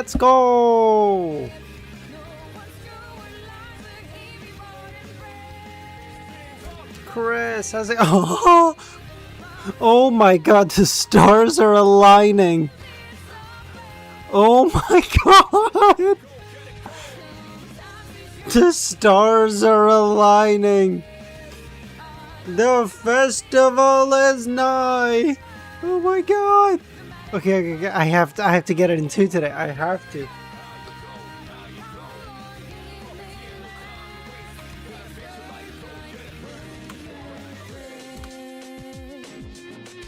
Let's go! Chris, how's it? Oh, oh my god, the stars are aligning. Oh my god! The stars are aligning. The festival is nigh. Oh my god. Okay, I have to get it in 2 today. I have to.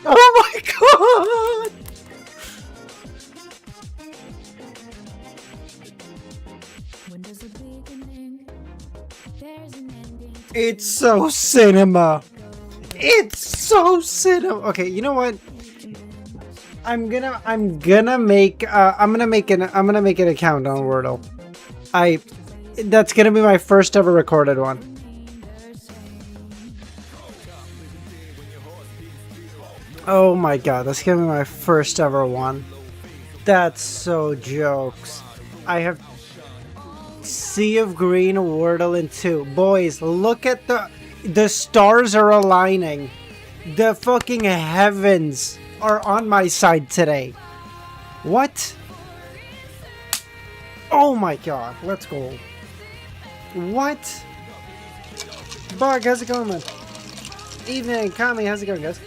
Oh my god! It's so cinema. It's so cinema. Okay, you know what? I'm gonna make an account on Wordle. That's gonna be my first ever recorded one. Oh my god, that's gonna be my first ever one. That's so jokes. I have Sea of Green, Wordle, and 2. Boys, look at the stars are aligning. The fucking heavens are on my side today. What? Oh my god, let's go. What? Bug, how's it going, man? Evening, Kami, how's it going, guys?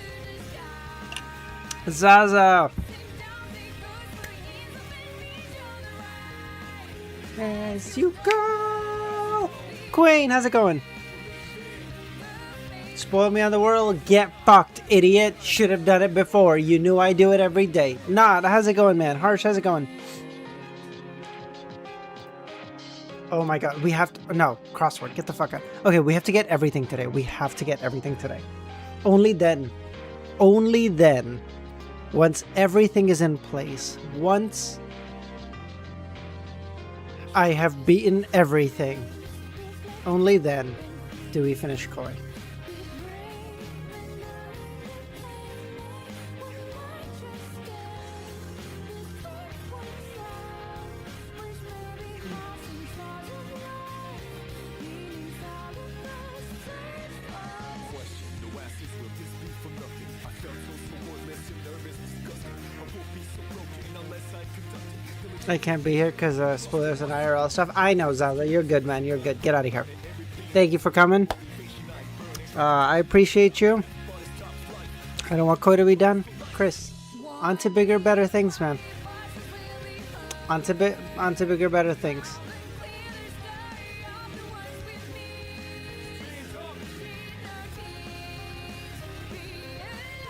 Zaza. As you go. Queen, how's it going? Spoil me on the world, get fucked, idiot. Should have done it before. You knew I do it every day. Nah, how's it going, man? Harsh, how's it going? Oh my god, we have to... No, crossword, get the fuck out. Okay, we have to get everything today. We have to get everything today. Only then, once everything is in place, once I have beaten everything, only then do we finish COI. I can't be here because spoilers and IRL stuff. I know, Zaza. You're good, man. You're good. Get out of here. Thank you for coming. I appreciate you. I don't want COI to be done. Chris, on to bigger, better things, man. On to bigger, better things.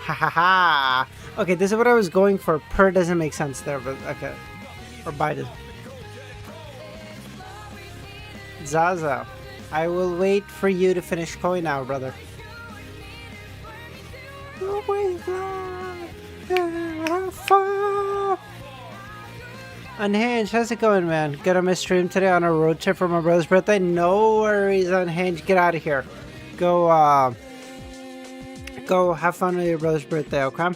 Ha ha ha. Okay, this is what I was going for. Per doesn't make sense there, but okay. Or Biden. Zaza, I will wait for you to finish COI now, brother. Unhinged, how's it going, man? Get on my stream today on a road trip for my brother's birthday? No worries, Unhinged. Get out of here. Go have fun with your brother's birthday, okay?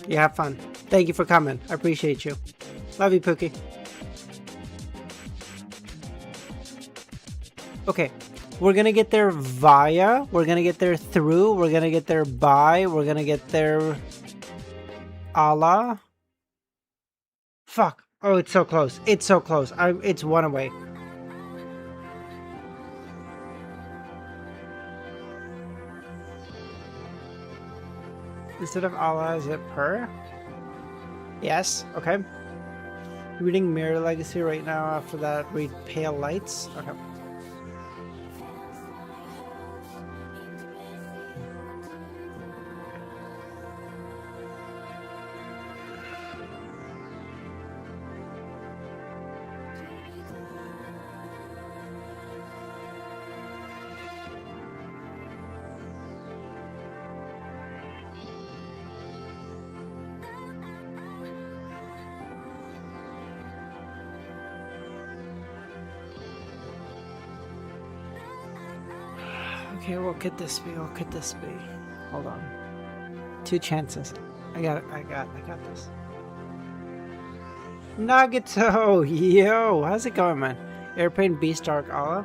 You have fun. Thank you for coming. I appreciate you. Love you, Pookie. Okay, we're gonna get there via, we're gonna get there through, we're gonna get there by, we're gonna get there a la. Fuck. Oh, it's so close. It's so close. It's one away. Instead of a la, is it per? Yes, okay. Reading Mirror Legacy right now. After that, read Pale Lights. Okay. Okay, what could this be? What could this be? Hold on. 2 chances. I got it. I got this. Nagato, yo, how's it going, man? Airplane Beast Dark Allah.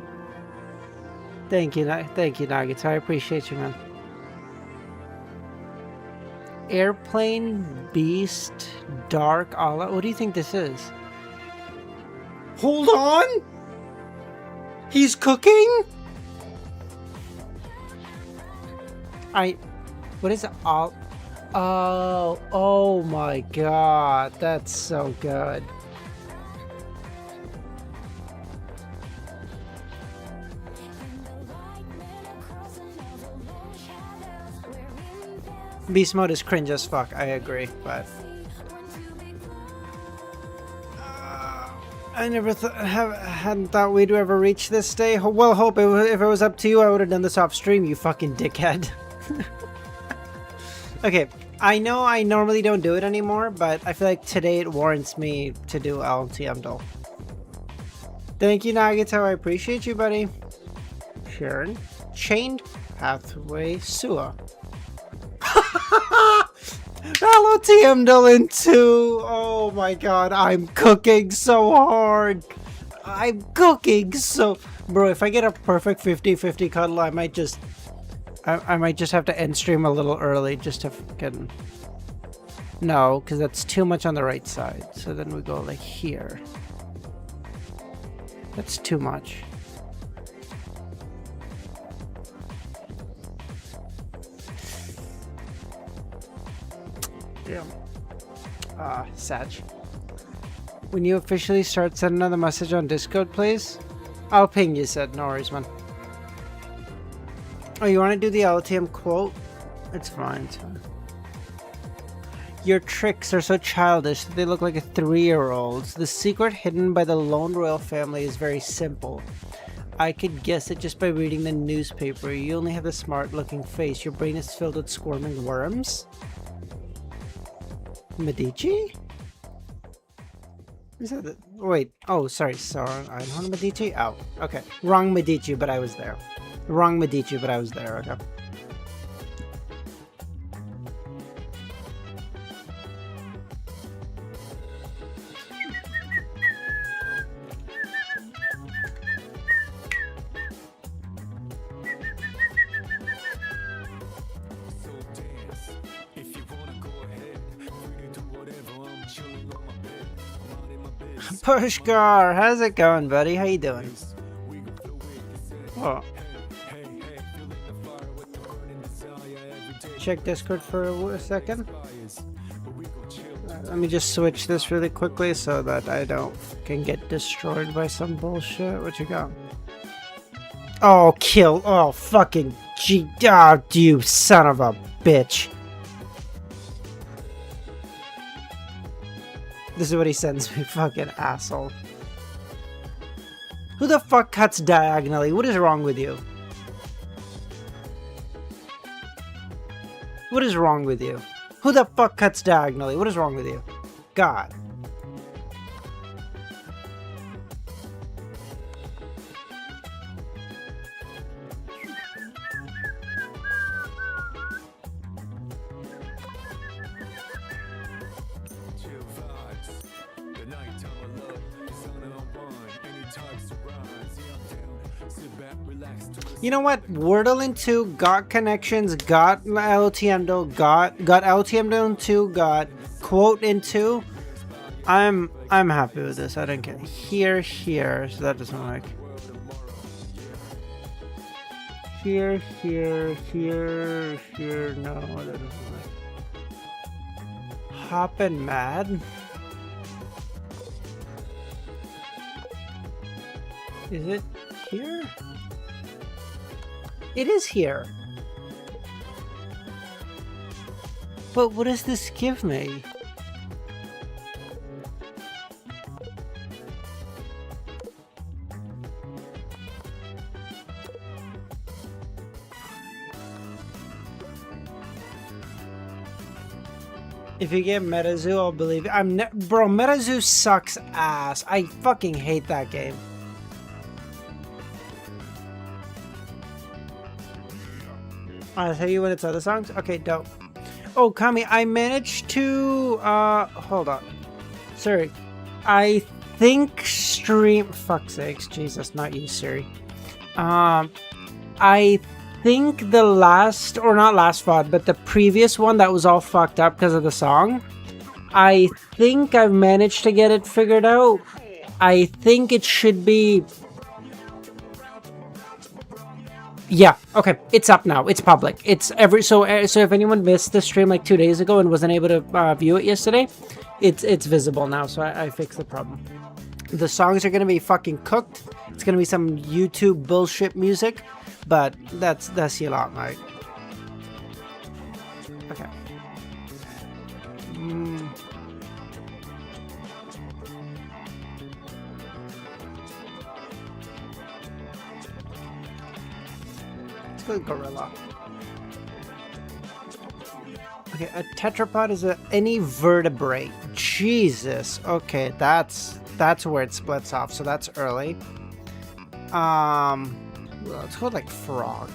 Thank you, Nagato. I appreciate you, man. Airplane Beast Dark Allah. What do you think this is? Hold on! He's cooking? What is it? Oh my god, that's so good. Beast mode is cringe as fuck, I agree, but I never hadn't thought we'd ever reach this day. Well, hope if it was up to you, I would have done this off stream, you fucking dickhead. Okay, I know I normally don't do it anymore, but I feel like today it warrants me to do LTM duel. Thank you, Nagato. I appreciate you, buddy. Sharon. Chained Pathway Sua. LTM duel in 2. Oh my god, I'm cooking so hard. I'm cooking so... Bro, if I get a perfect 50-50 cuddle, I might just have to end stream a little early just to fucking... No, because that's too much on the right side. So then we go like here. That's too much. Damn. Sag. When you officially start, send another message on Discord, please. I'll ping you, said. No worries, man. Oh, you want to do the LTM quote? It's fine, it's fine. Your tricks are so childish that they look like a 3-year-old's. The secret hidden by the lone royal family is very simple. I could guess it just by reading the newspaper. You only have a smart-looking face. Your brain is filled with squirming worms? Medici? Is that the... Wait. Oh, sorry. I don't know Medici? Oh, okay. Wrong Medici, but I was there. Wrong Medici, but I was there. Okay. Pushkar, how's it going, buddy? How you doing? Oh. Check Discord for a second. Let me just switch this really quickly so that I can get destroyed by some bullshit. What you got? Oh, kill. Oh, fucking G. Oh, you son of a bitch. This is what he sends me, fucking asshole. Who the fuck cuts diagonally? What is wrong with you? What is wrong with you? Who the fuck cuts diagonally? What is wrong with you? God. You know what? Wordle in 2, got connections, got LTM duel, got LTM duel in 2, got quote in 2. I'm happy with this. I don't get here, so that doesn't work. Here, no, that doesn't work. Hoppin' mad? Is it here? It is here. But what does this give me? If you get MetaZoo, I'll believe it. Bro, MetaZoo sucks ass. I fucking hate that game. I'll tell you when it's other songs. Okay, dope. Oh, Kami, I managed to hold on. Sorry. I think stream. Fuck's sakes, Jesus, not you, Siri. I think the last, or not last VOD, but the previous one that was all fucked up because of the song. I think I've managed to get it figured out. I think it should be. Yeah, okay, it's up now. It's public. It's so if anyone missed the stream like 2 days ago and wasn't able to view it yesterday, it's visible now. So I fixed the problem. The songs are gonna be fucking cooked. It's gonna be some YouTube bullshit music, but that's a lot, mate. Okay. Let's go with gorilla. Okay, a tetrapod is any vertebrate. Jesus. Okay, that's where it splits off. So that's early. Let's go with like frog.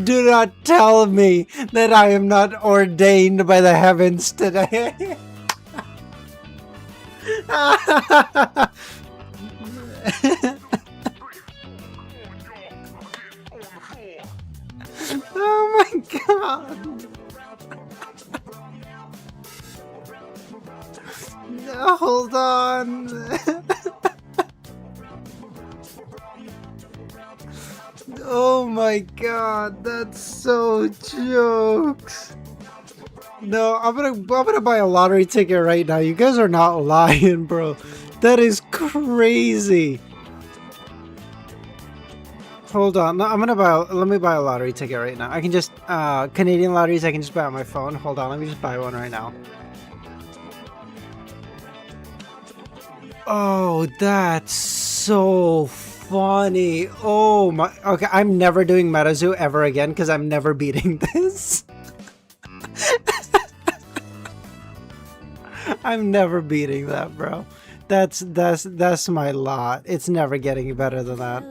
Do not tell me that I am not ordained by the heavens today. Oh my god. No, hold on. Oh my god, that's so jokes. No, I'm gonna buy a lottery ticket right now. You guys are not lying, bro. That is crazy. Hold on, no, let me buy a lottery ticket right now. I can just Canadian lotteries I can just buy on my phone. Hold on, let me just buy one right now. Oh, that's so funny. Oh my. Okay, I'm never doing MetaZoo ever again because I'm never beating this. I'm never beating that, bro. That's my lot. It's never getting better than that.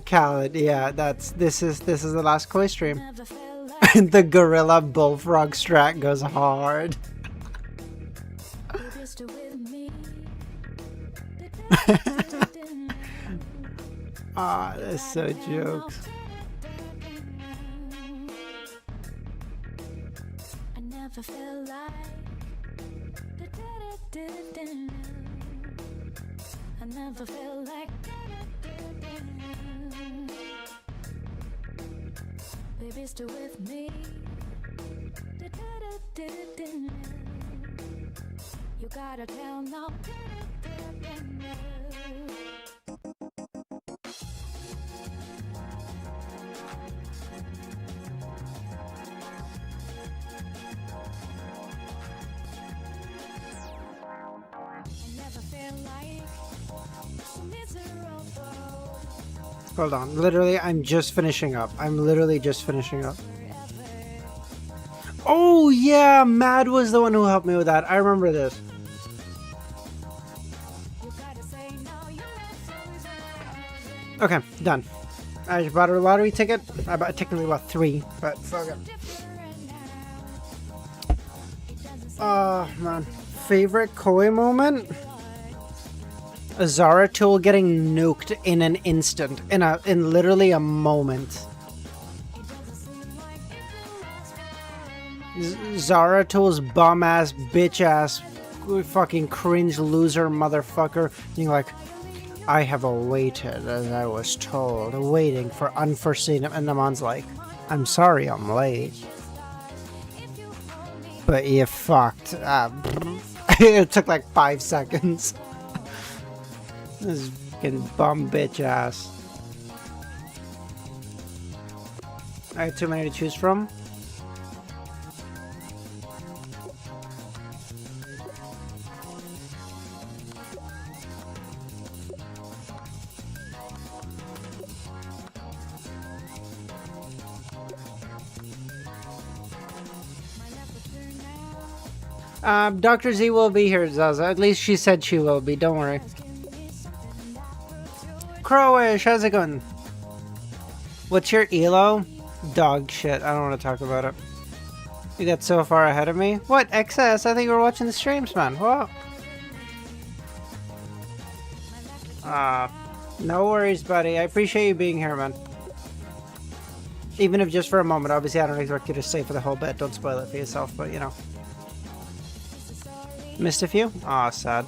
Khaled, yeah, this is the last Koi stream. The gorilla bullfrog strat goes hard. Ah, that's so jokes. I never felt like I never felt like baby, still with me. You gotta tell no. Hold on, literally, I'm just finishing up. I'm literally just finishing up. Oh yeah, Mad was the one who helped me with that. I remember this. Okay, done. I just bought a lottery ticket. I technically bought 3, but fuck it. Oh man, favorite Koi moment? A Zeratul getting nuked in an instant, in literally a moment. Zaratul's bum ass, bitch ass, fucking cringe loser motherfucker being like, I have awaited as I was told, waiting for unforeseen, and Naman's like, I'm sorry I'm late. But you fucked. It took like 5 seconds. This fucking bum bitch ass. I have too many to choose from. Dr. Z will be here, Zaza. At least she said she will be. Don't worry. Crowish, how's it going? What's your elo? Dog shit. I don't want to talk about it. You got so far ahead of me. What? XS? I think we were watching the streams, man. What? No worries, buddy. I appreciate you being here, man. Even if just for a moment. Obviously, I don't expect you to stay for the whole bit. Don't spoil it for yourself, but you know. Missed a few? Aw, sad.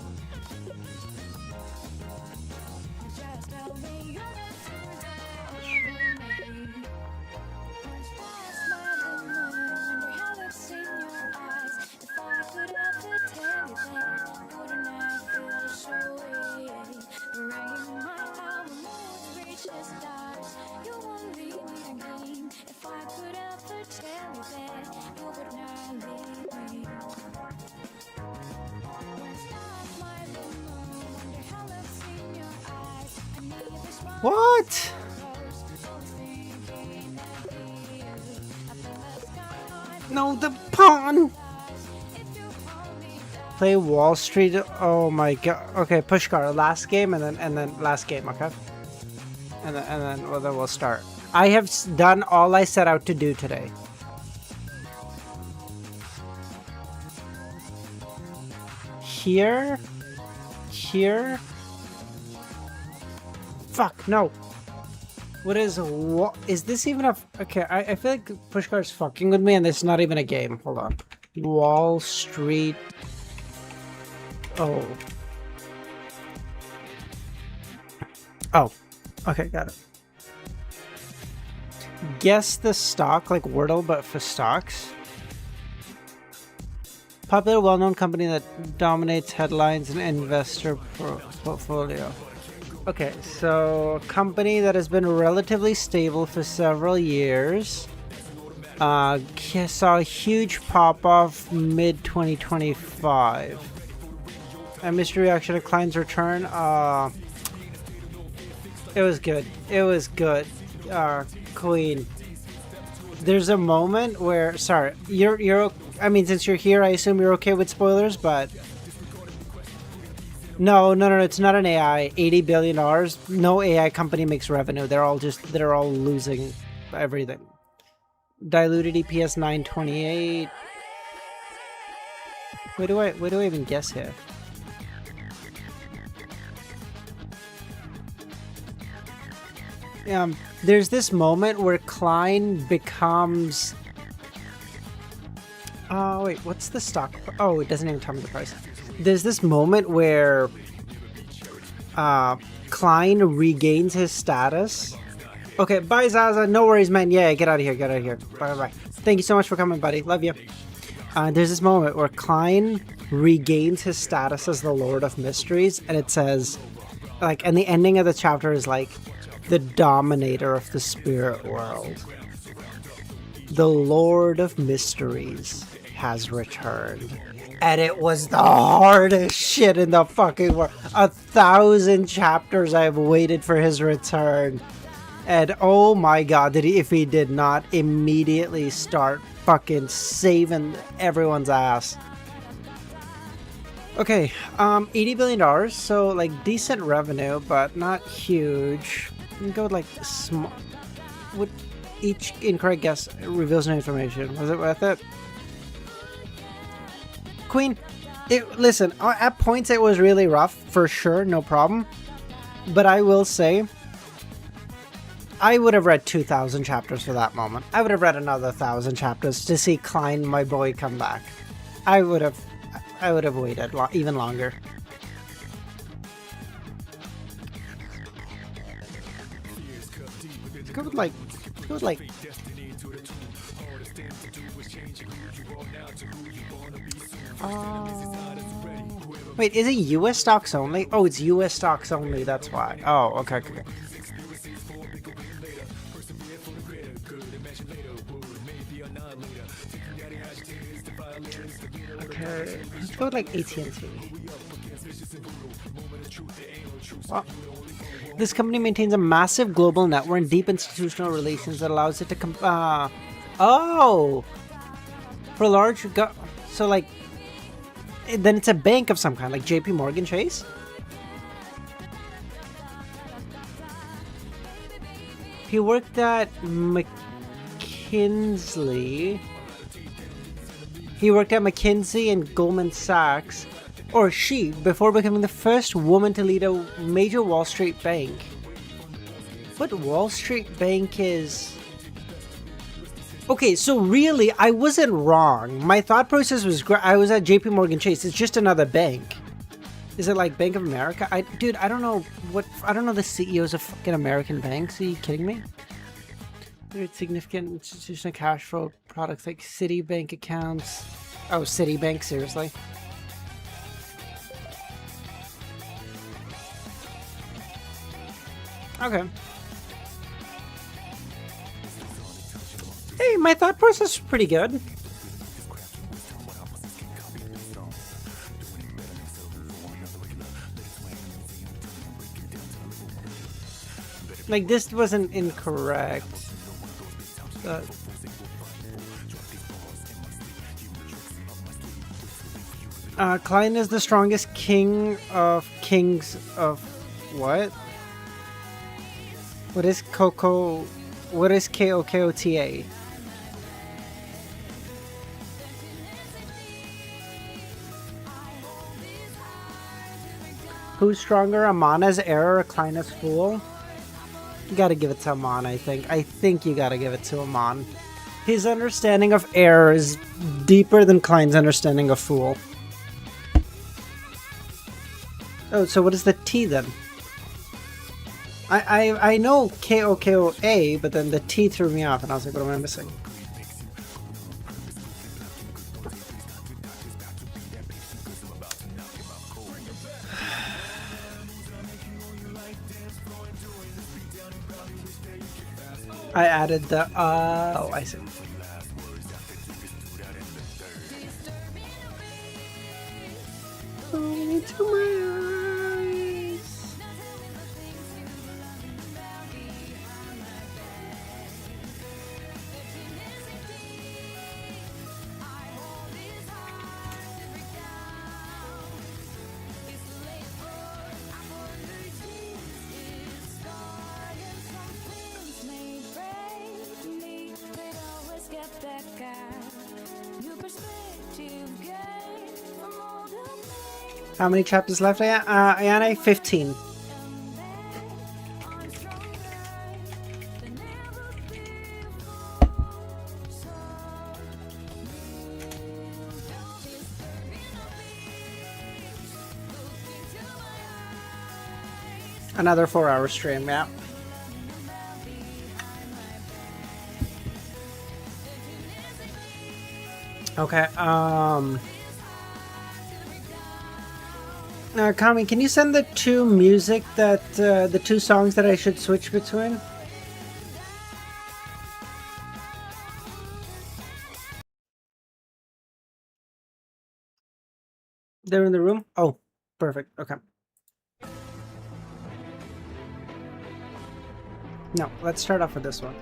What? No, the pawn. Play Wall Street. Oh my god. Okay, Pushkar. Last game and then last game. Okay. And then we'll start. I have done all I set out to do today. Here. Fuck, no. What is this even a... Okay, I feel like Pushkar's fucking with me and this is not even a game. Hold on. Wall Street... Oh. Oh. Okay, got it. Guess the stock, like Wordle, but for stocks. Popular, well-known company that dominates headlines and investor portfolio. Okay, so a company that has been relatively stable for several years. Saw a huge pop-off mid-2025. A mystery reaction to client's return. It was good. It was good. Queen. There's a moment where... Sorry, you're... I mean, since you're here, I assume you're okay with spoilers, but... No, it's not an AI. $80 billion. No AI company makes revenue. They're all losing everything. Diluted EPS 928. Where do I even guess here? There's this moment where Klein becomes... Oh, wait, what's the stock? Oh, it doesn't even tell me the price. There's this moment where Klein regains his status. Okay, bye Zaza. No worries, man. Yeah, get out of here. Get out of here. Bye. Thank you so much for coming, buddy. Love you. There's this moment where Klein regains his status as the Lord of Mysteries, and it says, like, and the ending of the chapter is like, the dominator of the spirit world. The Lord of Mysteries has returned. And it was the hardest shit in the fucking world. 1,000 chapters I have waited for his return. And oh my god, if he did not immediately start fucking saving everyone's ass. Okay, $80 billion, so like decent revenue, but not huge. You can go with like small. What each incorrect guess reveals no information. Was it worth it? Queen, listen, at points it was really rough, for sure, no problem. But I will say, I would have read 2,000 chapters for that moment. I would have read another 1,000 chapters to see Klein, my boy, come back. I would have waited even longer. Let's go with like... Wait, is it US stocks only? Oh, it's US stocks only, that's why. Oh, okay. Okay, let's go with like AT&T. Well, this company maintains a massive global network and deep institutional relations that allows it to oh! For large... So like... Then it's a bank of some kind, like JP Morgan Chase? He worked at McKinsey. He worked at McKinsey and Goldman Sachs, or she, before becoming the first woman to lead a major Wall Street bank. What Wall Street bank is... Okay, so really, I wasn't wrong. My thought process was I was at JP Morgan Chase. It's just another bank. Is it like Bank of America? Dude, I don't know I don't know the CEOs of fucking American banks. Are you kidding me? There's significant institutional cash flow products like Citibank accounts. Oh, Citibank, seriously? Okay. Hey, my thought process is pretty good. Like, this wasn't incorrect. But... Klein is the strongest king of kings of... What? What is Coco... What is KOKOTA? Who's stronger, Amana's error or Klein's fool? You gotta give it to Aman, I think. I think you gotta give it to Aman. His understanding of error is deeper than Klein's understanding of fool. Oh, so what is the T then? I know KOKOA, but then the T threw me off and I was like, what am I missing? I added the, oh, I see. Going into my eyes. How many chapters left, Ayane? 15. Another 4-hour stream, yeah. Okay, Kami, can you send the two music that, the two songs that I should switch between? They're in the room? Oh, perfect, okay. No, let's start off with this one.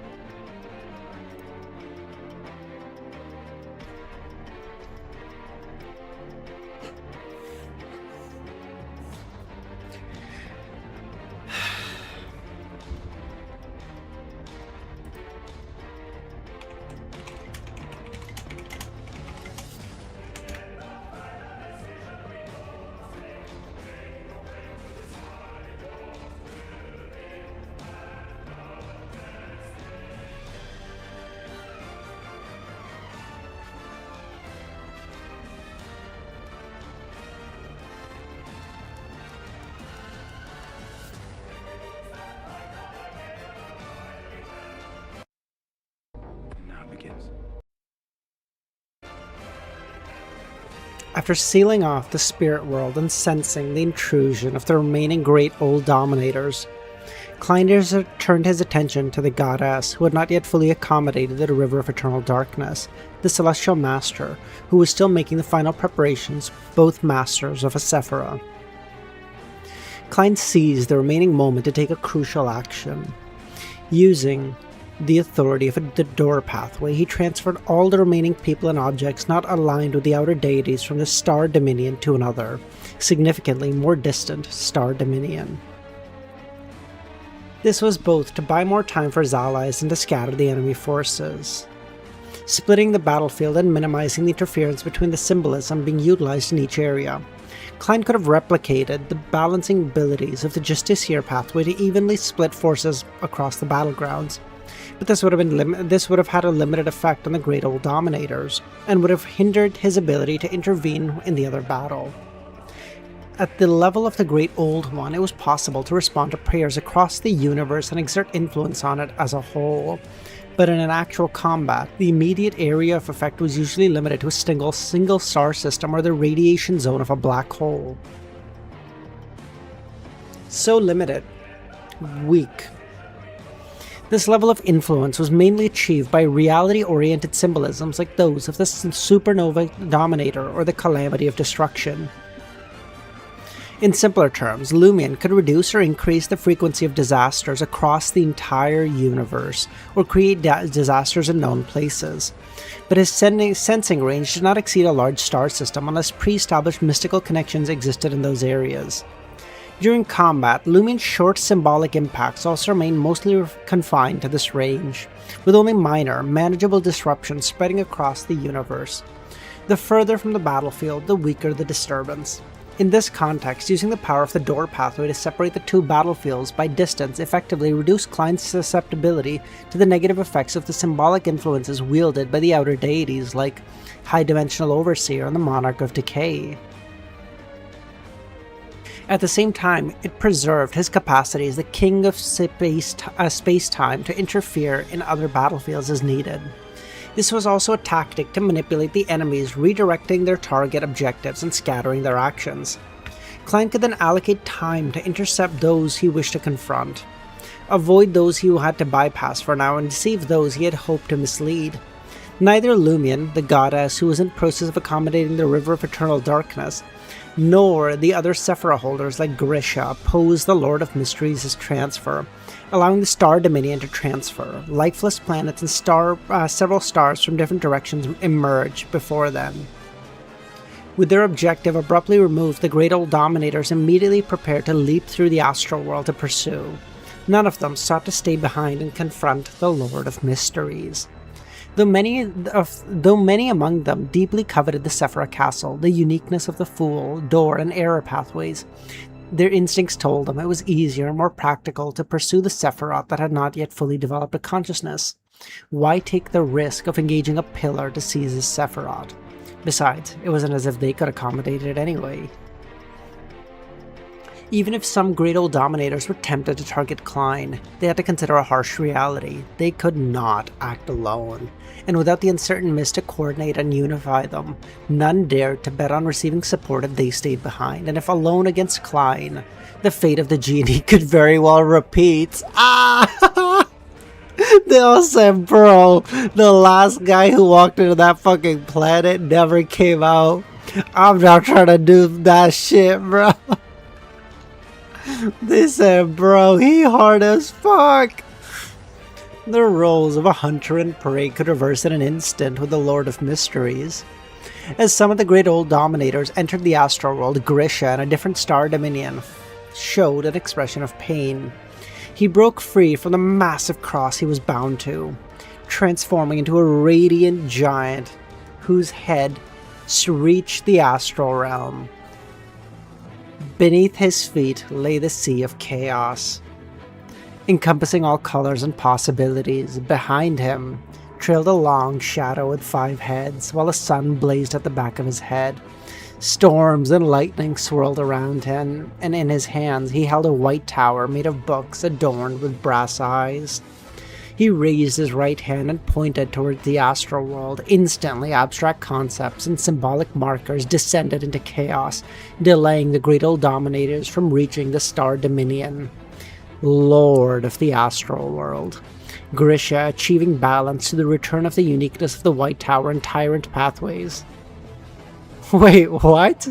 After sealing off the spirit world and sensing the intrusion of the remaining great old dominators, Kleiner turned his attention to the goddess who had not yet fully accommodated the river of eternal darkness, the celestial master, who was still making the final preparations, both masters of a Cipher. Klein seized the remaining moment to take a crucial action. Using the authority of the door pathway, he transferred all the remaining people and objects not aligned with the outer deities from the Star Dominion to another, significantly more distant Star Dominion. This was both to buy more time for his allies and to scatter the enemy forces, splitting the battlefield and minimizing the interference between the symbolism being utilized in each area. Klein could have replicated the balancing abilities of the Justiciar pathway to evenly split forces across the battlegrounds, but this would have had a limited effect on the Great Old Dominators, and would have hindered his ability to intervene in the other battle. At the level of the Great Old One, it was possible to respond to prayers across the universe and exert influence on it as a whole, but in an actual combat, the immediate area of effect was usually limited to a single star system or the radiation zone of a black hole. So limited. Weak. This level of influence was mainly achieved by reality-oriented symbolisms like those of the Supernova Dominator or the Calamity of Destruction. In simpler terms, Lumion could reduce or increase the frequency of disasters across the entire universe, or create disasters in known places. But his sensing range did not exceed a large star system unless pre-established mystical connections existed in those areas. During combat, Lumion's short symbolic impacts also remain mostly confined to this range, with only minor, manageable disruptions spreading across the universe. The further from the battlefield, the weaker the disturbance. In this context, using the power of the door pathway to separate the two battlefields by distance effectively reduced Klein's susceptibility to the negative effects of the symbolic influences wielded by the outer deities like High Dimensional Overseer and the Monarch of Decay. At the same time, it preserved his capacity as the King of Space-Time to interfere in other battlefields as needed. This was also a tactic to manipulate the enemies, redirecting their target objectives and scattering their actions. Klein could then allocate time to intercept those he wished to confront, avoid those he had to bypass for now, and deceive those he had hoped to mislead. Neither Lumion, the goddess who was in process of accommodating the River of Eternal Darkness, nor the other Sephira holders like Grisha opposed the Lord of Mysteries' transfer, allowing the Star Dominion to transfer. Lifeless planets and several stars from different directions emerged before then. With their objective abruptly removed, the Great Old Dominators immediately prepared to leap through the astral world to pursue. None of them sought to stay behind and confront the Lord of Mysteries. Though many among them deeply coveted the Sephira Castle, the uniqueness of the Fool, Door, and Error pathways, their instincts told them it was easier and more practical to pursue the Sephiroth that had not yet fully developed a consciousness. Why take the risk of engaging a pillar to seize his Sephiroth? Besides, it wasn't as if they could accommodate it anyway. Even if some Great Old Dominators were tempted to target Klein, they had to consider a harsh reality. They could not act alone, and without the uncertain mist to coordinate and unify them, none dared to bet on receiving support if they stayed behind, and if alone against Klein, the fate of the genie could very well repeat. They all said, bro, the last guy who walked into that fucking planet never came out. I'm not trying to do that shit, bro. They said, bro, he hard as fuck. The roles of a hunter and prey could reverse in an instant with the Lord of Mysteries. As some of the Great Old Dominators entered the astral world, Grisha and a different Star Dominion showed an expression of pain. He broke free from the massive cross he was bound to, transforming into a radiant giant whose head reached the astral realm. Beneath his feet lay the Sea of Chaos, encompassing all colors and possibilities. Behind him trailed a long shadow with 5 heads, while a sun blazed at the back of his head. Storms and lightning swirled around him, and in his hands he held a white tower made of books adorned with brass eyes. He raised his right hand and pointed towards the astral world. Instantly, abstract concepts and symbolic markers descended into chaos, delaying the Great Old Dominators from reaching the Star Dominion. Lord of the astral world. Grisha achieving balance to the return of the uniqueness of the White Tower and Tyrant pathways. Wait, what?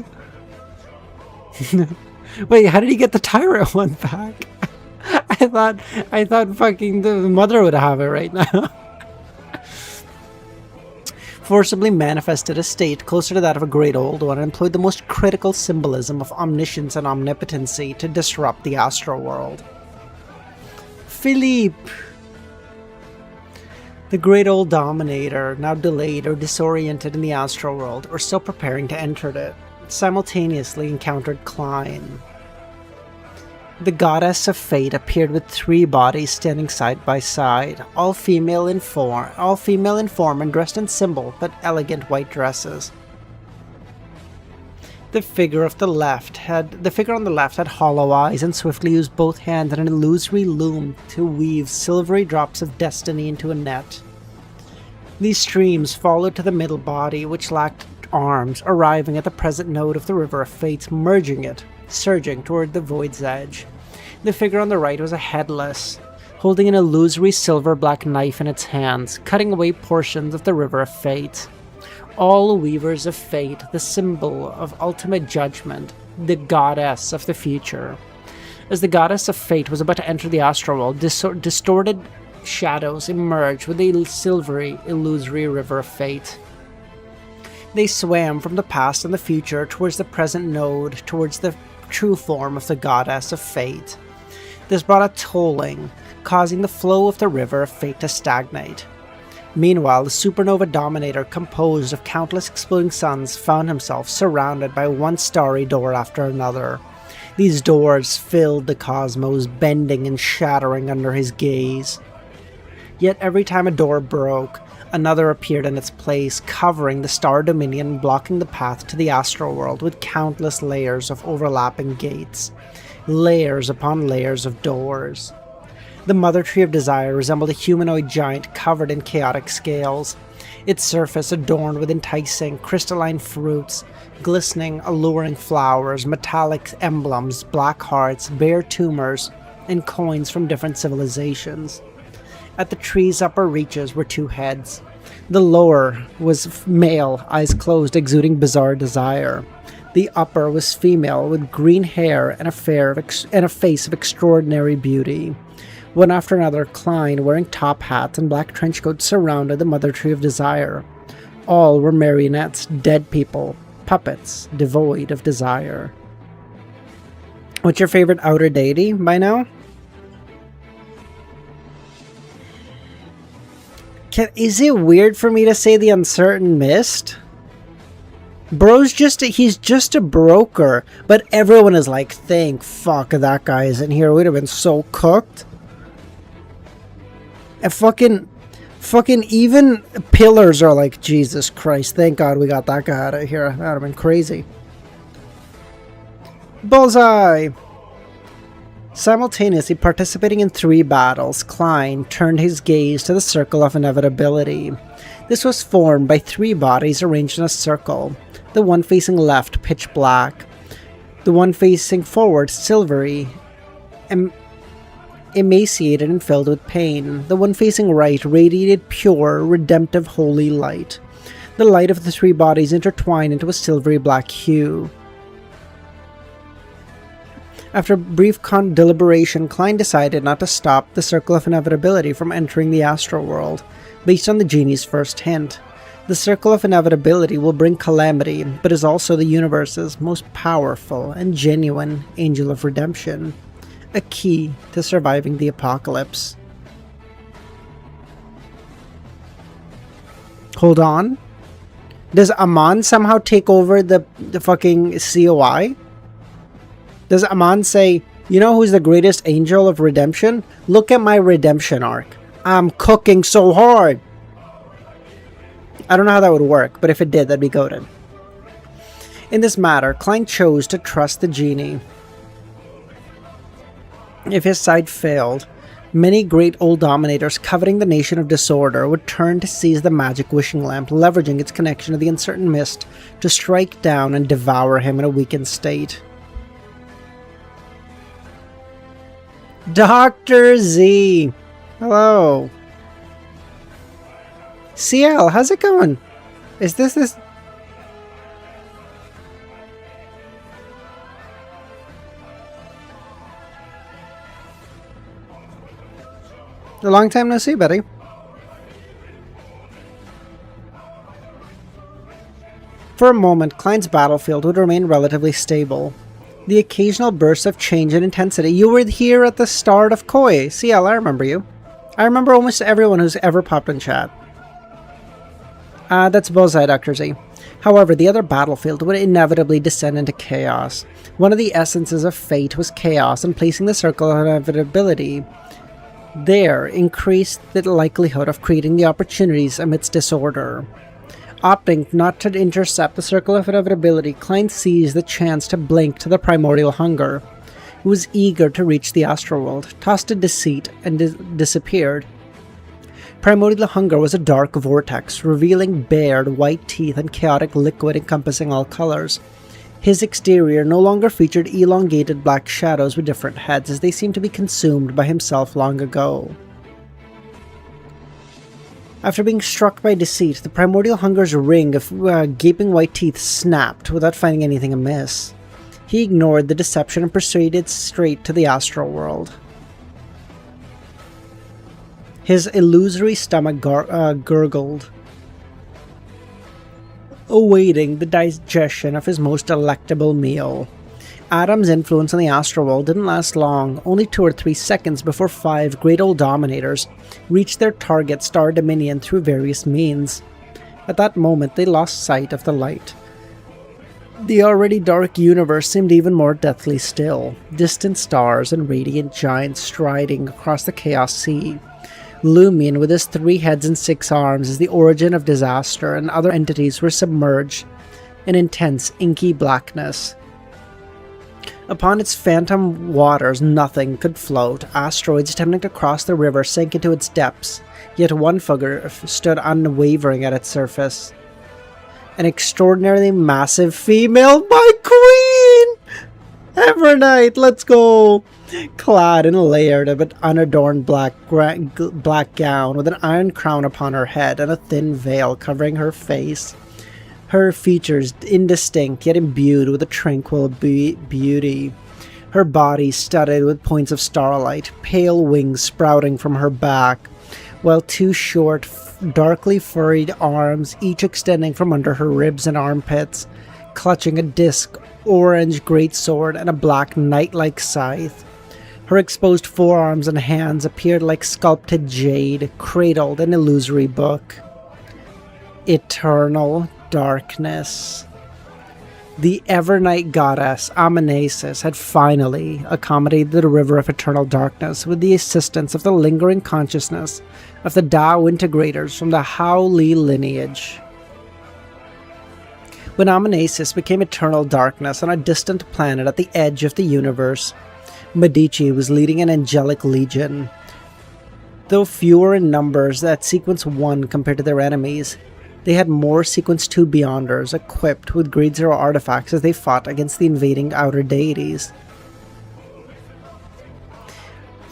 Wait, how did he get the Tyrant one back? I thought fucking the mother would have it right now. Forcibly manifested a state closer to that of a great old one and employed the most critical symbolism of omniscience and omnipotency to disrupt the astral world. Philippe! The great old dominator, now delayed or disoriented in the astral world, or still preparing to enter it, simultaneously encountered Klein. The goddess of fate appeared with 3 bodies standing side by side, all female in form and dressed in simple but elegant white dresses. The figure on the left had hollow eyes and swiftly used both hands and an illusory loom to weave silvery drops of destiny into a net. These streams followed to the middle body, which lacked arms, arriving at the present node of the River of Fate, merging it, surging toward the void's edge. The figure on the right was a headless, holding an illusory silver-black knife in its hands, cutting away portions of the River of Fate. All weavers of fate, the symbol of ultimate judgment, the goddess of the future. As the goddess of fate was about to enter the astral world, distorted shadows emerged with a silvery, illusory River of Fate. They swam from the past and the future towards the present node, towards the true form of the goddess of fate. This brought a tolling, causing the flow of the River of Fate to stagnate. Meanwhile, the supernova dominator, composed of countless exploding suns, found himself surrounded by one starry door after another. These doors filled the cosmos, bending and shattering under his gaze. Yet every time a door broke, another appeared in its place, covering the star dominion and blocking the path to the astral world with countless layers of overlapping gates. Layers upon layers of doors. The Mother Tree of Desire resembled a humanoid giant covered in chaotic scales, its surface adorned with enticing, crystalline fruits, glistening, alluring flowers, metallic emblems, black hearts, bare tumors, and coins from different civilizations. At the tree's upper reaches were 2 heads. The lower was male, eyes closed, exuding bizarre desire. The upper was female, with green hair and a face of extraordinary beauty. One after another, Klein, wearing top hats and black trench coats, surrounded the Mother Tree of Desire. All were marionettes, dead people, puppets, devoid of desire. What's your favorite outer deity by now? Is it weird for me to say the Uncertain Mist? He's just a broker, but everyone is like, thank fuck that guy isn't here. We'd have been so cooked. And fucking even pillars are like, Jesus Christ, thank God we got that guy out of here. That would have been crazy. Bullseye! Simultaneously participating in 3 battles, Klein turned his gaze to the Circle of Inevitability. This was formed by 3 bodies arranged in a circle. The one facing left, pitch black. The one facing forward, silvery, emaciated and filled with pain. The one facing right radiated pure, redemptive, holy light. The light of the 3 bodies intertwined into a silvery black hue. After brief deliberation, Klein decided not to stop the Circle of Inevitability from entering the astral world, based on the genie's first hint. The Circle of Inevitability will bring calamity, but is also the universe's most powerful and genuine angel of redemption, a key to surviving the apocalypse. Hold on. Does Aman somehow take over the fucking COI? Does Aman say, you know who's the greatest angel of redemption? Look at my redemption arc. I'm cooking so hard. I don't know how that would work, but if it did, that'd be goated. In this matter, Klein chose to trust the genie. If his side failed, many great old dominators coveting the nation of disorder would turn to seize the magic wishing lamp, leveraging its connection to the Uncertain Mist to strike down and devour him in a weakened state. Dr. Z! Hello. CL, how's it going? Is this... A long time no see, buddy. For a moment, Klein's battlefield would remain relatively stable. The occasional bursts of change in intensity. You were here at the start of COI. CL, I remember you. I remember almost everyone who's ever popped in chat. That's Bullseye, Dr. Z. However, the other battlefield would inevitably descend into chaos. One of the essences of fate was chaos, and placing the circle of inevitability there increased the likelihood of creating the opportunities amidst disorder. Opting not to intercept the circle of inevitability, Klein seized the chance to blink to the primordial hunger, who was eager to reach the Astroworld, tossed a deceit, and disappeared. Primordial hunger was a dark vortex, revealing bared white teeth and chaotic liquid encompassing all colors. His exterior no longer featured elongated black shadows with different heads, as they seemed to be consumed by himself long ago. After being struck by deceit, the primordial hunger's ring of gaping white teeth snapped without finding anything amiss. He ignored the deception and proceeded straight to the astral world. His illusory stomach gurgled, awaiting the digestion of his most delectable meal. Adam's influence on the astral world didn't last long, only 2 or 3 seconds before 5 great old dominators reached their target Star Dominion through various means. At that moment, they lost sight of the light. The already dark universe seemed even more deathly still, distant stars and radiant giants striding across the chaos sea. Lumion, with his 3 heads and 6 arms, is the origin of disaster, and other entities were submerged in intense, inky blackness. Upon its phantom waters, nothing could float. Asteroids attempting to cross the river sank into its depths, yet one figure stood unwavering at its surface. An extraordinarily massive female, my queen! Evernight, let's go! Clad in a layered but unadorned black gown with an iron crown upon her head and a thin veil covering her face. Her features indistinct yet imbued with a tranquil beauty. Her body studded with points of starlight, pale wings sprouting from her back, while 2 short, darkly furried arms, each extending from under her ribs and armpits, clutching a disc orange greatsword and a black knight-like scythe. Her exposed forearms and hands appeared like sculpted jade, cradled an illusory book. Eternal darkness. The Evernight goddess Amnesis had finally accommodated the river of eternal darkness with the assistance of the lingering consciousness of the Tao integrators from the Hao Li lineage. When Amnesis became eternal darkness on a distant planet at the edge of the universe, Medici was leading an angelic legion. Though fewer in numbers at Sequence 1 compared to their enemies, they had more Sequence 2 Beyonders equipped with Grade 0 artifacts as they fought against the invading outer deities.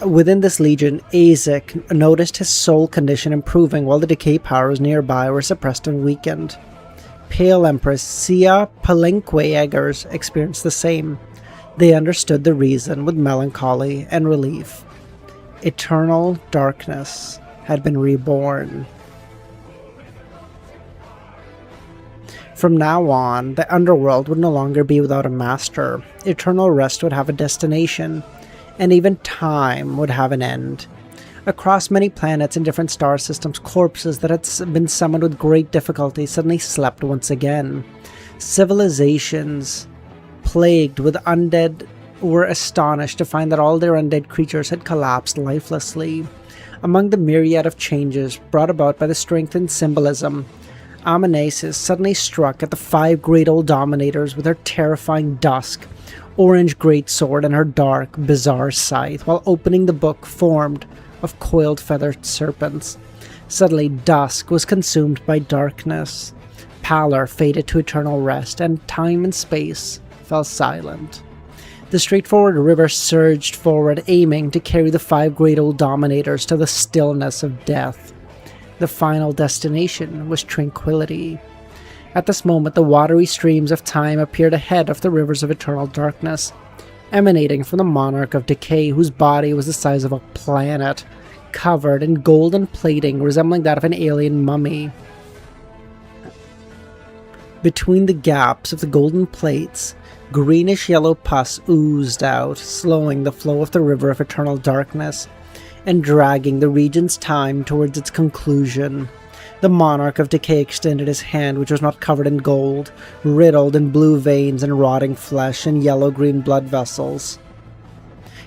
Within this legion, Azek noticed his soul condition improving while the decay powers nearby were suppressed and weakened. Pale Empress Sia Palenque-Eggers experienced the same. They understood the reason with melancholy and relief. Eternal darkness had been reborn. From now on, the underworld would no longer be without a master. Eternal rest would have a destination, and even time would have an end. Across many planets and different star systems, corpses that had been summoned with great difficulty suddenly slept once again. Civilizations plagued with undead were astonished to find that all their undead creatures had collapsed lifelessly. Among the myriad of changes brought about by the strengthened symbolism, Amnesis suddenly struck at the 5 great old dominators with her terrifying dusk, orange greatsword and her dark, bizarre scythe, while opening the book formed of coiled feathered serpents. Suddenly, dusk was consumed by darkness. Pallor faded to eternal rest, and time and space fell silent. The straightforward river surged forward, aiming to carry the 5 great old dominators to the stillness of death. The final destination was tranquility. At this moment, the watery streams of time appeared ahead of the rivers of eternal darkness, emanating from the monarch of decay, whose body was the size of a planet, covered in golden plating resembling that of an alien mummy. Between the gaps of the golden plates, greenish-yellow pus oozed out, slowing the flow of the river of eternal darkness and dragging the region's time towards its conclusion. The monarch of decay extended his hand, which was not covered in gold, riddled in blue veins and rotting flesh and yellow-green blood vessels.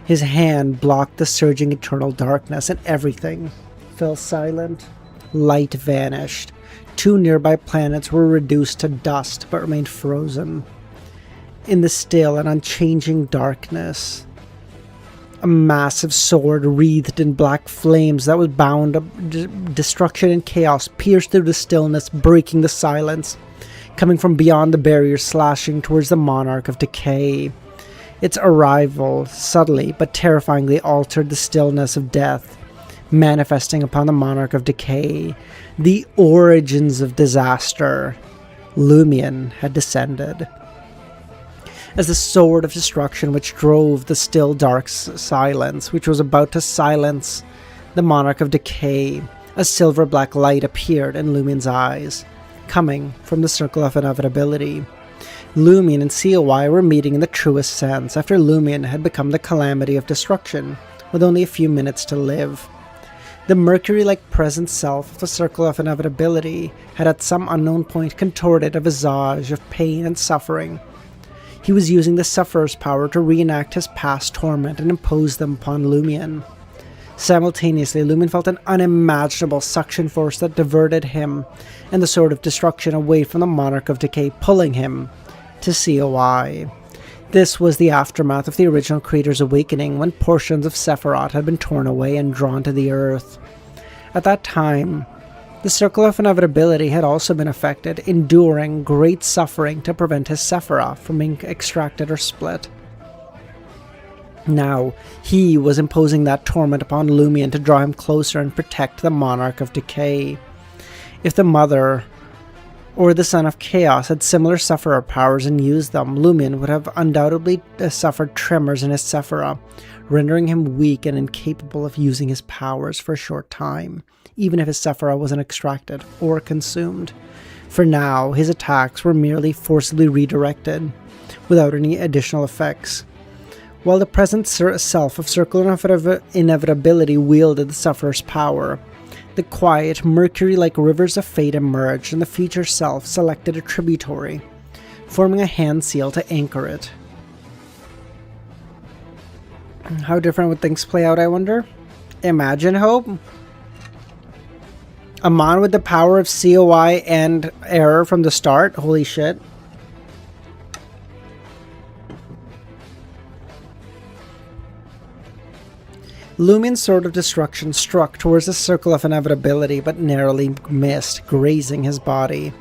His hand blocked the surging eternal darkness, and everything fell silent. Light vanished. 2 nearby planets were reduced to dust, but remained frozen. In the still and unchanging darkness, a massive sword wreathed in black flames that was bound up destruction and chaos pierced through the stillness, breaking the silence, coming from beyond the barrier, slashing towards the monarch of decay. Its arrival subtly but terrifyingly altered the stillness of death, manifesting upon the monarch of decay. The origins of disaster. LEMMiNO had descended. As the sword of destruction which drove the still dark silence, which was about to silence the monarch of decay, a silver-black light appeared in LEMMiNO's eyes, coming from the circle of inevitability. LEMMiNO and COI were meeting in the truest sense after LEMMiNO had become the calamity of destruction, with only a few minutes to live. The mercury-like present self of the circle of inevitability had at some unknown point contorted a visage of pain and suffering. He was using the sufferer's power to reenact his past torment and impose them upon LEMMiNO. Simultaneously, LEMMiNO felt an unimaginable suction force that diverted him and the sword of destruction away from the monarch of decay, pulling him to COI. This was the aftermath of the original creator's awakening, when portions of Sephiroth had been torn away and drawn to the earth. At that time, the circle of inevitability had also been affected, enduring great suffering to prevent his Sephiroth from being extracted or split. Now, he was imposing that torment upon LEMMiNO to draw him closer and protect the monarch of decay. If the mother or the son of chaos had similar sufferer powers and used them, LEMMiNO would have undoubtedly suffered tremors in his Sephiroth, rendering him weak and incapable of using his powers for a short time, even if his Sephiroth wasn't extracted or consumed. For now, his attacks were merely forcibly redirected, without any additional effects. While the present self of Circle of Inevitability wielded the Sufferer's power, the quiet, mercury-like rivers of fate emerged, and the future self selected a tributary, forming a hand seal to anchor it. How different would things play out, I wonder? Imagine hope? A mon with the power of COI and error from the start? Holy shit. LEMMiNO's sword of destruction struck towards the circle of inevitability, but narrowly missed, grazing his body.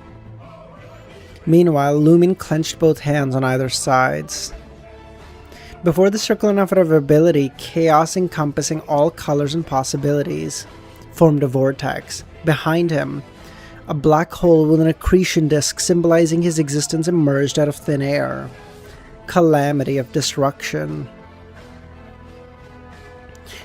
Meanwhile, LEMMiNO clenched both hands on either sides. Before the circle of inevitability, chaos encompassing all colors and possibilities formed a vortex. Behind him, a black hole with an accretion disk symbolizing his existence emerged out of thin air. Calamity of destruction.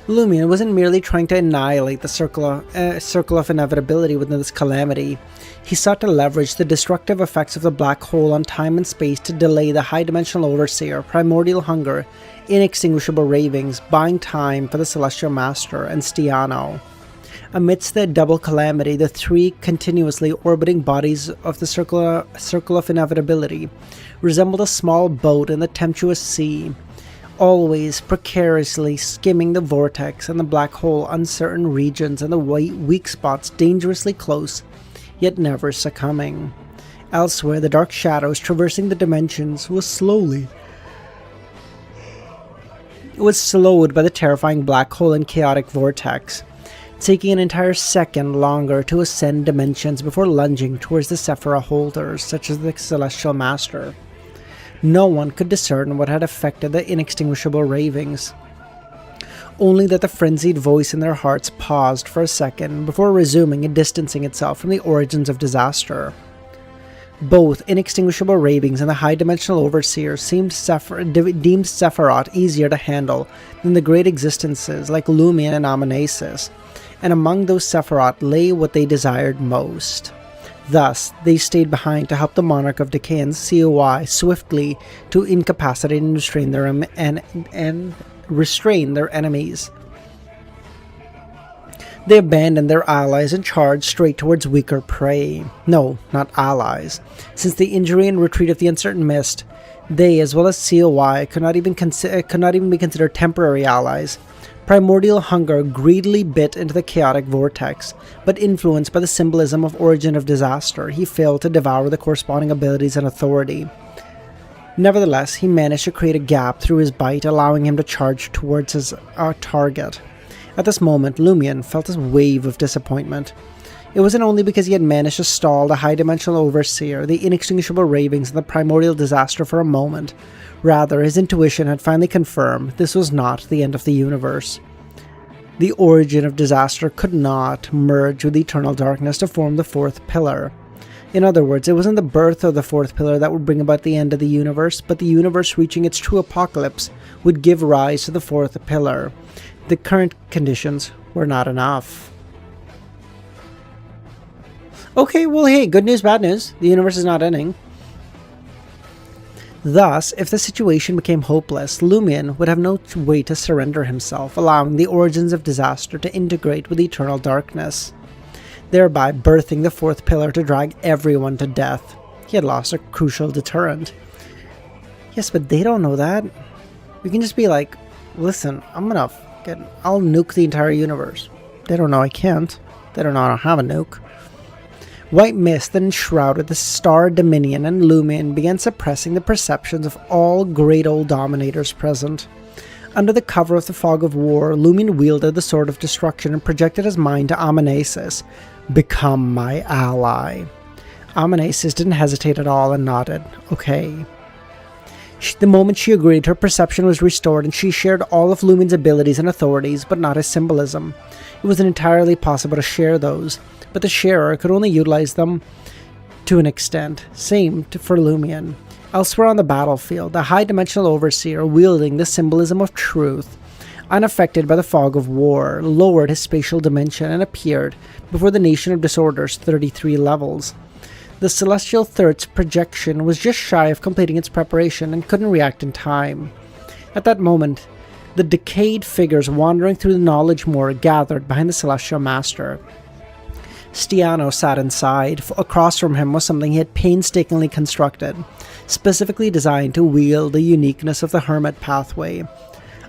LEMMiNO wasn't merely trying to annihilate the circle of inevitability within this calamity. He sought to leverage the destructive effects of the black hole on time and space to delay the high-dimensional overseer, primordial hunger, inextinguishable ravings, buying time for the Celestial Master and Stiano. Amidst the double calamity, the three continuously orbiting bodies of the circle of inevitability resembled a small boat in the tempestuous sea, always precariously skimming the vortex and the black hole, uncertain regions and the weak spots dangerously close, yet never succumbing. Elsewhere, the dark shadows traversing the dimensions was slowed by the terrifying black hole and chaotic vortex, taking an entire second longer to ascend dimensions before lunging towards the Sephiroth holders, such as the Celestial Master. No one could discern what had affected the inextinguishable ravings, only that the frenzied voice in their hearts paused for a second before resuming and distancing itself from the origins of disaster. Both inextinguishable ravings and the high-dimensional overseer deemed Sephiroth easier to handle than the great existences like LEMMiNO and Amnesis, and among those Sephiroth lay what they desired most. Thus, they stayed behind to help the Monarch of Decay and COI swiftly to incapacitate and restrain their enemies. They abandoned their allies and charged straight towards weaker prey. No, not allies. Since the injury and retreat of the Uncertain Mist, they, as well as COI, could not even be considered temporary allies. Primordial hunger greedily bit into the chaotic vortex, but influenced by the symbolism of origin of disaster, he failed to devour the corresponding abilities and authority. Nevertheless, he managed to create a gap through his bite, allowing him to charge towards his target. At this moment, Lumion felt a wave of disappointment. It wasn't only because he had managed to stall the high-dimensional overseer, the inextinguishable ravings, and the primordial disaster for a moment. Rather, his intuition had finally confirmed this was not the end of the universe. The origin of disaster could not merge with eternal darkness to form the fourth pillar. In other words, it wasn't the birth of the fourth pillar that would bring about the end of the universe, but the universe reaching its true apocalypse would give rise to the fourth pillar. The current conditions were not enough. Okay, well hey, good news, bad news. The universe is not ending. Thus, if the situation became hopeless, Lumion would have no way to surrender himself, allowing the origins of disaster to integrate with eternal darkness, thereby birthing the fourth pillar to drag everyone to death. He had lost a crucial deterrent. Yes, but they don't know that. We can just be like, listen, I'll nuke the entire universe. They don't know I can't. They don't know I don't have a nuke. White mist that enshrouded the Star Dominion and Lumion began suppressing the perceptions of all great old dominators present. Under the cover of the fog of war, Lumion wielded the Sword of Destruction and projected his mind to Amnesis. Become my ally. Amnesis didn't hesitate at all and nodded. Okay. The moment she agreed, her perception was restored and she shared all of Lumion's abilities and authorities, but not his symbolism. It wasn't entirely possible to share those, but the sharer could only utilize them to an extent. Same for Lumion. Elsewhere on the battlefield, the high-dimensional overseer, wielding the symbolism of truth, unaffected by the fog of war, lowered his spatial dimension and appeared before the Nation of Disorder's 33 levels. The Celestial Third's projection was just shy of completing its preparation and couldn't react in time. At that moment, the decayed figures wandering through the Knowledge Moor gathered behind the Celestial Master. Stiano sat inside. Across from him was something he had painstakingly constructed, specifically designed to wield the uniqueness of the Hermit Pathway.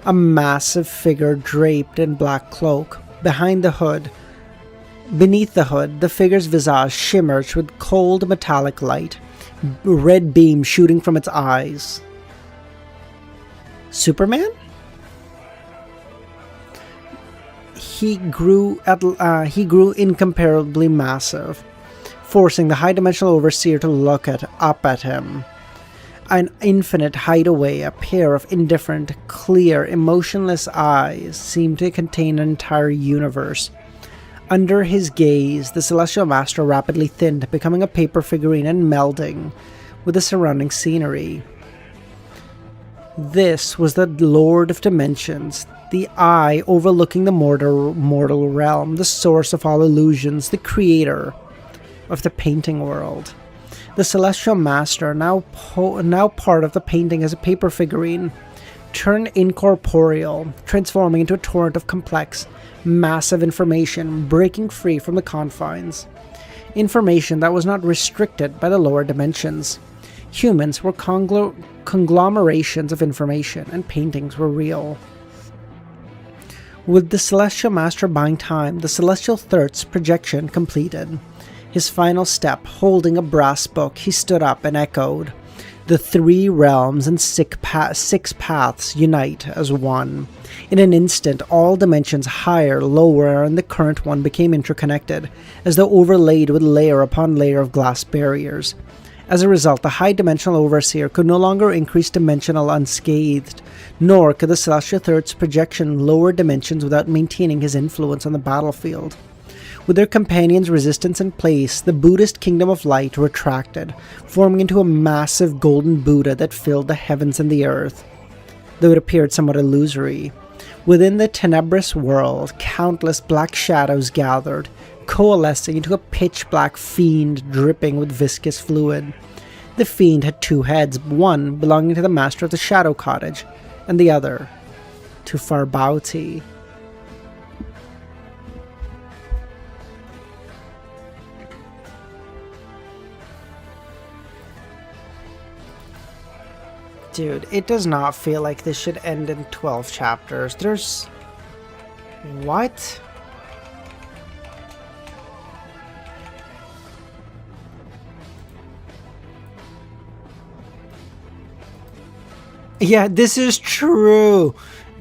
A massive figure draped in black cloak. Beneath the hood, the figure's visage shimmered with cold metallic light, red beams shooting from its eyes. Superman? He grew incomparably massive, forcing the high-dimensional overseer to look up at him. An infinite hideaway, a pair of indifferent, clear, emotionless eyes seemed to contain an entire universe. Under his gaze, the Celestial Master rapidly thinned, becoming a paper figurine and melding with the surrounding scenery. This was the Lord of Dimensions, the eye overlooking the mortal realm, the source of all illusions, the creator of the painting world. The Celestial Master, now part of the painting as a paper figurine, turned incorporeal, transforming into a torrent of complex, massive information, breaking free from the confines. Information that was not restricted by the lower dimensions. Humans were conglomerations of information, and paintings were real. With the Celestial Master buying time, the Celestial Third's projection completed. His final step, holding a brass book, he stood up and echoed, "The three realms and six paths unite as one." In an instant, all dimensions higher, lower, and the current one became interconnected, as though overlaid with layer upon layer of glass barriers. As a result, the high-dimensional overseer could no longer increase dimensional unscathed, nor could the Celestial Third's projection lower dimensions without maintaining his influence on the battlefield. With their companions' resistance in place, the Buddhist kingdom of light retracted, forming into a massive golden Buddha that filled the heavens and the earth. Though it appeared somewhat illusory, within the tenebrous world, countless black shadows gathered, coalescing into a pitch-black fiend dripping with viscous fluid. The fiend had two heads, one belonging to the master of the Shadow Cottage, and the other to Farbauti. Dude, it does not feel like this should end in 12 chapters. There's... What? Yeah, this is true.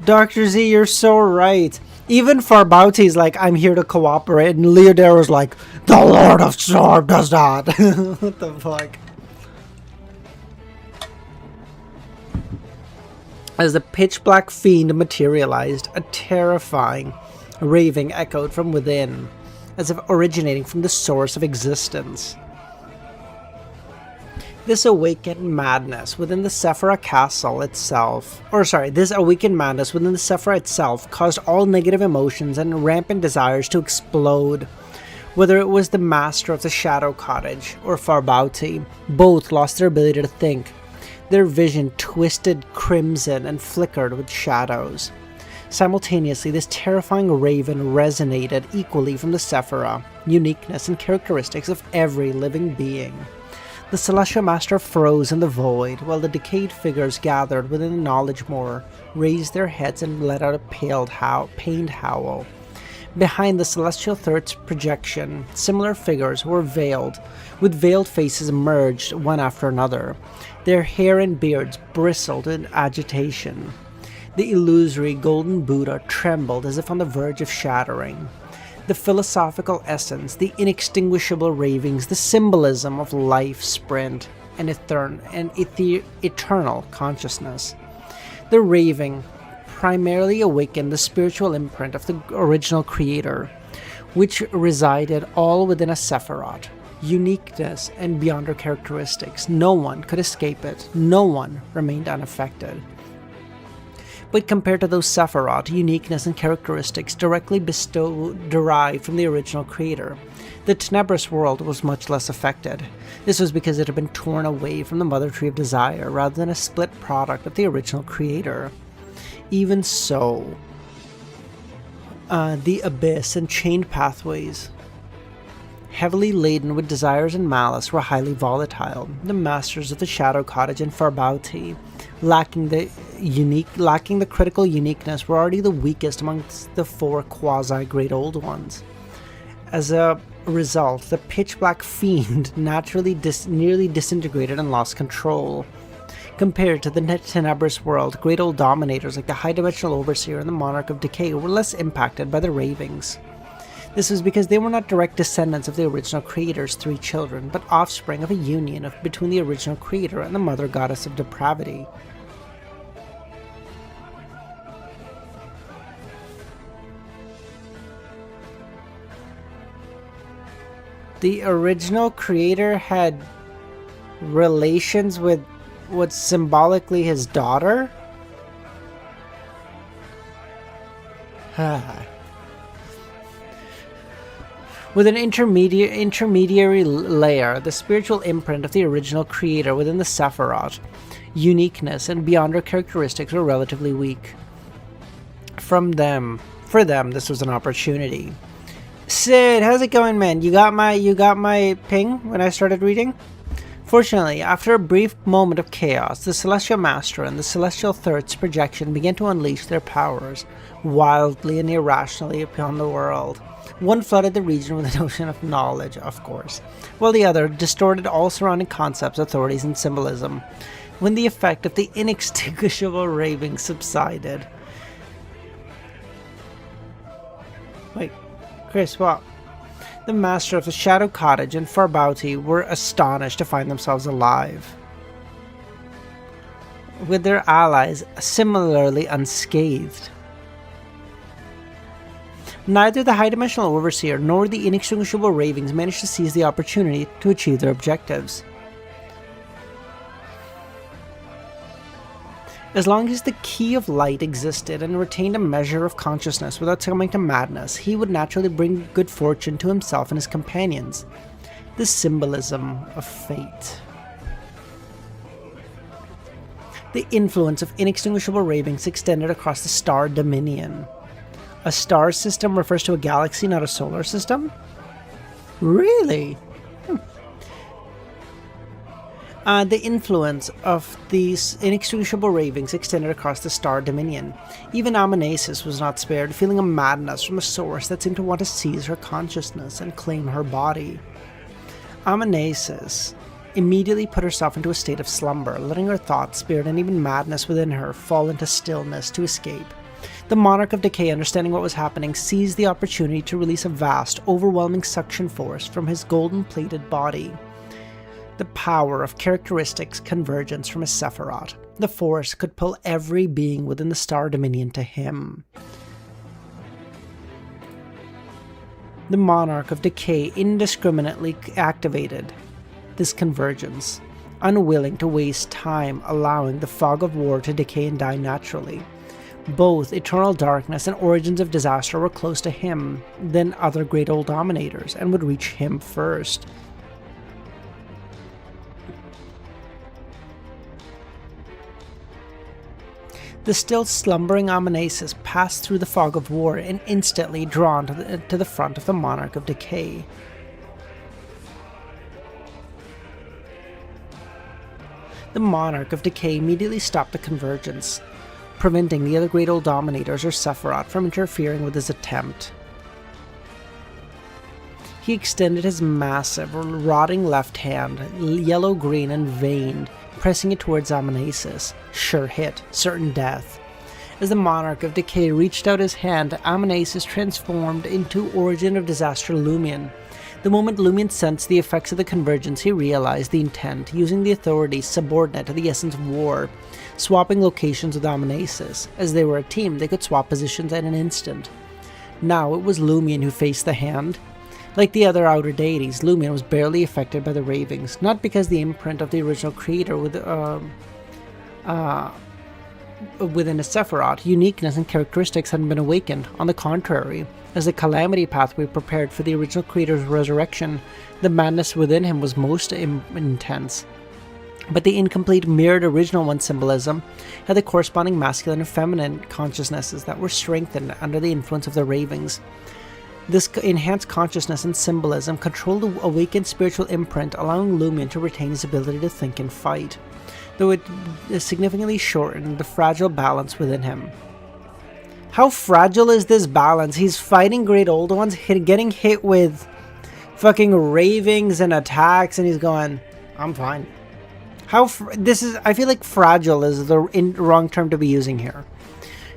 Dr. Z, you're so right. Even Farbauti's like, I'm here to cooperate, and Leodaro's like, the Lord of Sword does not. What the fuck? As the pitch-black fiend materialized, a terrifying raving echoed from within, as if originating from the source of existence. This awakened madness within the Cipher castle itself, this awakened madness within the Cipher itself caused all negative emotions and rampant desires to explode. Whether it was the master of the Shadow Cottage or Farbauti, both lost their ability to think. Their vision twisted crimson and flickered with shadows. Simultaneously, this terrifying raven resonated equally from the Cipher, uniqueness and characteristics of every living being. The Celestial Master froze in the void, while the decayed figures gathered within the Knowledge Moor raised their heads and let out a pained howl. Behind the Celestial Third's projection, similar figures were veiled, with veiled faces emerged one after another. Their hair and beards bristled in agitation. The illusory golden Buddha trembled as if on the verge of shattering. The philosophical essence, the inextinguishable ravings, the symbolism of life, sprint, and eternal consciousness. The raving primarily awakened the spiritual imprint of the original creator, which resided all within a Sephiroth. Uniqueness and beyond her characteristics. No one could escape it. No one remained unaffected. But compared to those Sephiroth, uniqueness and characteristics directly derived from the original creator, the Tenebrous world was much less affected. This was because it had been torn away from the Mother Tree of Desire rather than a split product of the original creator. Even so, the Abyss and chained pathways, heavily laden with desires and malice, were highly volatile. The masters of the Shadow Cottage and Farbauti, lacking the critical uniqueness, were already the weakest amongst the four quasi-great old ones. As a result, the pitch-black fiend naturally nearly disintegrated and lost control. Compared to the Tenebrous world, great old dominators like the High Dimensional Overseer and the Monarch of Decay were less impacted by the ravings. This was because they were not direct descendants of the original creator's three children, but offspring of a union between the original creator and the Mother Goddess of Depravity. The original creator had relations with what's symbolically his daughter? With an intermediary layer, the spiritual imprint of the original creator within the Sephiroth, uniqueness and beyond her characteristics were relatively weak. For them, this was an opportunity. Sid, how's it going, man? You got my ping when I started reading? Fortunately, after a brief moment of chaos, the Celestial Master and the Celestial Third's projection began to unleash their powers, wildly and irrationally upon the world. One flooded the region with a notion of knowledge, of course, while the other distorted all surrounding concepts, authorities, and symbolism. When the effect of the inextinguishable raving subsided... Wait, Chris, what? The master of the Shadow Cottage and Farbauti were astonished to find themselves alive, with their allies similarly unscathed. Neither the high-dimensional overseer nor the inextinguishable ravings managed to seize the opportunity to achieve their objectives. As long as the key of light existed and retained a measure of consciousness without succumbing to madness, he would naturally bring good fortune to himself and his companions. The symbolism of fate. The influence of inextinguishable ravings extended across the star dominion. A star system refers to a galaxy, not a solar system? Really? The influence of these inextinguishable ravings extended across the star dominion. Even Amnesis was not spared, feeling a madness from a source that seemed to want to seize her consciousness and claim her body. Amnesis immediately put herself into a state of slumber, letting her thoughts, spirit, and even madness within her fall into stillness to escape. The Monarch of Decay, understanding what was happening, seized the opportunity to release a vast, overwhelming suction force from his golden-plated body. The power of characteristics convergence from his Sephiroth. The force could pull every being within the Star Dominion to him. The Monarch of Decay indiscriminately activated this convergence, unwilling to waste time allowing the fog of war to decay and die naturally. Both Eternal Darkness and Origins of Disaster were close to him than other great old dominators, and would reach him first. The still slumbering Amnesis passed through the fog of war and instantly drawn to the front of the Monarch of Decay. The Monarch of Decay immediately stopped the convergence, preventing the other great old dominators or Sephiroth from interfering with his attempt. He extended his massive, rotting left hand, yellow-green and veined, pressing it towards Amnesis. Sure hit, certain death. As the Monarch of Decay reached out his hand, Amnesis transformed into Origin of Disaster Lumion. The moment Lumion sensed the effects of the convergence, he realized the intent, using the authority subordinate to the essence of war, swapping locations with Amnesis. As they were a team, they could swap positions at an instant. Now it was Lumion who faced the hand. Like the other outer deities, Lumion was barely affected by the ravings, not because the imprint of the original creator within a Sephiroth, uniqueness and characteristics hadn't been awakened. On the contrary, as the calamity pathway prepared for the original creator's resurrection, the madness within him was most intense. But the incomplete mirrored original one symbolism had the corresponding masculine and feminine consciousnesses that were strengthened under the influence of the ravings. This enhanced consciousness and symbolism controlled the awakened spiritual imprint, allowing Lumion to retain his ability to think and fight, though it significantly shortened the fragile balance within him. How fragile is this balance? He's fighting great old ones, getting hit with fucking ravings and attacks, and he's going, I'm fine. I feel like fragile is the wrong term to be using here.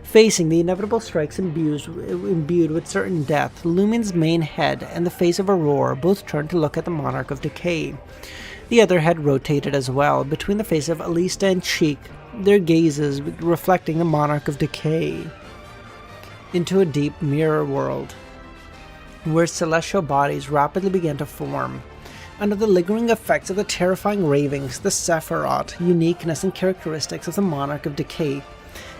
Facing the inevitable strikes imbued with certain death, Lumion's main head and the face of Aurora both turned to look at the Monarch of Decay. The other head rotated as well, between the face of Alista and Sheik, their gazes reflecting the Monarch of Decay into a deep mirror world, where celestial bodies rapidly began to form. Under the lingering effects of the terrifying ravings, the Sephiroth, uniqueness and characteristics of the Monarch of Decay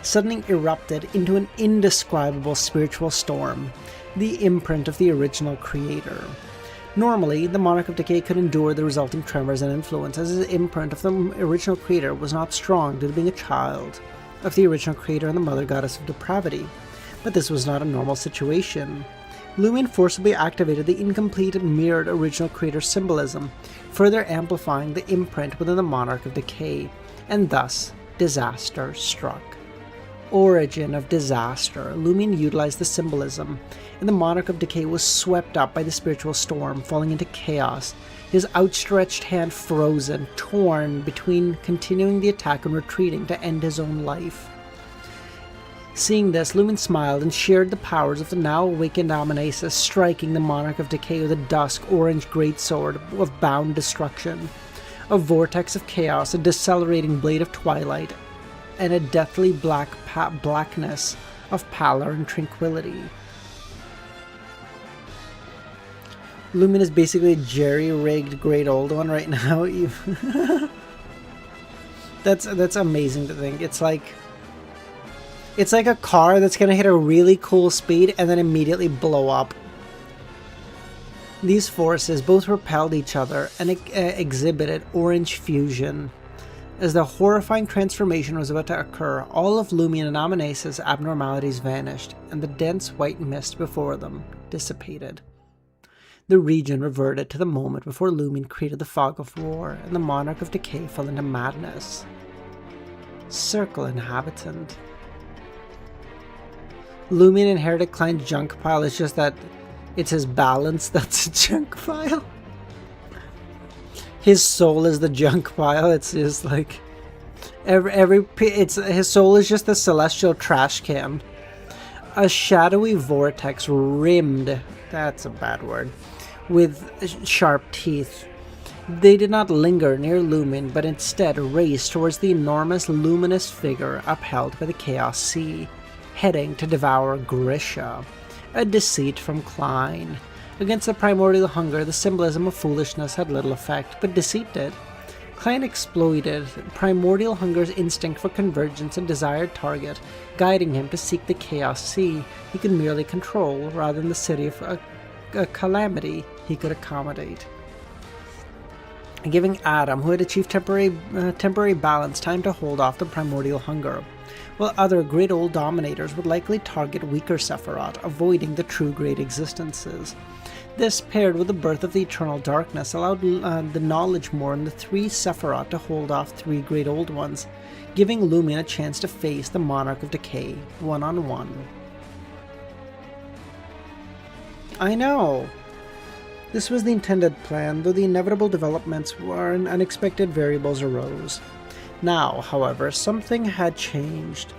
suddenly erupted into an indescribable spiritual storm, the imprint of the original creator. Normally, the Monarch of Decay could endure the resulting tremors and influence, as his imprint of the original creator was not strong due to being a child of the original creator and the mother goddess of depravity. But this was not a normal situation. Lumion forcibly activated the incomplete mirrored original creator symbolism, further amplifying the imprint within the Monarch of Decay, and thus disaster struck. Origin of Disaster. Lumion utilized the symbolism, and the Monarch of Decay was swept up by the spiritual storm, falling into chaos, his outstretched hand frozen, torn between continuing the attack and retreating to end his own life. Seeing this, Lumion smiled and shared the powers of the now awakened Amnesis, striking the Monarch of Decay with a dusk orange greatsword of bound destruction, a vortex of chaos, a decelerating blade of twilight, and a deathly blackness of pallor and tranquility. Lumin is basically a jerry-rigged Great Old One right now. That's amazing to think. It's like a car that's gonna hit a really cool speed and then immediately blow up. These forces both repelled each other and exhibited orange fusion. As the horrifying transformation was about to occur, all of Lumion and Amanesis' abnormalities vanished, and the dense white mist before them dissipated. The region reverted to the moment before Lumion created the Fog of War, and the Monarch of Decay fell into madness. Circle Inhabitant. Lumion inherited Klein's junk pile, it's just that it's his balance that's a junk pile. His soul is the junk pile. It's just like his soul is just the celestial trash can. A shadowy vortex rimmed, that's a bad word, with sharp teeth. They did not linger near Lumin, but instead raced towards the enormous luminous figure upheld by the Chaos Sea, heading to devour Grisha, a deceit from Klein. Against the primordial hunger, the symbolism of foolishness had little effect, but deceit did. Klein exploited primordial hunger's instinct for convergence and desired target, guiding him to seek the Chaos Sea he could merely control, rather than the city of a calamity he could accommodate. Giving Adam, who had achieved temporary balance, time to hold off the primordial hunger, while other great old dominators would likely target weaker Sephiroth, avoiding the true great existences. This, paired with the birth of the eternal darkness, allowed the knowledge more in the three Sephiroth to hold off three great old ones, giving Lumion a chance to face the Monarch of Decay one-on-one. I know! This was the intended plan, though the inevitable developments and unexpected variables arose. Now, however, something had changed.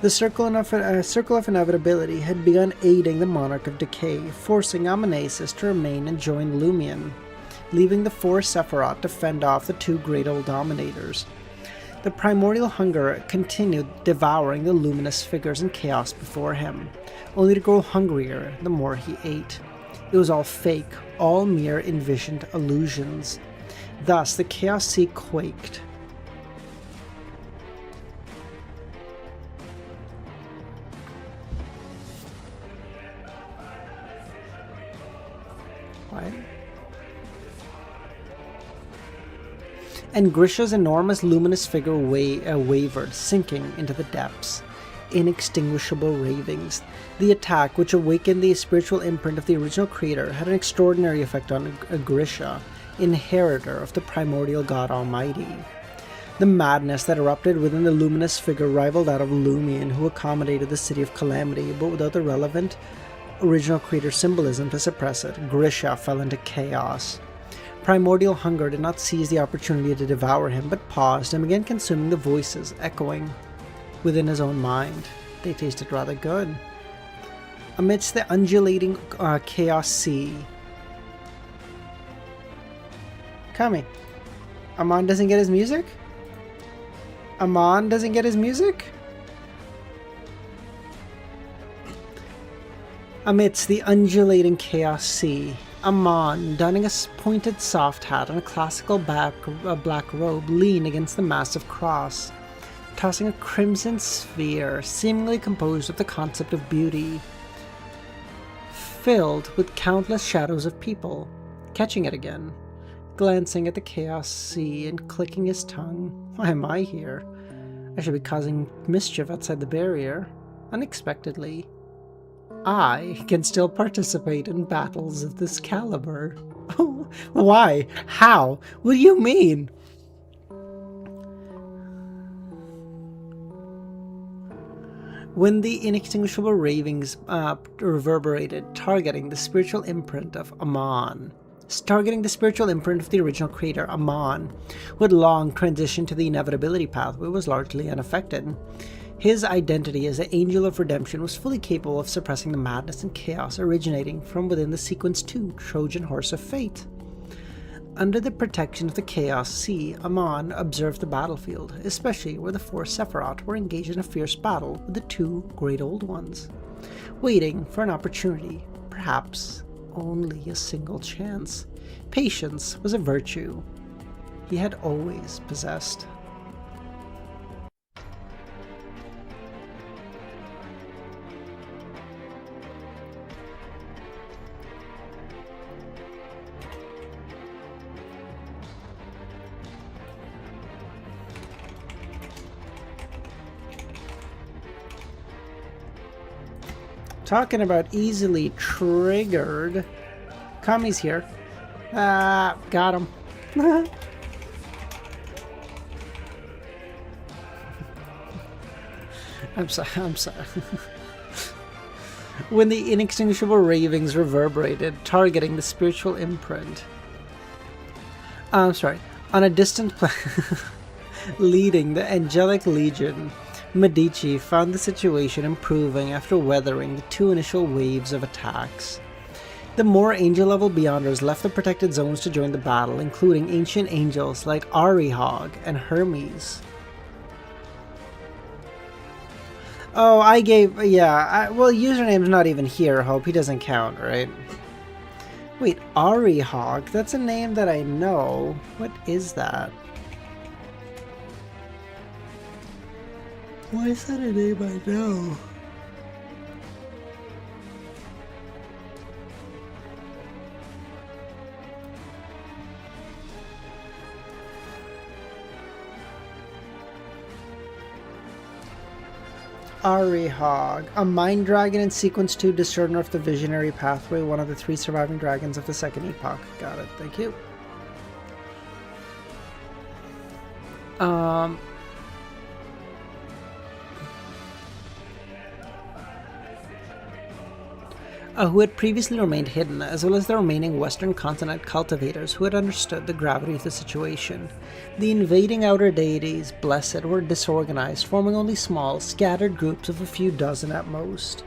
The circle of inevitability had begun aiding the Monarch of Decay, forcing Amanesis to remain and join Lumion, leaving the four Sephiroth to fend off the two great old dominators. The primordial hunger continued devouring the luminous figures and chaos before him, only to grow hungrier the more he ate. It was all fake, all mere envisioned illusions. Thus, the Chaos Sea quaked. What? And Grisha's enormous luminous figure wavered, sinking into the depths. Inextinguishable ravings. The attack, which awakened the spiritual imprint of the original creator, had an extraordinary effect on Grisha, inheritor of the primordial god Almighty. The madness that erupted within the luminous figure rivaled that of Lumion, who accommodated the City of Calamity, but without the relevant original creator symbolism to suppress it. Grisha fell into chaos. Primordial hunger did not seize the opportunity to devour him, but paused and began consuming the voices echoing within his own mind. They tasted rather good. Amidst the undulating Chaos Sea. Kami. Amon doesn't get his music? Amon doesn't get his music? Amidst the undulating Chaos Sea, Amon, donning a pointed soft hat and a classical black robe, leaned against the massive cross, tossing a crimson sphere, seemingly composed of the concept of beauty, filled with countless shadows of people, catching it again, glancing at the Chaos Sea and clicking his tongue. Why am I here? I should be causing mischief outside the barrier. Unexpectedly, I can still participate in battles of this caliber. Why? How? What do you mean? When the inextinguishable ravings reverberated, targeting the spiritual imprint of Amon, targeting the spiritual imprint of the original creator, Amon, who had long transitioned to the inevitability pathway, was largely unaffected. His identity as the Angel of Redemption was fully capable of suppressing the madness and chaos originating from within the Sequence 2 Trojan Horse of Fate. Under the protection of the Chaos Sea, Amon observed the battlefield, especially where the four Sephiroth were engaged in a fierce battle with the two Great Old Ones, waiting for an opportunity, perhaps only a single chance. Patience was a virtue he had always possessed. Talking about easily triggered. Kami's here. Got him. I'm sorry. When the inextinguishable ravings reverberated, targeting the spiritual imprint. I'm sorry. On a distant planet, leading the angelic legion, Medici found the situation improving after weathering the 2 initial waves of attacks. The more angel-level Beyonders left the protected zones to join the battle, including ancient angels like Arihog and Hermes. Oh, well, username's not even here, Hope. He doesn't count, right? Wait, Arihog? That's a name that I know. What is that? Why is that a name I know? Arihog, a mind dragon in sequence 2, discerner of the visionary pathway, one of the 3 surviving dragons of the second epoch. Got it, thank you. Who had previously remained hidden, as well as the remaining Western continent cultivators who had understood the gravity of the situation. The invading outer deities, blessed, were disorganized, forming only small, scattered groups of a few dozen at most.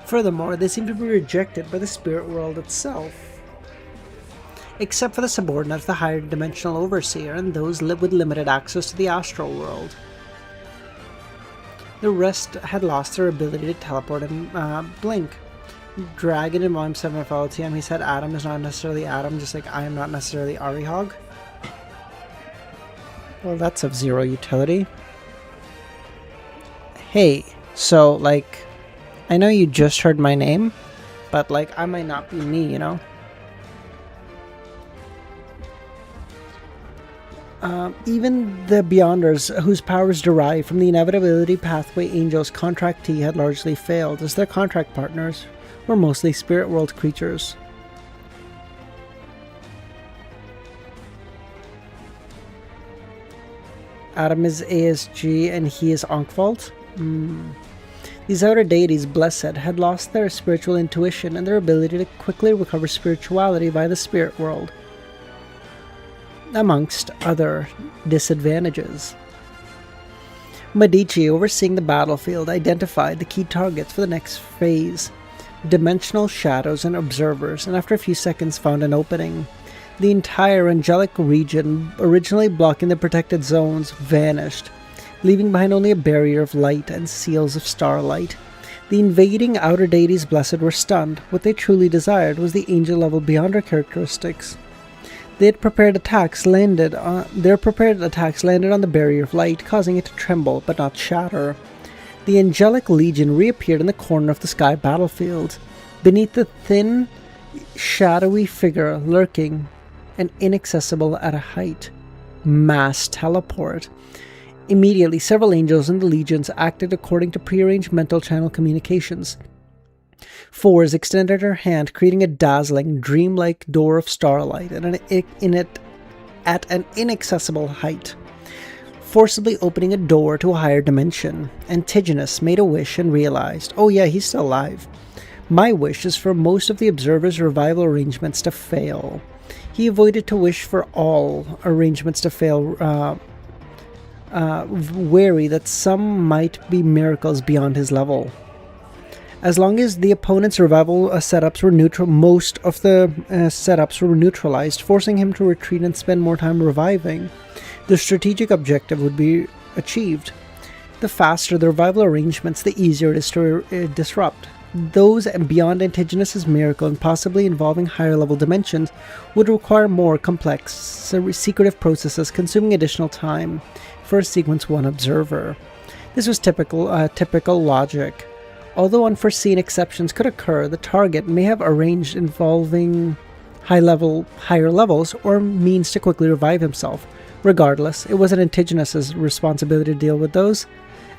Furthermore, they seemed to be rejected by the spirit world itself, except for the subordinate of the higher dimensional overseer and those with limited access to the astral world. The rest had lost their ability to teleport and blink. Dragon in Volume 7 of LTM, he said Adam is not necessarily Adam, just like I am not necessarily Arihog. Well, that's of zero utility. Hey, so, like, I know you just heard my name, but, like, I might not be me, you know? Even the Beyonders, whose powers derive from the inevitability pathway angels contractee, had largely failed, as their contract partners were mostly spirit world creatures. Adam is ASG and he is Ankvald? These outer deities, blessed, had lost their spiritual intuition and their ability to quickly recover spirituality by the spirit world, amongst other disadvantages. Medici, overseeing the battlefield, identified the key targets for the next phase, dimensional shadows and observers, and after a few seconds found an opening. The entire angelic region, originally blocking the protected zones, vanished, leaving behind only a barrier of light and seals of starlight. The invading outer deities blessed were stunned. What they truly desired was the angel-level Beyonder characteristics. Their prepared attacks landed on the barrier of light, causing it to tremble but not shatter. The angelic legion reappeared in the corner of the sky battlefield, beneath the thin, shadowy figure lurking and inaccessible at a height. Mass teleport. Immediately, several angels in the legions acted according to prearranged mental channel communications. Fours extended her hand, creating a dazzling, dreamlike door of starlight at an inaccessible height, forcibly opening a door to a higher dimension. Antigonus made a wish and realized, oh yeah, he's still alive. My wish is for most of the observers' revival arrangements to fail. He avoided to wish for all arrangements to fail, wary that some might be miracles beyond his level. As long as the opponent's revival setups were neutral, most of the setups were neutralized, forcing him to retreat and spend more time reviving. The strategic objective would be achieved. The faster the revival arrangements, the easier it is to disrupt. Those beyond Antigonus's miracle and possibly involving higher level dimensions would require more complex, secretive processes consuming additional time for a Sequence 1 observer. This was typical logic. Although unforeseen exceptions could occur, the target may have arranged involving higher levels or means to quickly revive himself. Regardless, it wasn't Antigonus's responsibility to deal with those.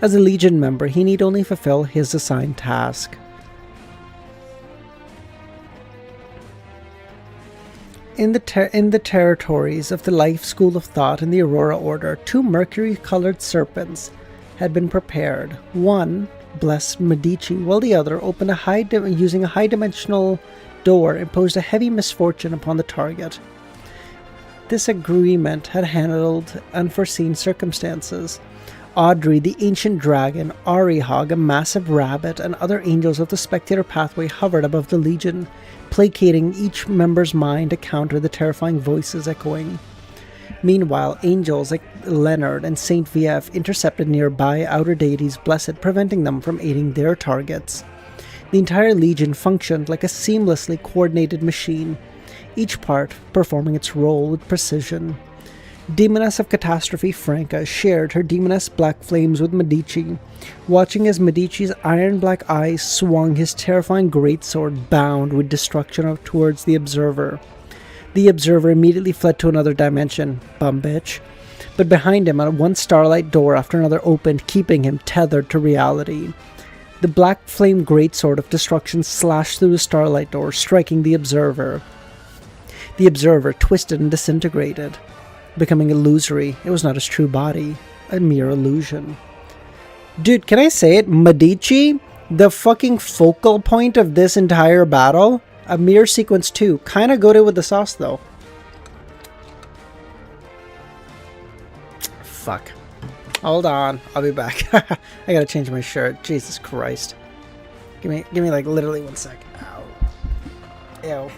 As a Legion member, he need only fulfill his assigned task. In the territories of the Life School of Thought and the Aurora Order, 2 mercury-colored serpents had been prepared. One blessed Medici, while the other opened using a high-dimensional door imposed a heavy misfortune upon the target. This agreement had handled unforeseen circumstances. Audrey, the ancient dragon, Arihog, a massive rabbit, and other angels of the spectator pathway hovered above the Legion, placating each member's mind to counter the terrifying voices echoing. Meanwhile, angels like Leonard and Saint VF intercepted nearby outer deities blessed, preventing them from aiding their targets. The entire Legion functioned like a seamlessly coordinated machine, each part performing its role with precision. Demoness of Catastrophe Franca shared her demoness black flames with Medici, watching as Medici's iron-black eyes swung his terrifying greatsword bound with destruction towards the Observer. The Observer immediately fled to another dimension, bum bitch, but behind him one starlight door after another opened, keeping him tethered to reality. The black flame greatsword of destruction slashed through the starlight door, striking the Observer. The Observer twisted and disintegrated, becoming illusory. It was not his true body, a mere illusion. Dude, can I say it? Medici, the fucking focal point of this entire battle, a mere Sequence 2. Kinda goated with the sauce, though. Fuck. Hold on, I'll be back. I gotta change my shirt. Jesus Christ. Give me like literally 1 sec. Ow. Ew.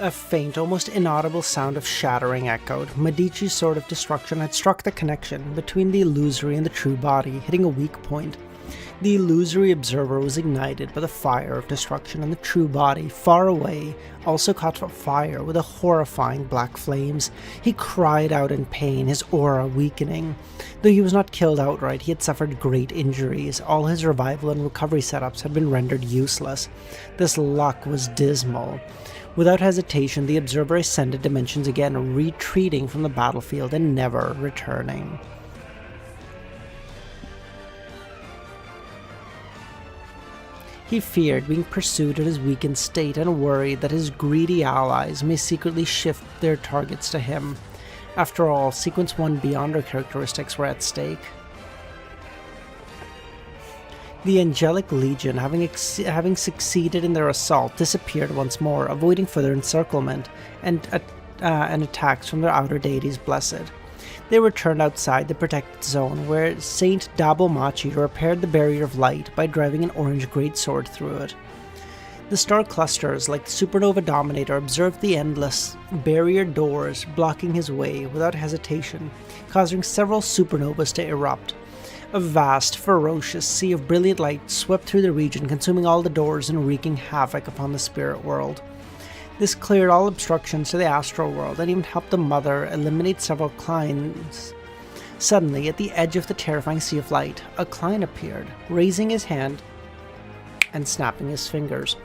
A faint, almost inaudible sound of shattering echoed. Medici's sword of destruction had struck the connection between the illusory and the true body, hitting a weak point. The illusory Observer was ignited by the fire of destruction, and the true body, far away, also caught fire with a horrifying black flames. He cried out in pain, his aura weakening. Though he was not killed outright, he had suffered great injuries. All his revival and recovery setups had been rendered useless. This luck was dismal. Without hesitation, the Observer ascended dimensions again, retreating from the battlefield and never returning. He feared being pursued in his weakened state and worried that his greedy allies may secretly shift their targets to him. After all, Sequence 1 Beyonder characteristics were at stake. The Angelic Legion, having succeeded in their assault, disappeared once more, avoiding further encirclement and attacks from their outer deities blessed. They returned outside the protected zone, where Saint Dabomachi repaired the barrier of light by driving an orange greatsword through it. The star clusters, like the supernova dominator, observed the endless barrier doors blocking his way without hesitation, causing several supernovas to erupt. A vast, ferocious sea of brilliant light swept through the region, consuming all the doors and wreaking havoc upon the spirit world. This cleared all obstructions to the astral world and even helped the mother eliminate several clients. Suddenly, at the edge of the terrifying sea of light, a client appeared, raising his hand and snapping his fingers.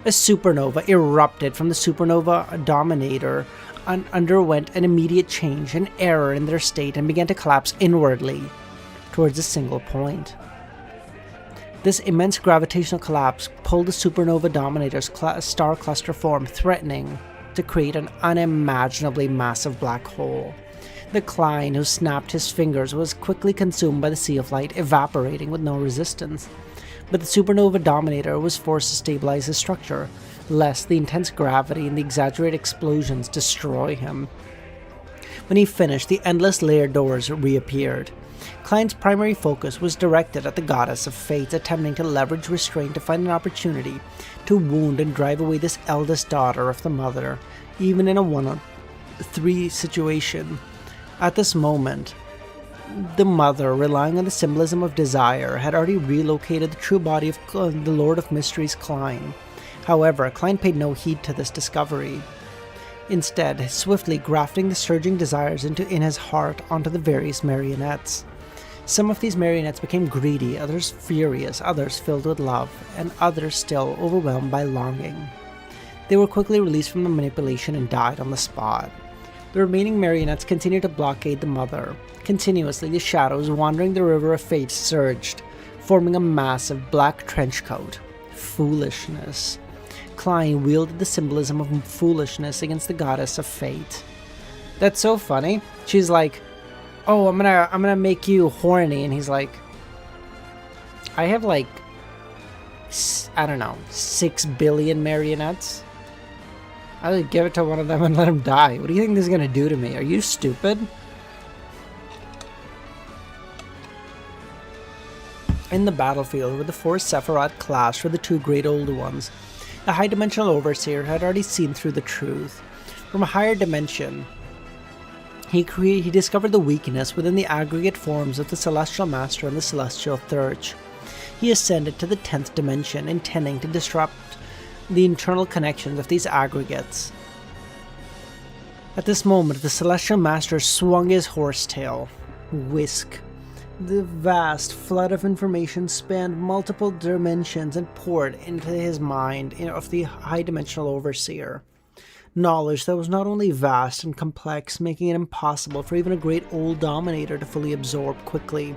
A supernova erupted from the supernova dominator and underwent an immediate change and error in their state and began to collapse inwardly towards a single point. This immense gravitational collapse pulled the supernova dominator's star cluster form, threatening to create an unimaginably massive black hole. The Klein, who snapped his fingers, was quickly consumed by the sea of light, evaporating with no resistance. But the supernova dominator was forced to stabilize his structure, lest the intense gravity and the exaggerated explosions destroy him. When he finished, the endless layer doors reappeared. Klein's primary focus was directed at the goddess of fate, attempting to leverage restraint to find an opportunity to wound and drive away this eldest daughter of the mother, even in a 1-on-3 situation. At this moment, the mother, relying on the symbolism of desire, had already relocated the true body of the Lord of Mysteries, Klein. However, Klein paid no heed to this discovery, instead swiftly grafting the surging desires in his heart onto the various marionettes. Some of these marionettes became greedy, others furious, others filled with love, and others still overwhelmed by longing. They were quickly released from the manipulation and died on the spot. The remaining marionettes continued to blockade the mother. Continuously, the shadows wandering the river of fate surged, forming a massive black trench coat. Foolishness. Klein wielded the symbolism of foolishness against the goddess of fate. That's so funny. She's like, "Oh, I'm gonna make you horny," and he's like, "I have like, I don't know, 6 billion marionettes. I would give it to one of them and let him die. What do you think this is gonna do to me? Are you stupid?" In the battlefield, where the 4 Sephiroth clashed with the 2 great older ones, the high-dimensional overseer had already seen through the truth. From a higher dimension, he discovered the weakness within the aggregate forms of the Celestial Master and the Celestial Thirch. He ascended to the 10th dimension, intending to disrupt the internal connections of these aggregates. At this moment, the Celestial Master swung his horsetail. Whisk. The vast flood of information spanned multiple dimensions and poured into his mind of the high-dimensional overseer. Knowledge that was not only vast and complex, making it impossible for even a great old dominator to fully absorb quickly,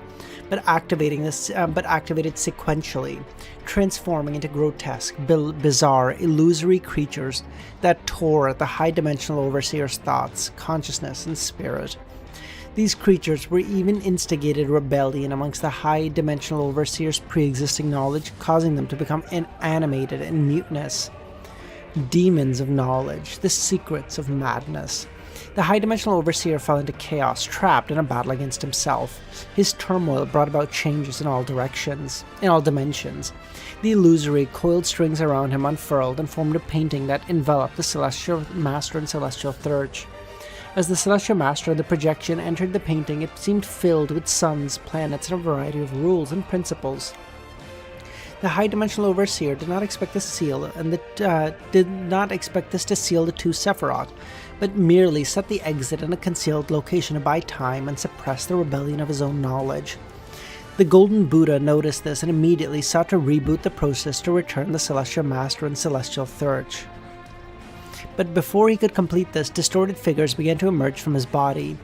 but activated sequentially, transforming into grotesque, bizarre, illusory creatures that tore at the high-dimensional overseer's thoughts, consciousness, and spirit. These creatures were even instigated rebellion amongst the high-dimensional overseer's pre-existing knowledge, causing them to become animated and mutinous. Demons of knowledge, the secrets of madness. The high-dimensional overseer fell into chaos, trapped in a battle against himself. His turmoil brought about changes in all dimensions. The illusory, coiled strings around him unfurled and formed a painting that enveloped the Celestial Master and Celestial Thirch. As the Celestial Master and the projection entered the painting, it seemed filled with suns, planets, and a variety of rules and principles. The high-dimensional overseer did not expect this to seal the 2 Sephiroth, but merely set the exit in a concealed location to buy time and suppress the rebellion of his own knowledge. The Golden Buddha noticed this and immediately sought to reboot the process to return the Celestial Master and Celestial Thirch. But before he could complete this, distorted figures began to emerge from his body.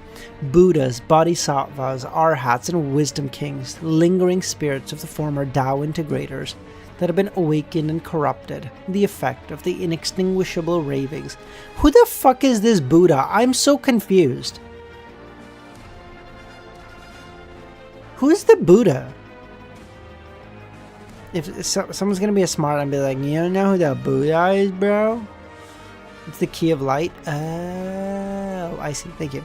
Buddhas, Bodhisattvas, Arhats, and Wisdom Kings, lingering spirits of the former Tao integrators that have been awakened and corrupted, the effect of the inextinguishable ravings. Who the fuck is this Buddha? I'm so confused. Who is the Buddha? If someone's gonna be a smart and be like, "You don't know who the Buddha is, bro? It's the key of light." Oh, I see. Thank you.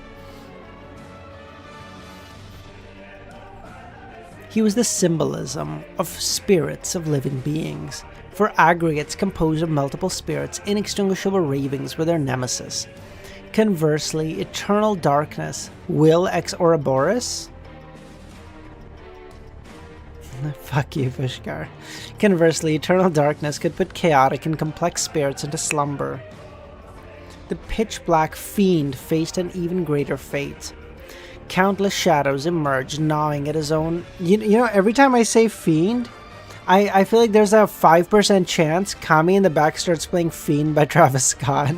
He was the symbolism of spirits of living beings. For aggregates composed of multiple spirits, inextinguishable ravings were their nemesis. Conversely, eternal darkness, will ex Ouroboros? Fuck you, Pushkar. Conversely, eternal darkness could put chaotic and complex spirits into slumber. the pitch-black fiend faced an even greater fate. Countless shadows emerged, gnawing at his own... You know, every time I say fiend, I feel like there's a 5% chance Kami in the back starts playing Fiend by Travis Scott.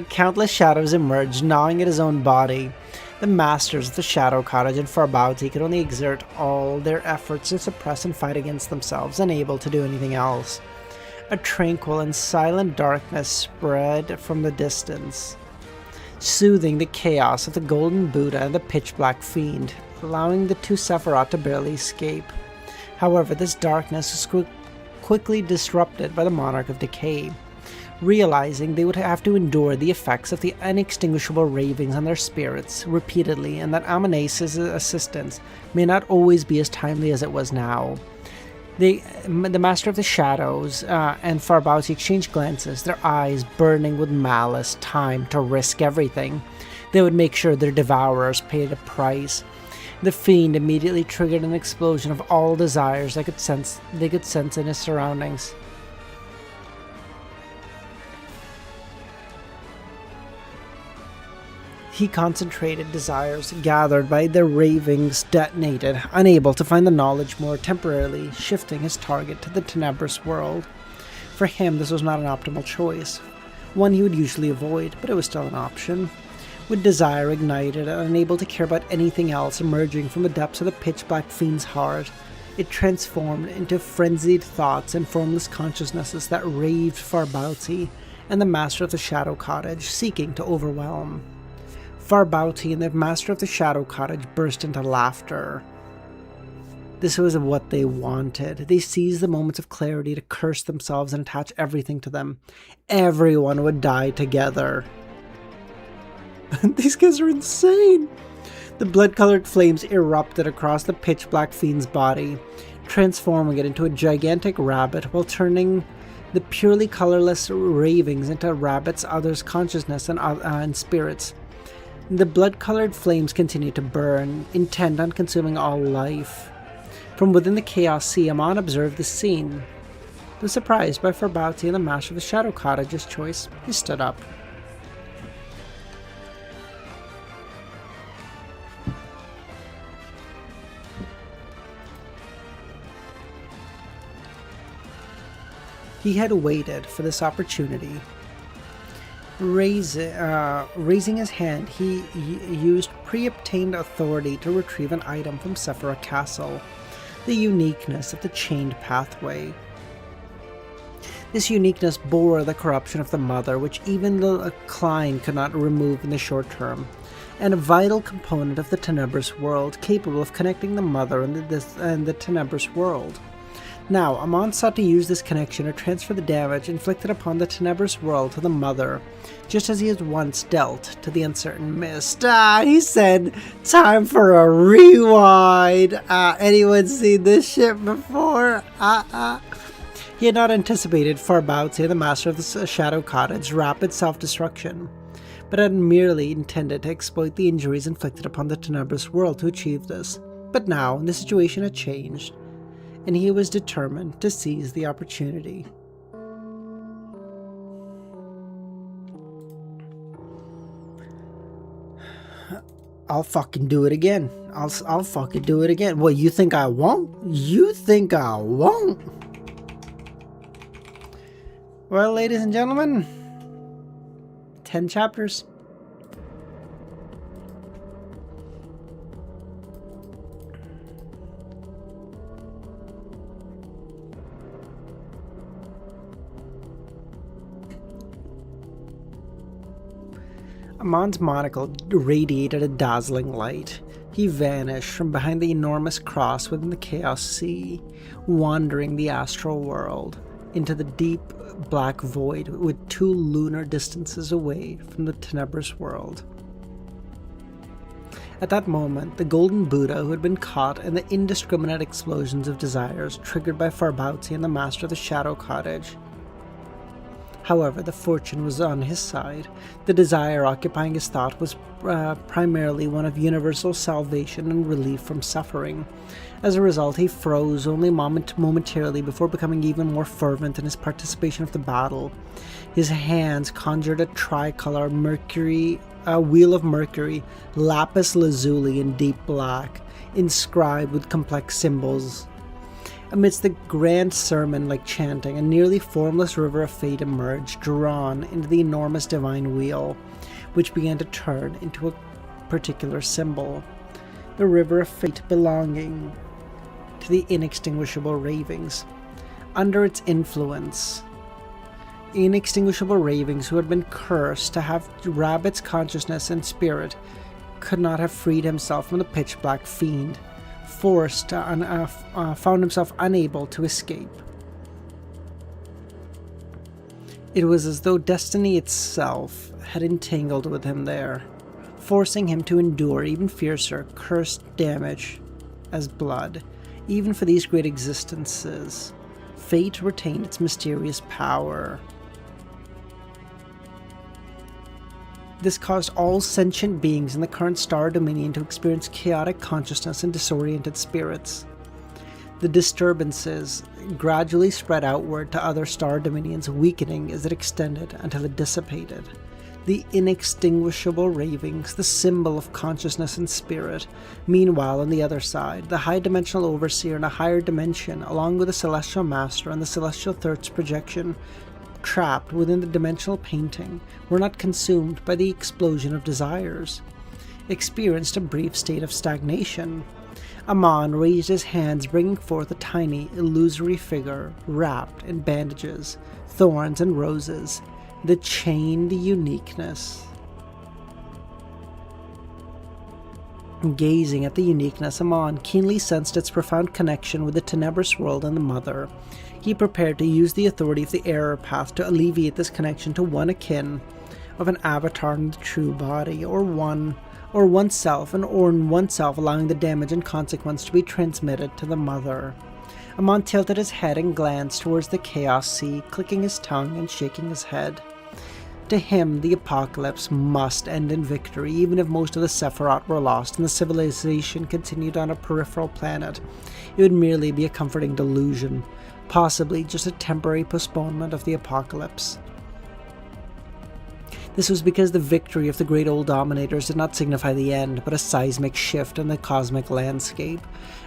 Countless shadows emerged, gnawing at his own body. The masters of the Shadow Cottage and Farbauti could only exert all their efforts to suppress and fight against themselves, unable to do anything else. A tranquil and silent darkness spread from the distance, soothing the chaos of the Golden Buddha and the pitch-black fiend, allowing the two Sephiroth to barely escape. However, this darkness was quickly disrupted by the Monarch of Decay, realizing they would have to endure the effects of the unextinguishable ravings on their spirits repeatedly, and that Amanese's assistance may not always be as timely as it was now. The Master of the Shadows and Farbauti exchanged glances, their eyes burning with malice, time to risk everything. They would make sure their devourers paid a price. The fiend immediately triggered an explosion of all desires they could sense in his surroundings. He concentrated desires gathered by their ravings detonated, unable to find the knowledge more, temporarily shifting his target to the tenebrous world. For him, this was not an optimal choice, one he would usually avoid, but it was still an option. With desire ignited and unable to care about anything else emerging from the depths of the pitch-black fiend's heart, it transformed into frenzied thoughts and formless consciousnesses that raved Farbauti and the Master of the Shadow Cottage, seeking to overwhelm. Farbauti and the Master of the Shadow Cottage burst into laughter. This was what they wanted. They seized the moments of clarity to curse themselves and attach everything to them. Everyone would die together. These guys are insane! The blood-colored flames erupted across the pitch-black fiend's body, transforming it into a gigantic rabbit while turning the purely colorless ravings into rabbit's other's consciousness and spirits. The blood-colored flames continued to burn, intent on consuming all life. From within the Chaos Sea, Amon observed the scene. Though surprised by Farbauti and the Master of the Shadow Cottage's choice, he stood up. He had waited for this opportunity. Raising his hand, he used pre-obtained authority to retrieve an item from Sephiroth Castle, the uniqueness of the chained pathway. This uniqueness bore the corruption of the Mother, which even the Klein could not remove in the short term, and a vital component of the Tenebrous world, capable of connecting the Mother and the Tenebrous world. Now, Amon sought to use this connection to transfer the damage inflicted upon the Tenebrous world to the Mother, just as he had once dealt to the Uncertain Mist. He said, time for a rewind! Anyone seen this shit before? He had not anticipated Farbauti, the Master of the Shadow Cottage's rapid self-destruction, but had merely intended to exploit the injuries inflicted upon the Tenebrous world to achieve this. But now, the situation had changed, and he was determined to seize the opportunity. I'll fucking do it again. I'll fucking do it again. What, you think I won't? You think I won't? Well, ladies and gentlemen, 10 chapters. Amon's monocle radiated a dazzling light. He vanished from behind the enormous cross within the Chaos Sea, wandering the astral world into the deep black void with 2 lunar distances away from the Tenebrous world. At that moment, the Golden Buddha, who had been caught in the indiscriminate explosions of desires triggered by Farbauti and the Master of the Shadow Cottage, However, the fortune was on his side. The desire occupying his thought was primarily one of universal salvation and relief from suffering. As a result, he froze only momentarily before becoming even more fervent in his participation of the battle. His hands conjured a tricolor wheel of Mercury, lapis lazuli in deep black, inscribed with complex symbols. Amidst the grand sermon like chanting, a nearly formless river of fate emerged, drawn into the enormous divine wheel, which began to turn into a particular symbol. The river of fate belonging to the inextinguishable ravings. Under its influence, inextinguishable ravings, who had been cursed to have Rabbit's consciousness and spirit, could not have freed himself from the pitch-black fiend, found himself unable to escape. It was as though destiny itself had entangled with him there, forcing him to endure even fiercer, cursed damage as blood. Even for these great existences, fate retained its mysterious power. This caused all sentient beings in the current star dominion to experience chaotic consciousness and disoriented spirits. The disturbances gradually spread outward to other star dominions, weakening as it extended until it dissipated. The inextinguishable ravings, the symbol of consciousness and spirit. Meanwhile, on the other side, the high-dimensional overseer in a higher dimension, along with the celestial master and the celestial thirst projection, trapped within the dimensional painting, were not consumed by the explosion of desires, experienced a brief state of stagnation. Amon raised his hands, bringing forth a tiny, illusory figure wrapped in bandages, thorns, and roses, the chained uniqueness. Gazing at the uniqueness, Amon keenly sensed its profound connection with the tenebrous world and the Mother. He prepared to use the authority of the error path to alleviate this connection to one akin of an avatar in the true body, or oneself, allowing the damage and consequence to be transmitted to the Mother. Amon tilted his head and glanced towards the Chaos Sea, clicking his tongue and shaking his head. To him, the apocalypse must end in victory, even if most of the Sephiroth were lost and the civilization continued on a peripheral planet. It would merely be a comforting delusion, possibly just a temporary postponement of the apocalypse. This was because the victory of the great old dominators did not signify the end, but a seismic shift in the cosmic landscape.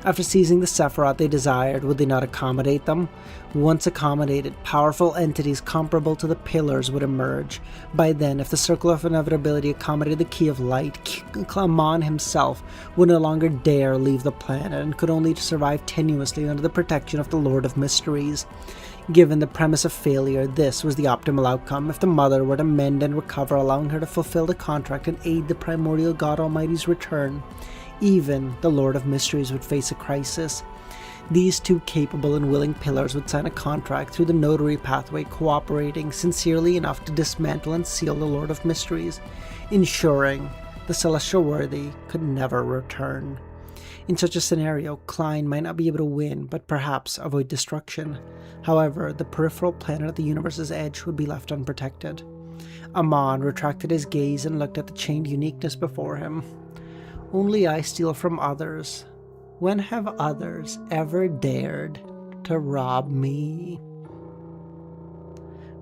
After seizing the Sephiroth they desired, would they not accommodate them? Once accommodated, powerful entities comparable to the Pillars would emerge. By then, if the Circle of Inevitability accommodated the Key of Light, Amon himself would no longer dare leave the planet and could only survive tenuously under the protection of the Lord of Mysteries. Given the premise of failure, this was the optimal outcome. If the Mother were to mend and recover, allowing her to fulfill the contract and aid the primordial God Almighty's return, even the Lord of Mysteries would face a crisis. These two capable and willing pillars would sign a contract through the notary pathway, cooperating sincerely enough to dismantle and seal the Lord of Mysteries, ensuring the Celestial Worthy could never return. In such a scenario, Klein might not be able to win, but perhaps avoid destruction. However, the peripheral planet at the universe's edge would be left unprotected. Amon retracted his gaze and looked at the chained uniqueness before him. Only I steal from others. When have others ever dared to rob me?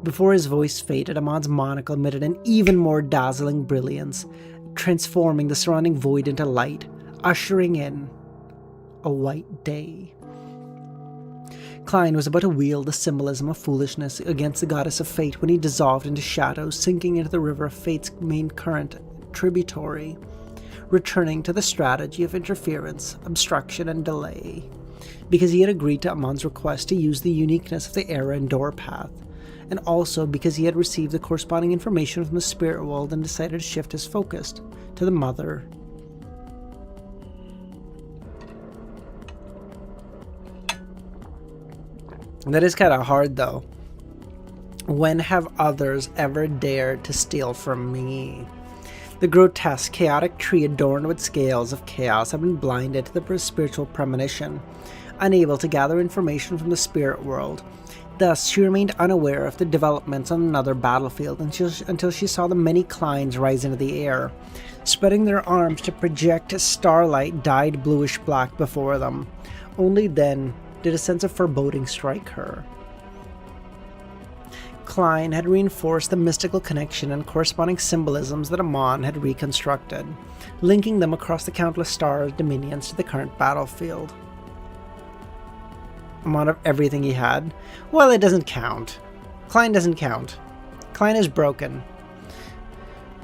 Before his voice faded, Amon's monocle emitted an even more dazzling brilliance, transforming the surrounding void into light, ushering in a white day. Klein was about to wield the symbolism of foolishness against the goddess of fate when he dissolved into shadows, sinking into the river of fate's main current tributary, returning to the strategy of interference, obstruction, and delay. Because he had agreed to Amon's request to use the uniqueness of the era and door path, and also because he had received the corresponding information from the spirit world and decided to shift his focus to the Mother. That is kind of hard, though. When have others ever dared to steal from me? The grotesque, chaotic tree adorned with scales of chaos had been blinded to the spiritual premonition. unable to gather information from the spirit world. Thus, she remained unaware of the developments on another battlefield until she saw the many Kleins rise into the air, spreading their arms to project starlight dyed bluish-black before them. Only then did a sense of foreboding strike her. Klein had reinforced the mystical connection and corresponding symbolisms that Amon had reconstructed, linking them across the countless star dominions to the current battlefield. Amount of everything he had? Well, it doesn't count. Klein doesn't count. Klein is broken.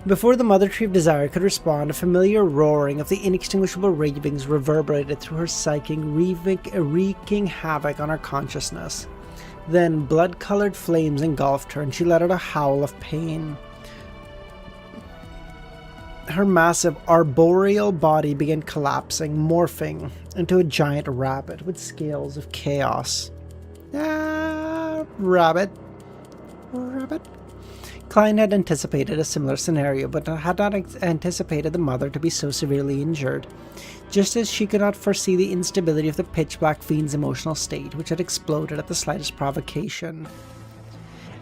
Before the Mother Tree of Desire could respond, a familiar roaring of the inextinguishable ravings reverberated through her psyche, wreaking havoc on her consciousness. Then blood-colored flames engulfed her, and she let out a howl of pain. Her massive arboreal body began collapsing, morphing into a giant rabbit with scales of chaos. Rabbit. Klein had anticipated a similar scenario, but had not anticipated the mother to be so severely injured, just as she could not foresee the instability of the pitch-black fiend's emotional state, which had exploded at the slightest provocation.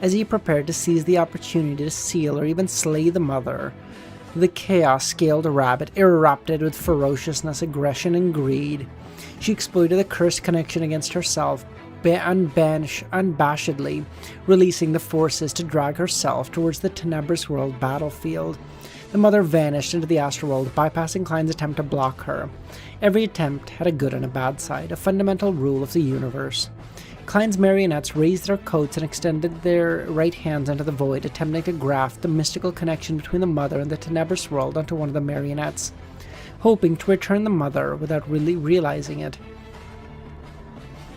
As he prepared to seize the opportunity to seal or even slay the mother, the chaos-scaled rabbit erupted with ferociousness, aggression, and greed. She exploited the cursed connection against herself, unabashedly releasing the forces to drag herself towards the Tenebrous World battlefield. The mother vanished into the astral world, bypassing Klein's attempt to block her. Every attempt had a good and a bad side, a fundamental rule of the universe. Klein's marionettes raised their coats and extended their right hands into the void, attempting to graft the mystical connection between the mother and the Tenebrous world onto one of the marionettes, hoping to return the mother without really realizing it.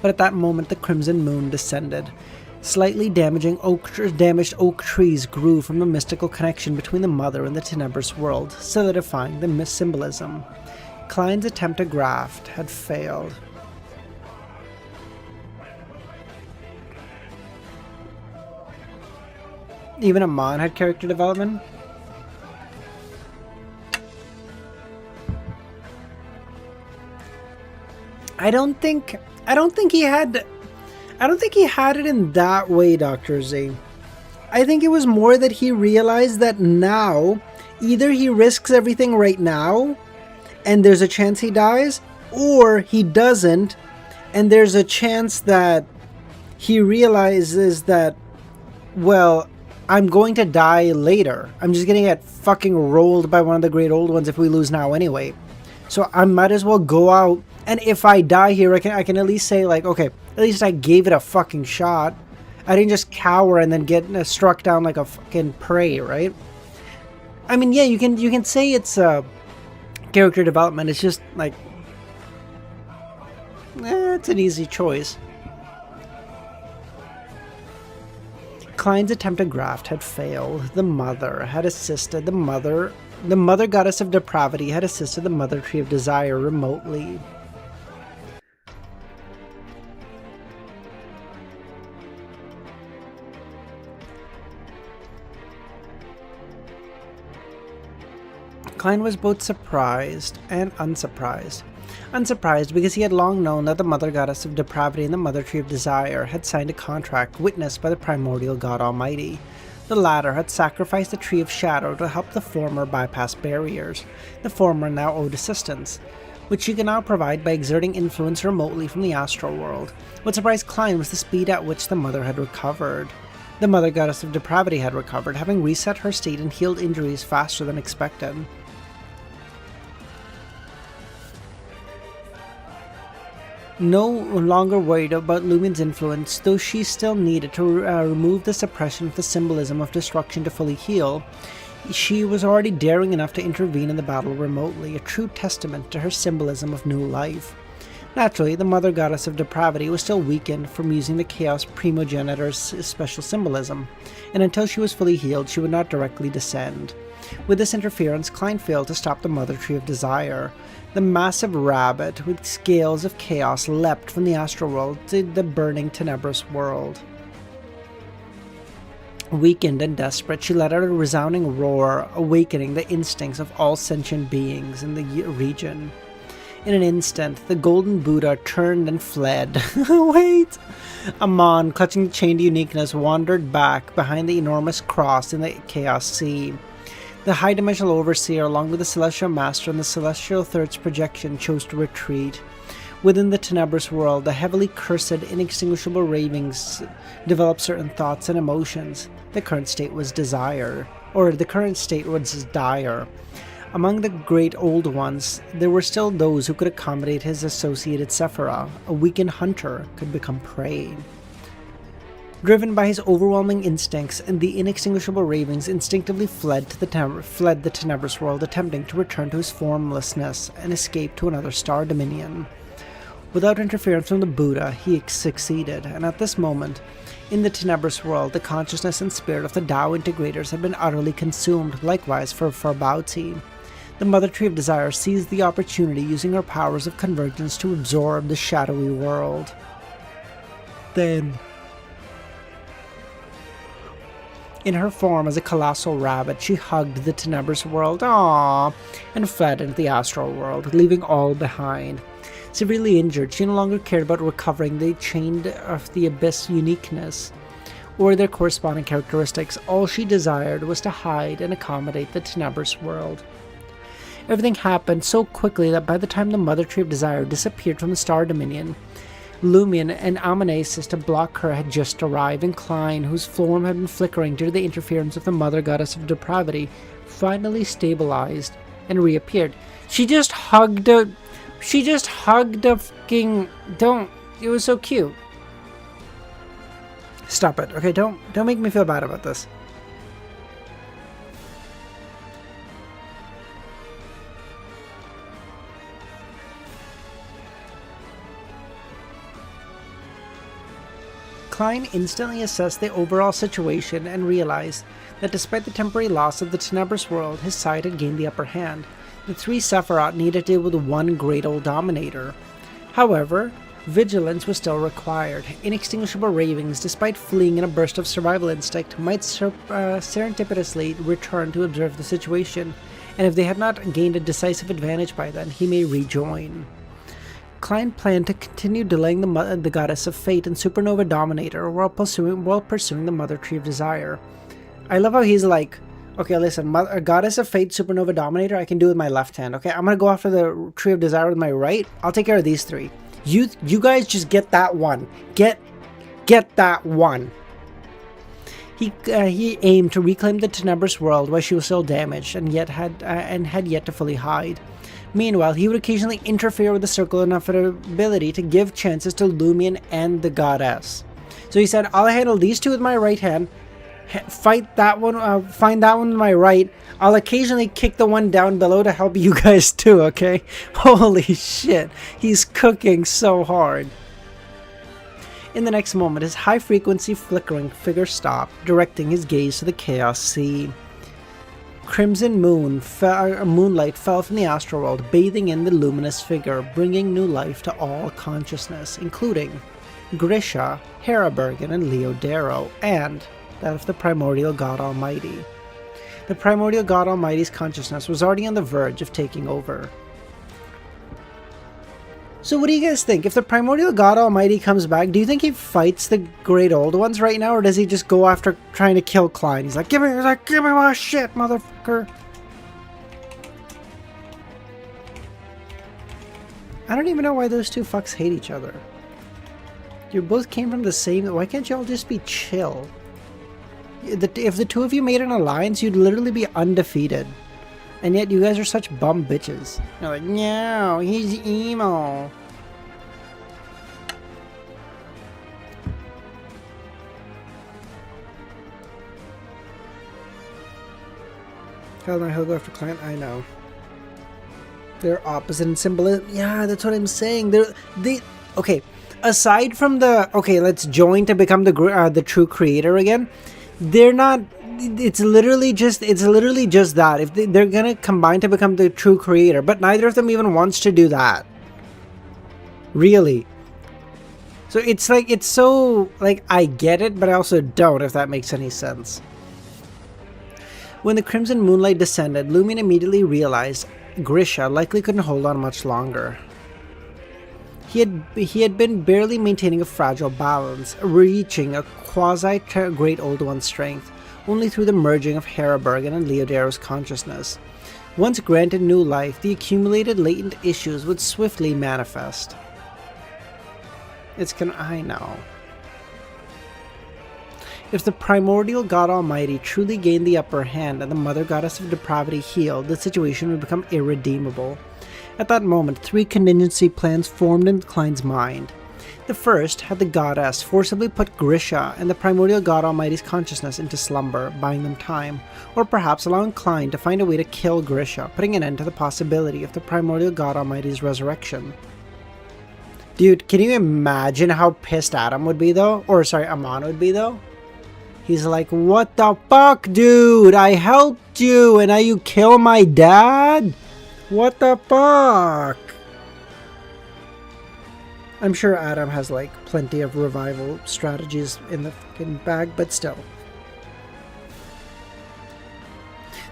But at that moment the crimson moon descended. Slightly damaged oak trees grew from the mystical connection between the mother and the Tenebrous world, solidifying the symbolism. Klein's attempt to graft had failed. Even Amon had character development? I don't think he had it in that way, Dr. Z. I think it was more that he realized that now, either he risks everything right now, and there's a chance he dies, or he doesn't, and there's a chance that he realizes that, well, I'm going to die later. I'm just gonna get fucking rolled by one of the great old ones if we lose now anyway. So I might as well go out, and if I die here, I can at least say, like, okay, at least I gave it a fucking shot. I didn't just cower and then get struck down like a fucking prey, right? I mean, yeah, you can say it's character development. It's just like, it's an easy choice. Klein's attempt to graft had failed. The mother goddess of depravity had assisted the Mother Tree of Desire remotely. Klein was both surprised and unsurprised. Unsurprised because he had long known that the Mother Goddess of Depravity and the Mother Tree of Desire had signed a contract witnessed by the primordial God Almighty. The latter had sacrificed the Tree of Shadow to help the former bypass barriers. The former now owed assistance, which she could now provide by exerting influence remotely from the astral world. What surprised Klein was the speed at which the Mother had recovered. The Mother Goddess of Depravity had recovered, having reset her state and healed injuries faster than expected. No longer worried about Lumen's influence, though she still needed to remove the suppression of the symbolism of destruction to fully heal, she was already daring enough to intervene in the battle remotely, a true testament to her symbolism of new life. Naturally, the Mother Goddess of Depravity was still weakened from using the Chaos Primogenitor's special symbolism, and until she was fully healed, she would not directly descend. With this interference, Klein failed to stop the Mother Tree of Desire. The massive rabbit with scales of chaos leapt from the astral world to the burning Tenebrous world. Weakened and desperate, she let out a resounding roar, awakening the instincts of all sentient beings in the region. In an instant, the golden Buddha turned and fled. Wait! Amon, clutching the chain to uniqueness, wandered back behind the enormous cross in the Chaos Sea. The high-dimensional overseer, along with the Celestial Master and the Celestial Third's projection, chose to retreat. Within the tenebrous world, the heavily cursed, inextinguishable ravings developed certain thoughts and emotions. The current state was dire. Among the great old ones, there were still those who could accommodate his associated Sephira. A weakened hunter could become prey. Driven by his overwhelming instincts, and the inextinguishable ravings instinctively fled the tenebrous world, attempting to return to his formlessness and escape to another star dominion. Without interference from the Buddha, he succeeded, and at this moment, in the tenebrous world, the consciousness and spirit of the Tao integrators had been utterly consumed, likewise for Baozi. The Mother Tree of Desire seized the opportunity, using her powers of convergence to absorb the shadowy world. Then, in her form as a colossal rabbit, she hugged the tenebrous world, and fled into the astral world, leaving all behind. Severely injured, she no longer cared about recovering the chain of the abyss uniqueness, or their corresponding characteristics. All she desired was to hide and accommodate the tenebrous world. Everything happened so quickly that by the time the Mother Tree of Desire disappeared from the Star Dominion, Lumion and Amanesis to block her had just arrived, and Klein, whose form had been flickering due to the interference of the Mother Goddess of Depravity, finally stabilized and reappeared. She just hugged a fucking... It was so cute. Stop it. Okay, don't make me feel bad about this. Klein instantly assessed the overall situation and realized that despite the temporary loss of the tenebrous world, his side had gained the upper hand. The three Sephiroth needed to deal with one great old dominator. However, vigilance was still required. Inextinguishable ravings, despite fleeing in a burst of survival instinct, might serendipitously return to observe the situation, and if they had not gained a decisive advantage by then, he may rejoin. Klein planned to continue delaying the Goddess of Fate and Supernova Dominator while pursuing the Mother Tree of Desire. I love how he's like, okay, listen, Goddess of Fate, Supernova Dominator, I can do with my left hand, okay? I'm gonna go after the Tree of Desire with my right. I'll take care of these three. You guys just get that one. Get that one. He aimed to reclaim the tenebrous world while she was still damaged and had yet to fully hide. Meanwhile, he would occasionally interfere with the Circle of Inevitability to give chances to Lumion and the Goddess. So he said, I'll handle these two with my right hand, fight that one, find that one with my right. I'll occasionally kick the one down below to help you guys too, okay? Holy shit, he's cooking so hard. In the next moment, his high-frequency flickering figure stopped, directing his gaze to the Chaos Sea. Crimson moonlight fell from the astral world, bathing in the luminous figure, bringing new life to all consciousness, including Grisha, Herabergen, and Leodero, and that of the Primordial God Almighty. The Primordial God Almighty's consciousness was already on the verge of taking over. So what do you guys think? If the Primordial God Almighty comes back, do you think he fights the Great Old Ones right now, or does he just go after trying to kill Klein? He's like, give me my shit, motherfucker. I don't even know why those two fucks hate each other. You both came from the same... Why can't y'all just be chill? If the two of you made an alliance, you'd literally be undefeated. And yet you guys are such bum bitches. You're like, no, he's emo. Hell no, he'll go after Klein. I know. They're opposite in symbolism. Yeah, that's what I'm saying. Okay, aside from the... Okay, let's join to become the true creator again. They're not... It's literally just that. If they're gonna combine to become the true creator, but neither of them even wants to do that. Really. So it's like, it's so, like, I get it, but I also don't, if that makes any sense. When the crimson moonlight descended, Lumion immediately realized Grisha likely couldn't hold on much longer. He had been barely maintaining a fragile balance, reaching a quasi-great old one's strength, only through the merging of Herabergen and Leodaro's consciousness. Once granted new life, the accumulated latent issues would swiftly manifest. I know. If the primordial god almighty truly gained the upper hand and the mother goddess of depravity healed, the situation would become irredeemable. At that moment, 3 contingency plans formed in Klein's mind. The first had the goddess forcibly put Grisha and the primordial god almighty's consciousness into slumber, buying them time, or perhaps allowing Klein to find a way to kill Grisha, putting an end to the possibility of the primordial god almighty's resurrection. Dude, can you imagine how pissed Adam would be though? Or sorry, Amon would be though? He's like, what the fuck, dude? I helped you and now you kill my dad? What the fuck? I'm sure Adam has like plenty of revival strategies in the fucking bag, but still.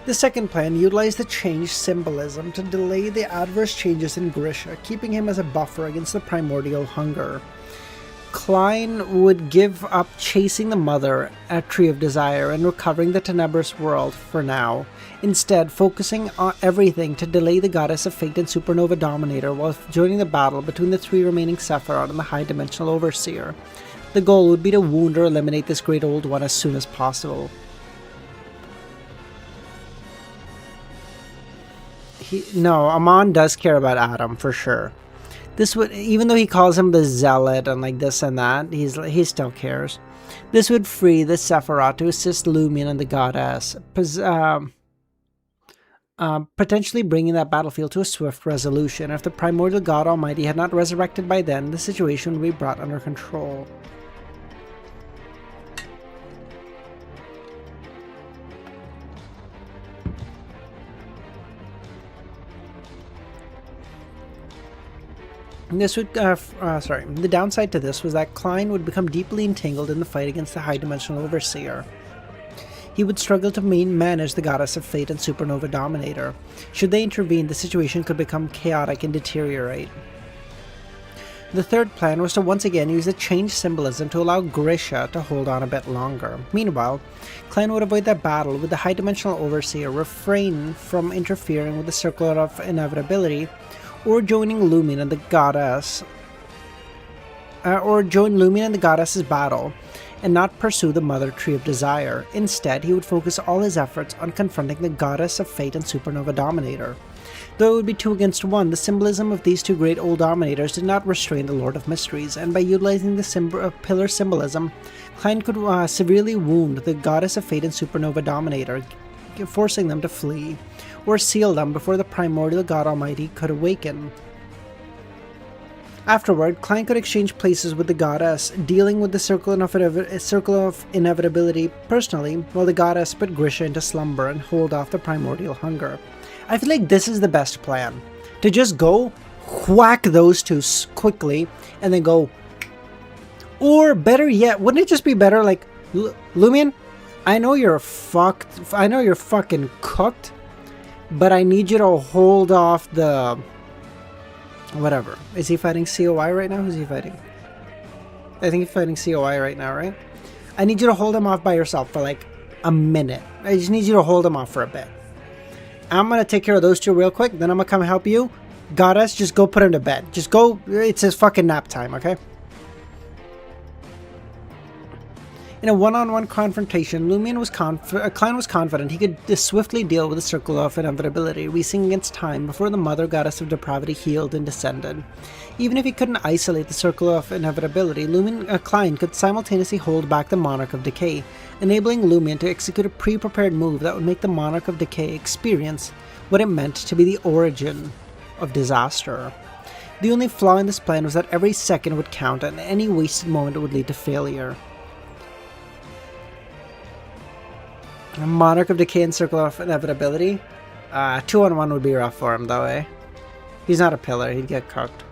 The second plan utilized the change symbolism to delay the adverse changes in Grisha, keeping him as a buffer against the primordial hunger. Klein would give up chasing the mother at Tree of Desire and recovering the Tenebrous world for now, instead focusing on everything to delay the Goddess of Fate and Supernova Dominator while joining the battle between the 3 remaining Sephiroth and the High Dimensional Overseer. The goal would be to wound or eliminate this great old one as soon as possible. No, Amon does care about Adam for sure. This would, even though he calls him the Zealot and like this and that, he still cares. This would free the Sephiroth to assist Lumion and the Goddess, potentially bringing that battlefield to a swift resolution. If the primordial God Almighty had not resurrected by then, the situation would be brought under control. This would, the downside to this was that Klein would become deeply entangled in the fight against the High Dimensional Overseer. He would struggle to manage the Goddess of Fate and Supernova Dominator. Should they intervene, the situation could become chaotic and deteriorate. The third plan was to once again use the change symbolism to allow Grisha to hold on a bit longer. Meanwhile, Klein would avoid that battle with the High Dimensional Overseer, refrain from interfering with the Circle of Inevitability, or joining Lumion and the Goddess, or join Lumion and the Goddess's battle, and not pursue the Mother Tree of Desire. Instead, he would focus all his efforts on confronting the Goddess of Fate and Supernova Dominator. Though it would be 2 against 1, the symbolism of these 2 great old Dominators did not restrain the Lord of Mysteries, and by utilizing the pillar symbolism, Klein could severely wound the Goddess of Fate and Supernova Dominator, forcing them to flee, or seal them before the primordial God Almighty could awaken. Afterward, Klein could exchange places with the Goddess, dealing with the Circle of Inevitability personally, while the Goddess put Grisha into slumber and hold off the primordial hunger. I feel like this is the best plan. To just go, whack those 2 quickly, and then go... Or better yet, wouldn't it just be better like, Lumion, I know you're fucking cooked, but I need you to hold off the... Whatever. Is he fighting COI right now? Who's he fighting? I think he's fighting COI right now, right? I need you to hold him off by yourself for like a minute. I just need you to hold him off for a bit. I'm going to take care of those 2 real quick, then I'm going to come help you. Goddess, just go put him to bed. Just go. It's his fucking nap time, okay? In a one-on-one confrontation, Klein was confident he could swiftly deal with the Circle of Inevitability, racing against time before the Mother Goddess of Depravity healed and descended. Even if he couldn't isolate the Circle of Inevitability, Klein could simultaneously hold back the Monarch of Decay, enabling Lumion to execute a pre-prepared move that would make the Monarch of Decay experience what it meant to be the origin of disaster. The only flaw in this plan was that every second would count, and any wasted moment would lead to failure. Monarch of Decay and Circle of Inevitability. 2-on-1 would be rough for him though, eh? He's not a pillar, he'd get cooked.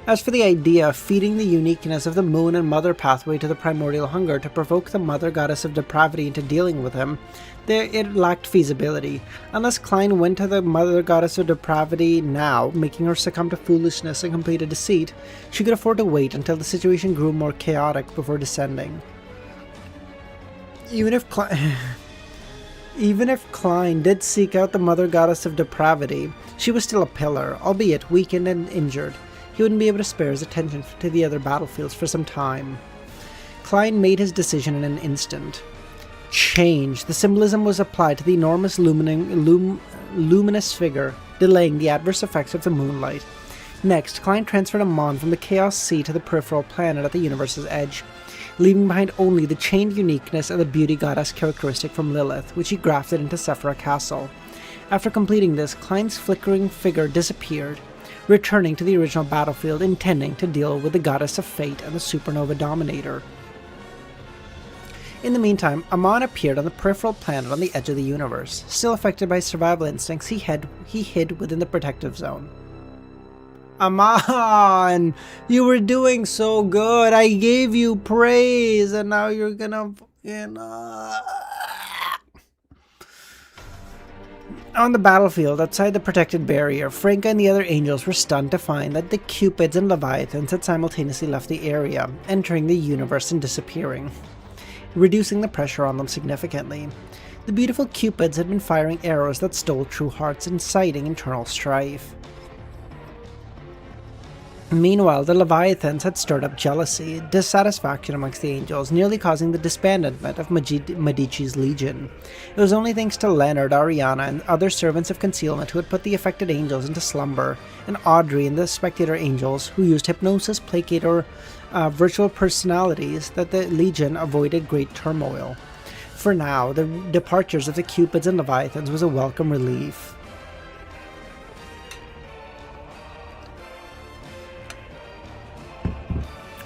As for the idea of feeding the uniqueness of the moon and mother pathway to the primordial hunger to provoke the mother goddess of depravity into dealing with him, it lacked feasibility. Unless Klein went to the mother goddess of depravity now, making her succumb to foolishness and complete deceit, she could afford to wait until the situation grew more chaotic before descending. Even if Klein did seek out the mother goddess of depravity, she was still a pillar, albeit weakened and injured. He wouldn't be able to spare his attention to the other battlefields for some time. Klein made his decision in an instant. Change. The symbolism was applied to the enormous luminous figure, delaying the adverse effects of the moonlight. Next, Klein transferred a Mon from the Chaos Sea to the peripheral planet at the universe's edge, leaving behind only the chained uniqueness of the beauty goddess characteristic from Lilith, which he grafted into Cipher Castle. After completing this, Klein's flickering figure disappeared, returning to the original battlefield, intending to deal with the Goddess of Fate and the Supernova Dominator. In the meantime, Amon appeared on the peripheral planet on the edge of the universe. Still affected by survival instincts, he hid within the protective zone. Amon! You were doing so good! I gave you praise, and now you're gonna On the battlefield, outside the protected barrier, Franka and the other angels were stunned to find that the Cupids and Leviathans had simultaneously left the area, entering the universe and disappearing, reducing the pressure on them significantly. The beautiful Cupids had been firing arrows that stole true hearts, inciting internal strife. Meanwhile, the Leviathans had stirred up jealousy, dissatisfaction amongst the angels, nearly causing the disbandment of Medici's legion. It was only thanks to Leonard, Ariana, and other servants of concealment who had put the affected angels into slumber, and Audrey and the spectator angels, who used hypnosis, placate, or virtual personalities, that the legion avoided great turmoil. For now, the departures of the Cupids and Leviathans was a welcome relief.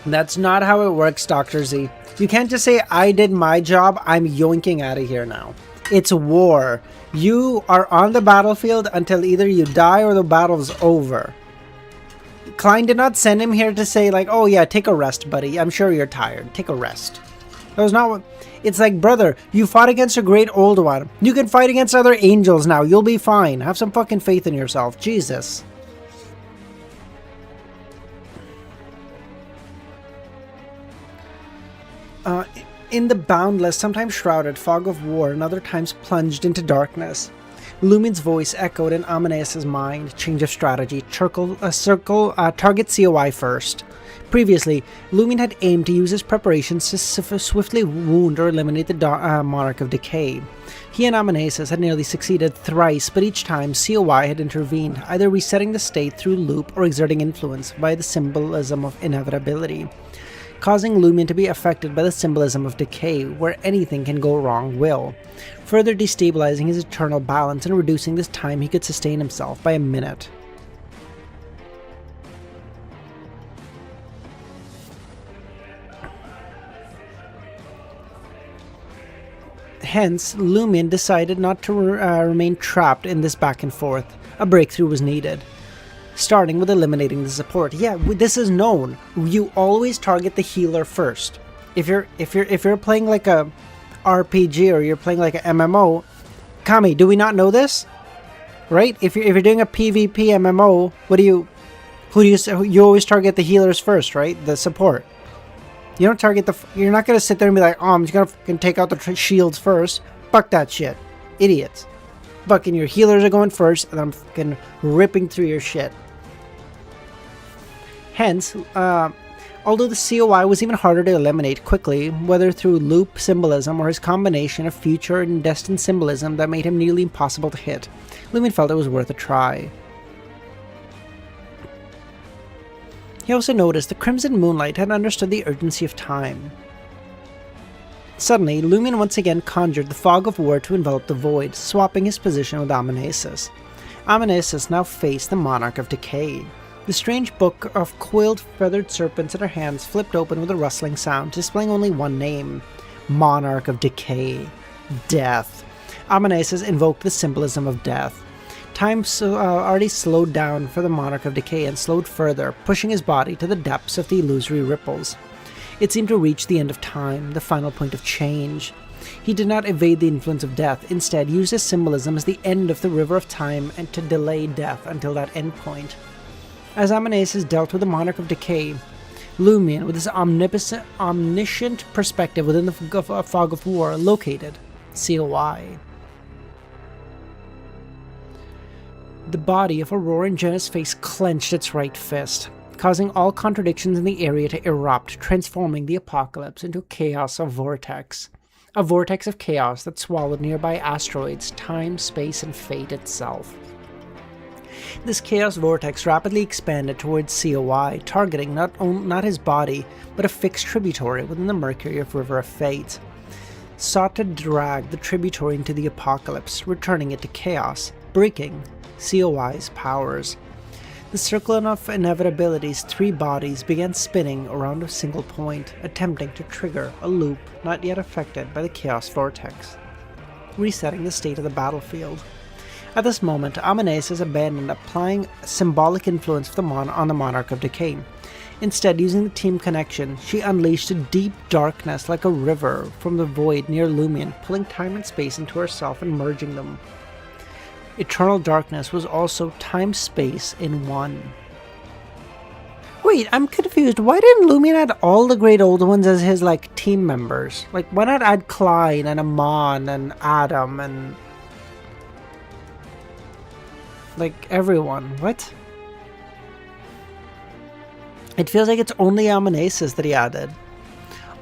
That's not how it works, Dr. Z. You can't just say, I did my job, I'm yoinking out of here now. It's war. You are on the battlefield until either you die or the battle's over. Klein did not send him here to say, like, oh yeah, take a rest, buddy. I'm sure you're tired. Take a rest. That was not what... It's like, brother, you fought against a great old one. You can fight against other angels now. You'll be fine. Have some fucking faith in yourself. Jesus. In the boundless, sometimes shrouded fog of war and other times plunged into darkness, Lumin's voice echoed in Amaneus' mind. Change of strategy. Target COI first. Previously, Lumin had aimed to use his preparations to swiftly wound or eliminate the Monarch of Decay. He and Amaneus had nearly succeeded thrice, but each time COI had intervened, either resetting the state through loop or exerting influence by the symbolism of inevitability, causing Lumin to be affected by the symbolism of decay, where anything can go wrong will, further destabilizing his eternal balance and reducing the time he could sustain himself by a minute. Hence, Lumin decided not to remain trapped in this back and forth. A breakthrough was needed, starting with eliminating the support. Yeah, this is known. You always target the healer first. If you're playing like a RPG or you're playing like a MMO, Kami, do we not know this? Right? If you're doing a PvP MMO, you always target the healers first, right? The support. You don't target you're not gonna sit there and be like, oh, I'm just gonna fucking take out the shields first. Fuck that shit, idiots. Fucking your healers are going first, and I'm fucking ripping through your shit. Hence, although the COI was even harder to eliminate quickly, whether through loop symbolism or his combination of future and destined symbolism that made him nearly impossible to hit, Lumin felt it was worth a try. He also noticed the crimson moonlight had understood the urgency of time. Suddenly, Lumin once again conjured the fog of war to envelop the void, swapping his position with Amaneus. Amaneus now faced the Monarch of Decay. The strange book of coiled feathered serpents in her hands flipped open with a rustling sound, displaying only one name: Monarch of Decay. Death. Amaneus invoked the symbolism of death. Time already slowed down for the Monarch of Decay and slowed further, pushing his body to the depths of the illusory ripples. It seemed to reach the end of time, the final point of change. He did not evade the influence of death, instead used his symbolism as the end of the river of time and to delay death until that endpoint. As Amanesis dealt with the Monarch of Decay, LEMMiNO, with his omniscient perspective within the fog of war, located COI. The body of Aurora Jenna's face clenched its right fist, causing all contradictions in the area to erupt, transforming the apocalypse into a chaos of vortex. A vortex of chaos that swallowed nearby asteroids, time, space, and fate itself. This chaos vortex rapidly expanded towards COI, targeting not his body, but a fixed tributary within the Mercury of River of Fate. Sought to drag the tributary into the apocalypse, returning it to chaos, breaking COI's powers. The circle of inevitability's three bodies began spinning around a single point, attempting to trigger a loop not yet affected by the chaos vortex, resetting the state of the battlefield. At this moment, Amanesis abandoned applying symbolic influence on the Monarch of Decay. Instead, using the team connection, she unleashed a deep darkness like a river from the void near LEMMiNO, pulling time and space into herself and merging them. Eternal darkness was also time-space in one. Wait, I'm confused. Why didn't LEMMiNO add all the Great Old Ones as his, team members? Why not add Klein and Amon and Adam and... everyone? What? It feels like it's only Amanesis that he added.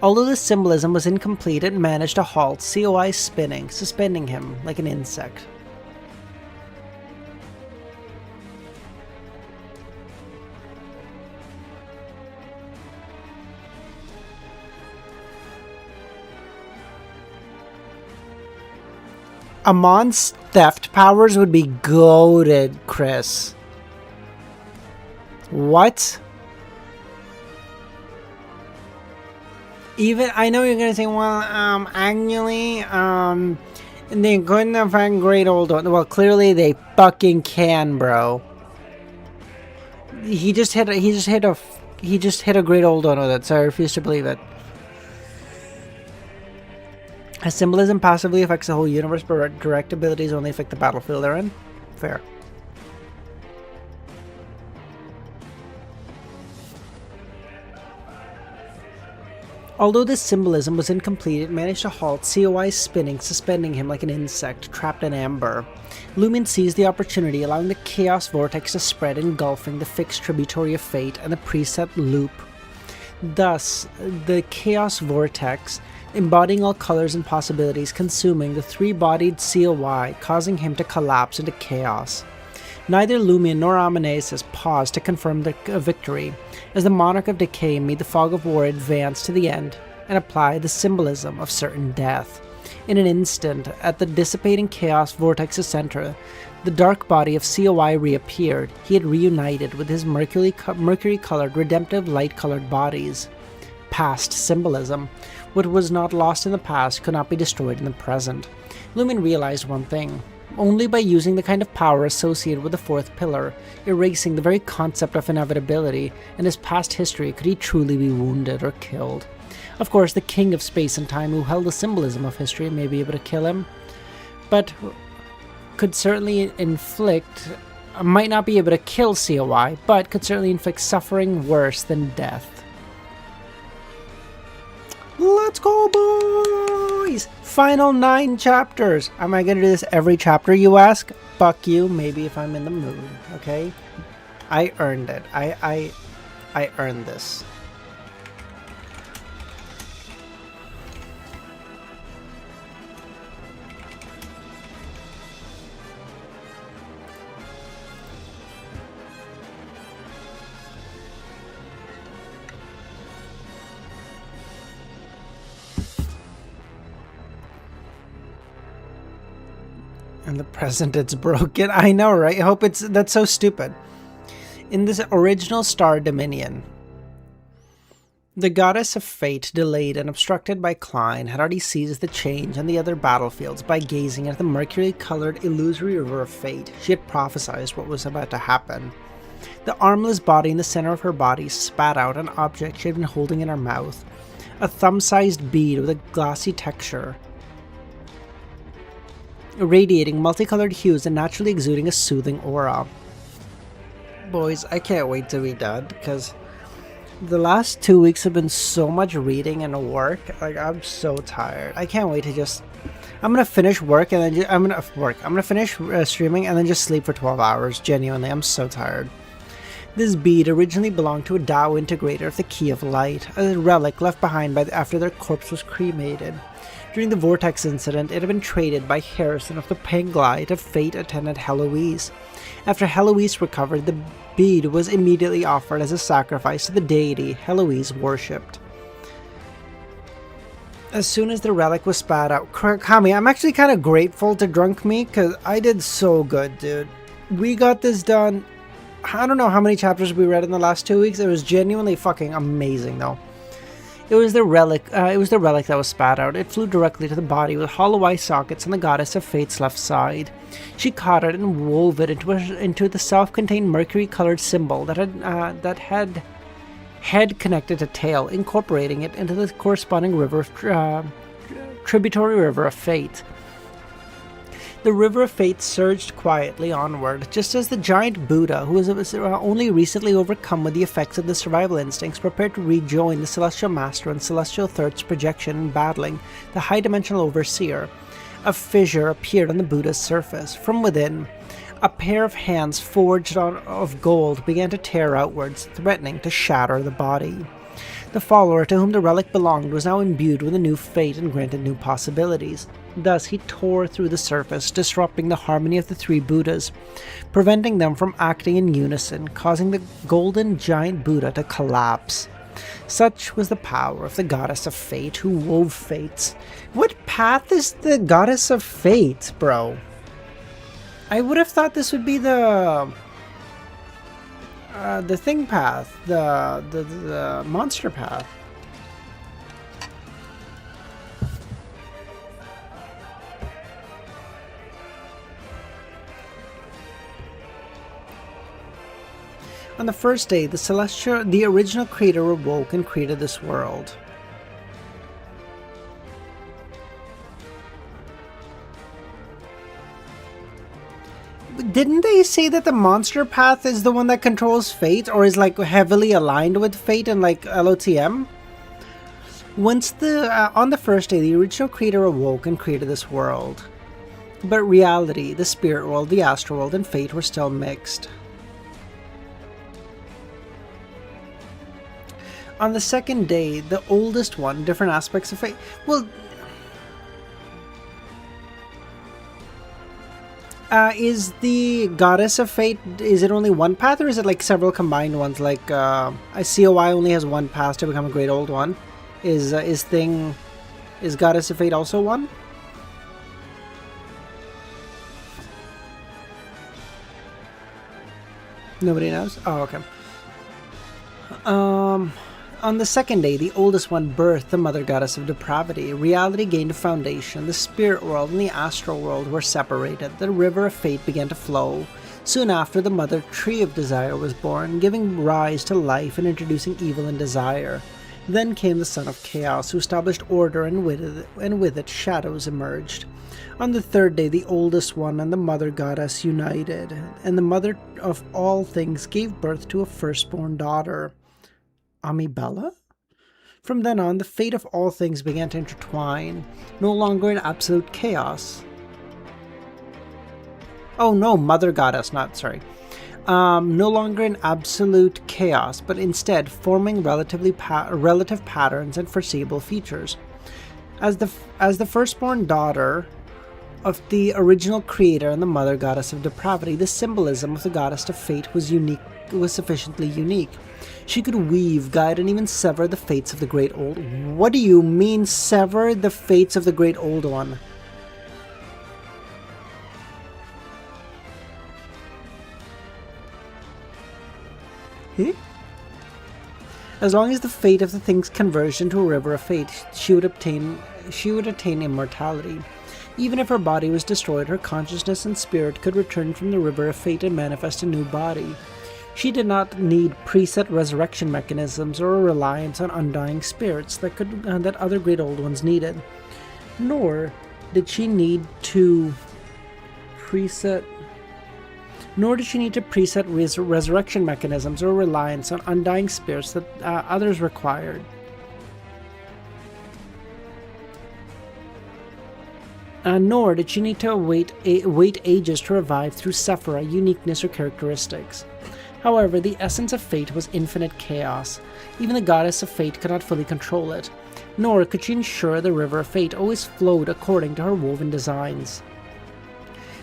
Although the symbolism was incomplete, it managed to halt COI's spinning, suspending him like an insect. Amon's theft powers would be goated, Chris. What? Even, I know you're gonna say, well, annually, they couldn't affect Great Old One. Well, clearly they fucking can, bro. He just hit a Great Old One with it, so I refuse to believe it. As symbolism passively affects the whole universe, but direct abilities only affect the battlefield they're in? Fair. Although this symbolism was incomplete, it managed to halt COI's spinning, suspending him like an insect trapped in amber. LEMMiNO seized the opportunity, allowing the chaos vortex to spread, engulfing the fixed tributary of fate and the preset loop. Thus, the chaos vortex, embodying all colors and possibilities, consuming the three-bodied COI, causing him to collapse into chaos. Neither LEMMiNO nor Amanesis paused to confirm the victory, as the Monarch of Decay made the fog of war advance to the end and apply the symbolism of certain death. In an instant, at the dissipating chaos vortex's center, the dark body of COI reappeared. He had reunited with his mercury-colored, redemptive light-colored bodies. Past symbolism. What was not lost in the past could not be destroyed in the present. LEMMiNO realized one thing. Only by using the kind of power associated with the fourth pillar, erasing the very concept of inevitability and his past history, could he truly be wounded or killed. Of course, the king of space and time who held the symbolism of history may be able to kill him, but could certainly might not be able to kill COI, but could certainly inflict suffering worse than death. Let's go, boys! Final 9 chapters! Am I gonna do this every chapter, you ask? Fuck you, maybe if I'm in the mood, okay? I earned it. I earned this. In the present, it's broken. I know, right? I hope that's so stupid. In this original Star Dominion, The goddess of fate, delayed and obstructed by Klein, had already seized the change on the other battlefields by gazing at the mercury-colored illusory river of fate. She had prophesied what was about to happen. The armless body in the center of her body spat out an object she had been holding in her mouth, a thumb-sized bead with a glassy texture, irradiating multicolored hues and naturally exuding a soothing aura. Boys, I can't wait to be done, because the last 2 weeks have been so much reading and work. Like, I'm so tired. I can't wait to just... I'm gonna finish work and then I'm gonna finish streaming and then just sleep for 12 hours. Genuinely, I'm so tired. This bead originally belonged to a Tao integrator of the Key of Light, a relic left behind after their corpse was cremated. During the Vortex incident, it had been traded by Harrison of the Penglide to Fate attendant Heloise. After Heloise recovered, the bead was immediately offered as a sacrifice to the deity Heloise worshipped. As soon as the relic was spat out, Kami, I'm actually kind of grateful to Drunk Me, because I did so good, dude. We got this done. I don't know how many chapters we read in the last 2 weeks. It was genuinely fucking amazing, though. It was the relic that was spat out. It flew directly to the body with hollow eye sockets on the goddess of fate's left side. She caught it and wove it into the self-contained mercury-colored symbol that had head connected to tail, incorporating it into the corresponding tributary river of fate. The river of fate surged quietly onward, just as the giant Buddha, who was only recently overcome with the effects of the survival instincts, prepared to rejoin the Celestial Master and Celestial Third's projection in battling the high-dimensional Overseer. A fissure appeared on the Buddha's surface. From within, a pair of hands forged of gold began to tear outwards, threatening to shatter the body. The follower to whom the relic belonged was now imbued with a new fate and granted new possibilities. Thus, he tore through the surface, disrupting the harmony of the three Buddhas, preventing them from acting in unison, causing the golden giant Buddha to collapse. Such was the power of the goddess of fate, who wove fates. What path is the goddess of fate, bro? I would have thought this would be the thing path, the monster path. On the first day, the original creator awoke and created this world. Didn't they say that the monster path is the one that controls fate, or is like heavily aligned with fate and like LOTM? On the first day, the original creator awoke and created this world. But reality, the spirit world, the astral world, and fate were still mixed. On the second day, the oldest one, different aspects of fate. Well, is the goddess of fate, is it only one path, or is it like several combined ones? Like, a COI only has one path to become a great old one. Is goddess of fate also one? Nobody knows? Oh, okay. On the second day, the oldest one birthed the mother goddess of depravity. Reality gained a foundation. The spirit world and the astral world were separated. The river of fate began to flow. Soon after, the mother tree of desire was born, giving rise to life and introducing evil and desire. Then came the son of chaos, who established order, and with it shadows emerged. On the third day, the oldest one and the mother goddess united, and the mother of all things gave birth to a firstborn daughter. Amibella? From then on, the fate of all things began to intertwine, no longer in absolute chaos. Oh no, mother goddess, no longer in absolute chaos, but instead forming relative patterns and foreseeable features. As the firstborn daughter of the original creator and the mother goddess of depravity, the symbolism of the goddess of fate was sufficiently unique. She could weave, guide, and even sever the fates of the great old. What do you mean, sever the fates of the great old one? As long as the fate of the things converged into a river of fate, she would attain immortality. Even if her body was destroyed, her consciousness and spirit could return from the river of fate and manifest a new body. She did not need preset resurrection mechanisms or a reliance on undying spirits that other great old ones needed. Nor did she need to preset resurrection mechanisms or reliance on undying spirits that others required. Nor did she need to wait ages to revive through Cipher, uniqueness or characteristics. However, the essence of fate was infinite chaos. Even the goddess of fate could not fully control it, nor could she ensure the river of fate always flowed according to her woven designs.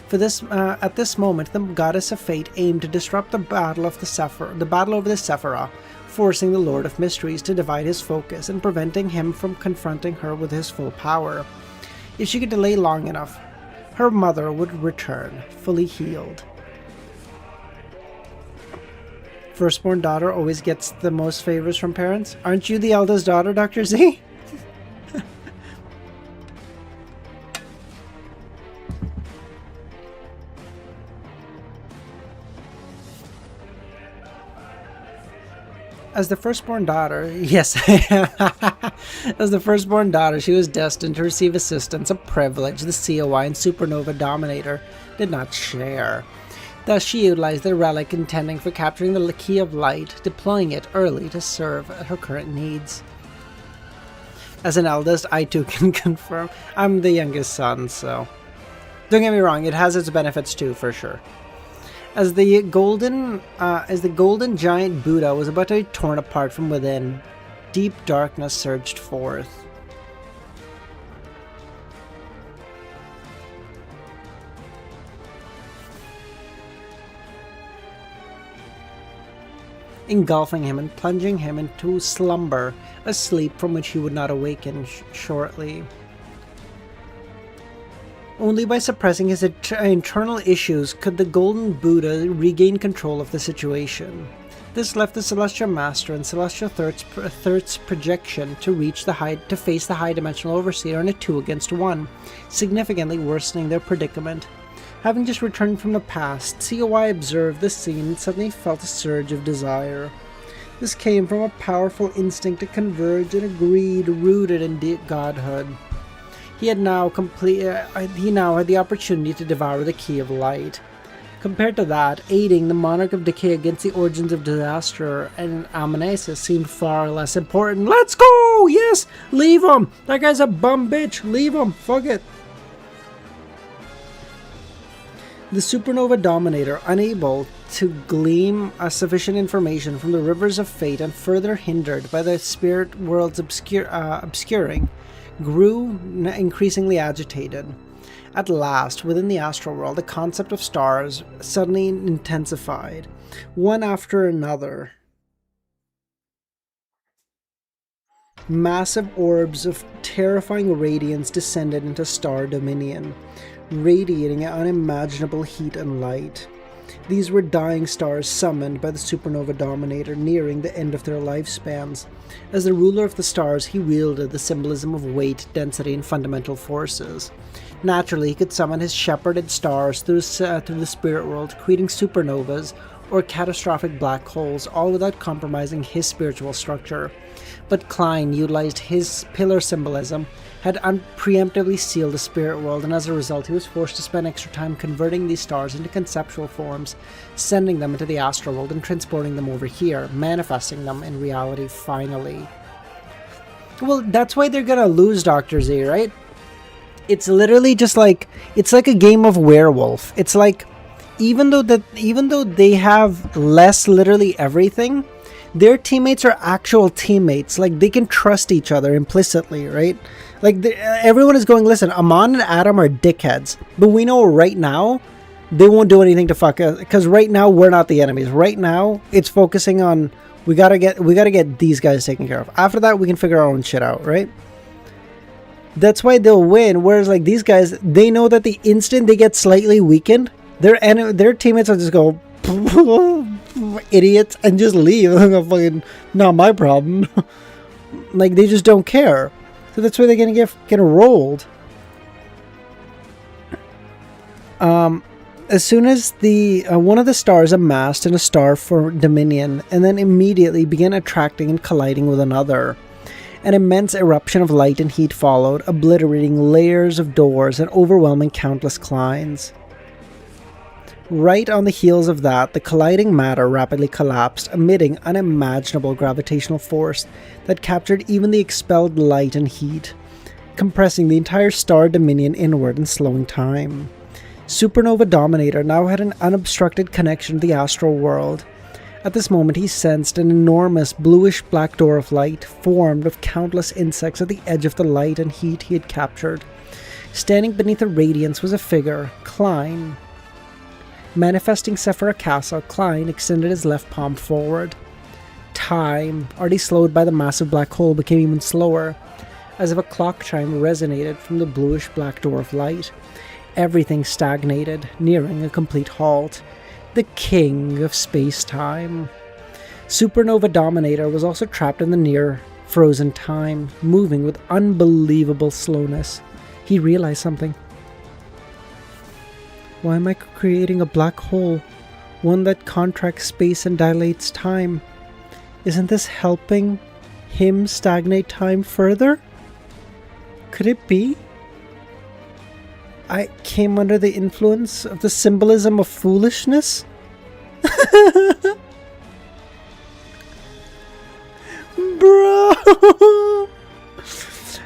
At this moment, the goddess of fate aimed to disrupt the battle over the Cipher, forcing the Lord of Mysteries to divide his focus and preventing him from confronting her with his full power. If she could delay long enough, her mother would return, fully healed. Firstborn daughter always gets the most favors from parents. Aren't you the eldest daughter, Dr. Z? As the firstborn daughter, yes, as the firstborn daughter, she was destined to receive assistance, a privilege the COI and Supernova Dominator did not share. Thus, she utilized the relic intending for capturing the key of light, deploying it early to serve her current needs. As an eldest, I too can confirm. I'm the youngest son, so don't get me wrong, it has its benefits too, for sure. As the golden giant Buddha was about to be torn apart from within, deep darkness surged forth. Engulfing him and plunging him into slumber, a sleep from which he would not awaken shortly. Only by suppressing his internal issues could the Golden Buddha regain control of the situation. This left the Celestial Master and Celestial Third's projection to face the High Dimensional Overseer in a 2-against-1, significantly worsening their predicament. Having just returned from the past, COI observed this scene and suddenly felt a surge of desire. This came from a powerful instinct to converge in a greed rooted in deep godhood. He now had the opportunity to devour the Key of Light. Compared to that, aiding the Monarch of Decay against the origins of disaster and Amnesis seemed far less important. Let's go! Yes! Leave him! That guy's a bum bitch! Leave him! Fuck it! The Supernova Dominator, unable to glean sufficient information from the rivers of fate and further hindered by the spirit world's obscuring, grew increasingly agitated. At last, within the astral world, the concept of stars suddenly intensified, one after another. Massive orbs of terrifying radiance descended into star dominion, radiating unimaginable heat and light. These were dying stars summoned by the Supernova Dominator nearing the end of their lifespans. As the ruler of the stars, he wielded the symbolism of weight, density, and fundamental forces. Naturally, he could summon his shepherded stars through the spirit world, creating supernovas or catastrophic black holes, all without compromising his spiritual structure. But Klein utilized his pillar symbolism, had preemptively sealed the spirit world, and as a result he was forced to spend extra time converting these stars into conceptual forms, sending them into the astral world and transporting them over here, manifesting them in reality finally. Well, that's why they're gonna lose, Dr. Z, right? It's literally just like, it's like a game of werewolf. It's like, even though they have less literally everything, their teammates are actual teammates. Like, they can trust each other implicitly, right? Like, everyone is going, listen, Amon and Adam are dickheads, but we know right now they won't do anything to fuck us, because right now we're not the enemies. Right now it's focusing on we gotta get these guys taken care of. After that, we can figure our own shit out, right? That's why they'll win. Whereas, like, these guys, they know that the instant they get slightly weakened, their teammates will just go idiots, and just leave. Fucking not my problem. Like, they just don't care. So that's where they're gonna get rolled. As soon as the one of the stars amassed in a star for Dominion, and then immediately began attracting and colliding with another. An immense eruption of light and heat followed, obliterating layers of doors and overwhelming countless Kleins. Right on the heels of that, the colliding matter rapidly collapsed, emitting unimaginable gravitational force that captured even the expelled light and heat, compressing the entire star Dominion inward and slowing time. Supernova Dominator now had an unobstructed connection to the astral world. At this moment, he sensed an enormous bluish-black door of light, formed of countless insects at the edge of the light and heat he had captured. Standing beneath the radiance was a figure, Klein. Manifesting Cipher Castle, Klein extended his left palm forward. Time, already slowed by the massive black hole, became even slower, as if a clock chime resonated from the bluish-black door of light. Everything stagnated, nearing a complete halt. The king of space-time. Supernova Dominator was also trapped in the near-frozen time, moving with unbelievable slowness. He realized something. Why am I creating a black hole? One that contracts space and dilates time. Isn't this helping him stagnate time further? Could it be? I came under the influence of the symbolism of foolishness? Bro!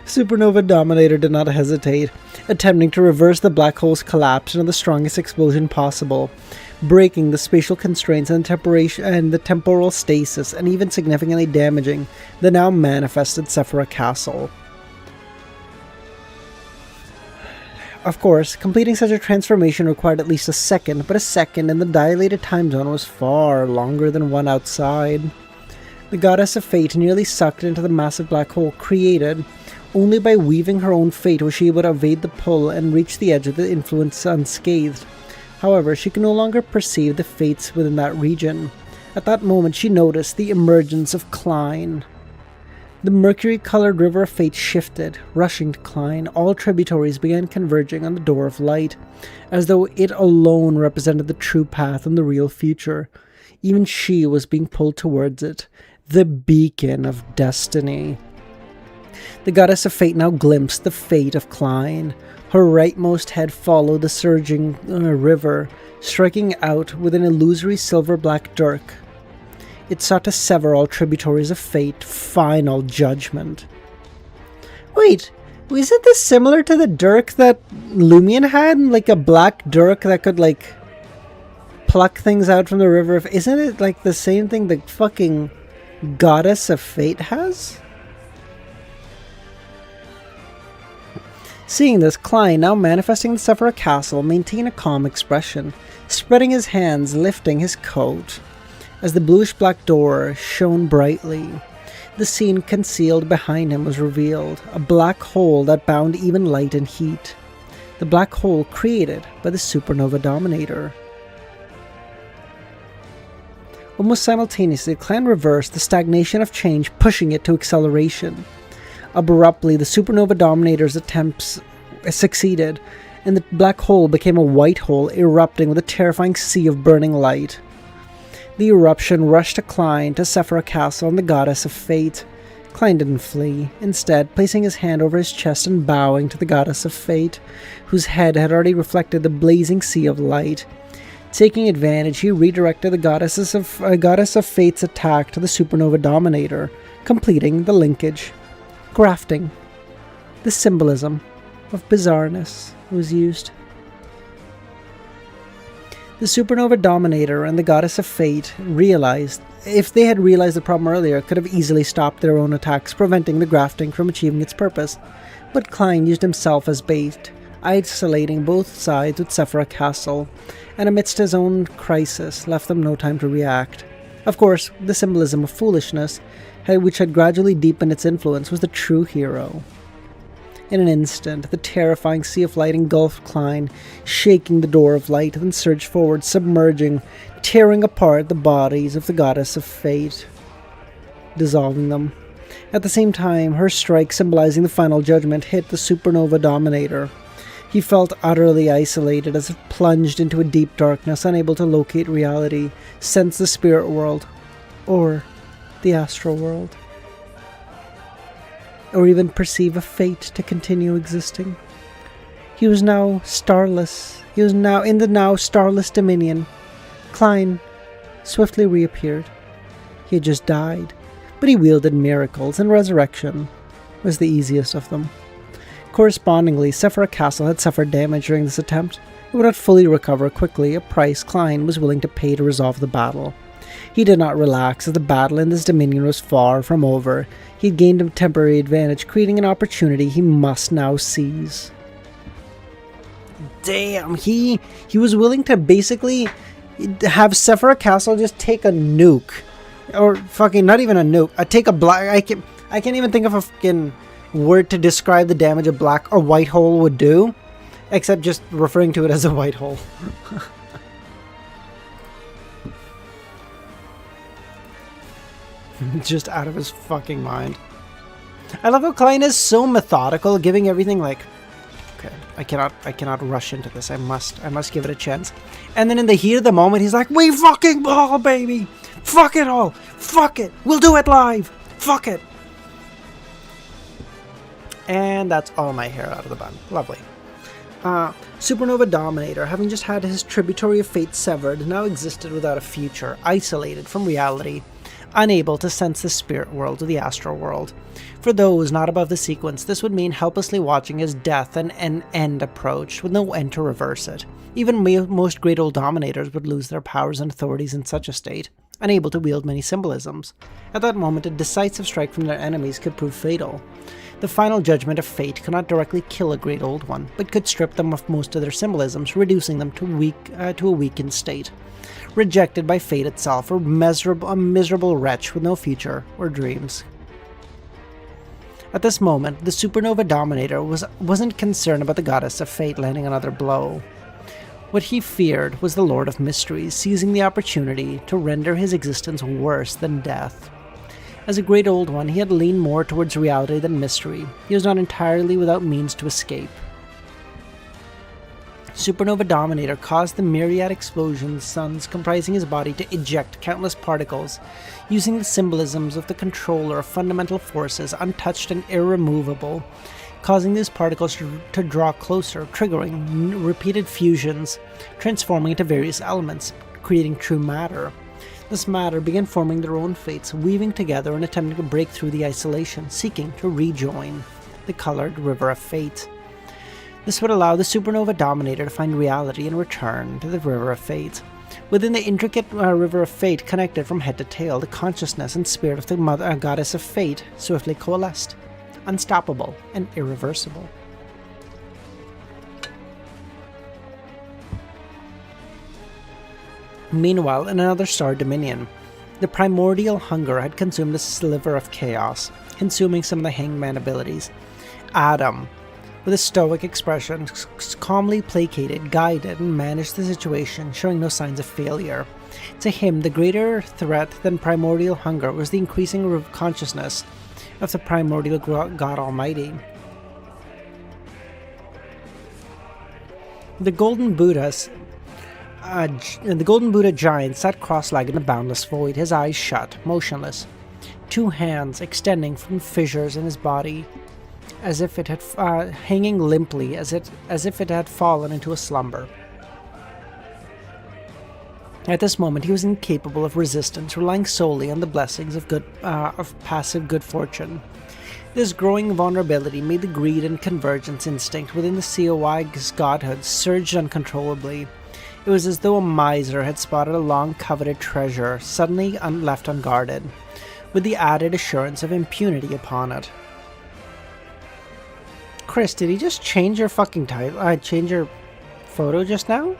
Supernova Dominator did not hesitate, attempting to reverse the black hole's collapse into the strongest explosion possible, breaking the spatial constraints and the temporal stasis, and even significantly damaging the now manifested Cipher Castle. Of course, completing such a transformation required at least a second, but a second in the dilated time zone was far longer than one outside. The goddess of fate nearly sucked into the massive black hole created. Only by weaving her own fate was she able to evade the pull and reach the edge of the influence unscathed. However, she could no longer perceive the fates within that region. At that moment, she noticed the emergence of Klein. The mercury-colored river of fate shifted, rushing to Klein. All tributaries began converging on the door of light, as though it alone represented the true path and the real future. Even she was being pulled towards it, the beacon of destiny. The goddess of fate now glimpsed the fate of Klein. Her rightmost head followed the surging river, striking out with an illusory silver-black dirk. It sought to sever all tributaries of fate. Final judgment. Wait, isn't this similar to the dirk that Lumion had? Like a black dirk that could, like, pluck things out from the river of... Isn't it, like, the same thing the fucking goddess of fate has? Seeing this, Klein, now manifesting the Cipher Castle, maintained a calm expression, spreading his hands, lifting his coat. As the bluish-black door shone brightly, the scene concealed behind him was revealed, a black hole that bound even light and heat. The black hole created by the Supernova Dominator. Almost simultaneously, Klein reversed the stagnation of change, pushing it to acceleration. Abruptly, the Supernova Dominator's attempts succeeded, and the black hole became a white hole, erupting with a terrifying sea of burning light. The eruption rushed to Klein, to Cipher Castle, and the goddess of fate. Klein didn't flee, instead placing his hand over his chest and bowing to the goddess of fate, whose head had already reflected the blazing sea of light. Taking advantage, he redirected the goddess of fate's attack to the Supernova Dominator, completing the linkage. Grafting. The symbolism of bizarreness was used. The Supernova Dominator and the Goddess of Fate realized, if they had realized the problem earlier, could have easily stopped their own attacks, preventing the grafting from achieving its purpose. But Klein used himself as bait, isolating both sides with Cipher Castle, and amidst his own crisis, left them no time to react. Of course, the symbolism of foolishness, which had gradually deepened its influence, was the true hero. In an instant, the terrifying sea of light engulfed Klein, shaking the door of light, then surged forward, submerging, tearing apart the bodies of the goddess of fate, dissolving them. At the same time, her strike, symbolizing the final judgment, hit the supernova dominator. He felt utterly isolated as if plunged into a deep darkness, unable to locate reality, sense the spirit world, or the astral world, or even perceive a fate to continue existing. He was now starless. He was now in the now starless dominion. Klein swiftly reappeared. He had just died, but he wielded miracles, and resurrection was the easiest of them. Correspondingly, Cipher Castle had suffered damage during this attempt. It would not fully recover quickly, a price Klein was willing to pay to resolve the battle. He did not relax, as the battle in this dominion was far from over. He had gained a temporary advantage, creating an opportunity he must now seize. Damn, he was willing to basically have Cipher Castle just take a nuke. Or fucking, not even a nuke. Take a black... I can't even think of a fucking word to describe the damage a white hole would do, except just referring to it as a white hole. Just out of his fucking mind. I love how Klein is so methodical, giving everything like, okay, I cannot rush into this. I must give it a chance. And then in the heat of the moment, he's like, we fucking ball, baby! Fuck it all! Fuck it! We'll do it live! Fuck it! And that's all my hair out of the bun. Lovely. Supernova Dominator, having just had his tributary of fate severed, now existed without a future, isolated from reality, unable to sense the spirit world or the astral world. For those not above the sequence, this would mean helplessly watching as death and an end approached, with no end to reverse it. Even most great old dominators would lose their powers and authorities in such a state, unable to wield many symbolisms. At that moment, a decisive strike from their enemies could prove fatal. The final judgment of fate could not directly kill a great old one, but could strip them of most of their symbolisms, reducing them to a weakened state. Rejected by fate itself, a miserable wretch with no future or dreams. At this moment, the Supernova Dominator wasn't concerned about the goddess of fate landing another blow. What he feared was the Lord of Mysteries seizing the opportunity to render his existence worse than death. As a great old one, he had leaned more towards reality than mystery. He was not entirely without means to escape. Supernova Dominator caused the myriad explosions suns comprising his body to eject countless particles, using the symbolisms of the controller of fundamental forces untouched and irremovable, causing these particles to draw closer, triggering repeated fusions, transforming into various elements, creating true matter. This matter began forming their own fates, weaving together and attempting to break through the isolation, seeking to rejoin the colored river of fate. This would allow the Supernova Dominator to find reality and return to the river of fate. Within the intricate river of fate, connected from head to tail, the consciousness and spirit of the goddess of fate swiftly coalesced, unstoppable and irreversible. Meanwhile, in another star dominion, the primordial hunger had consumed a sliver of chaos, consuming some of the hangman abilities. Adam, with a stoic expression, calmly placated, guided, and managed the situation, showing no signs of failure. To him, the greater threat than primordial hunger was the increasing consciousness of the primordial God Almighty. The Golden Buddha giant sat cross-legged in the boundless void, his eyes shut, motionless, two hands extending from fissures in his body, as if it had hanging limply, as if it had fallen into a slumber. At this moment, he was incapable of resistance, relying solely on the blessings of passive good fortune. This growing vulnerability made the greed and convergence instinct within the COI's godhood surge uncontrollably. It was as though a miser had spotted a long-coveted treasure, suddenly left unguarded, with the added assurance of impunity upon it. Chris, did he just change your fucking title? Change your photo just now?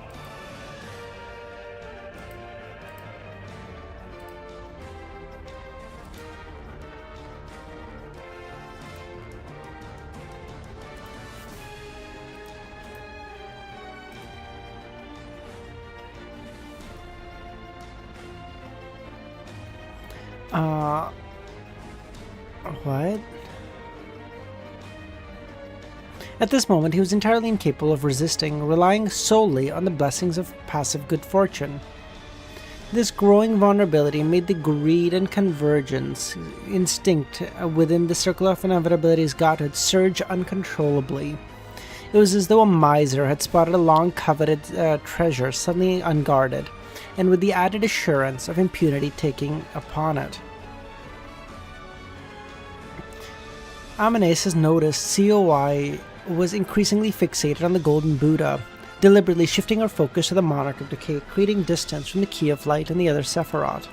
What? At this moment, he was entirely incapable of resisting, relying solely on the blessings of passive good fortune. This growing vulnerability made the greed and convergence instinct within the circle of inevitability's godhood surge uncontrollably. It was as though a miser had spotted a long-coveted treasure suddenly unguarded, and with the added assurance of impunity taking upon it. Amanesis noticed COI was increasingly fixated on the Golden Buddha, deliberately shifting her focus to the Monarch of Decay, creating distance from the Key of Light and the other Sephiroth.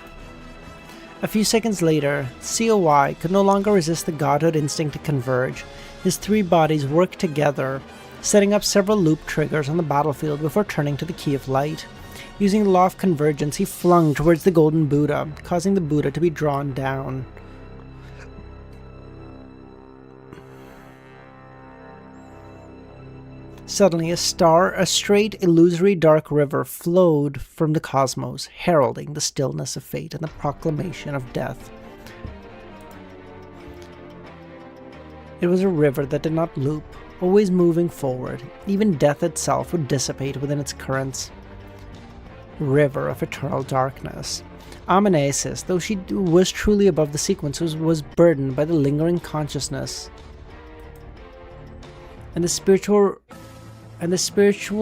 A few seconds later, COI could no longer resist the godhood instinct to converge. His three bodies worked together, setting up several loop triggers on the battlefield before turning to the Key of Light. Using the law of convergence, he flung towards the Golden Buddha, causing the Buddha to be drawn down. Suddenly, a straight, illusory dark river flowed from the cosmos, heralding the stillness of fate and the proclamation of death. It was a river that did not loop, always moving forward. Even death itself would dissipate within its currents. River of eternal darkness. Amanesis, though she was truly above the sequences, was burdened by the lingering consciousness and the spiritual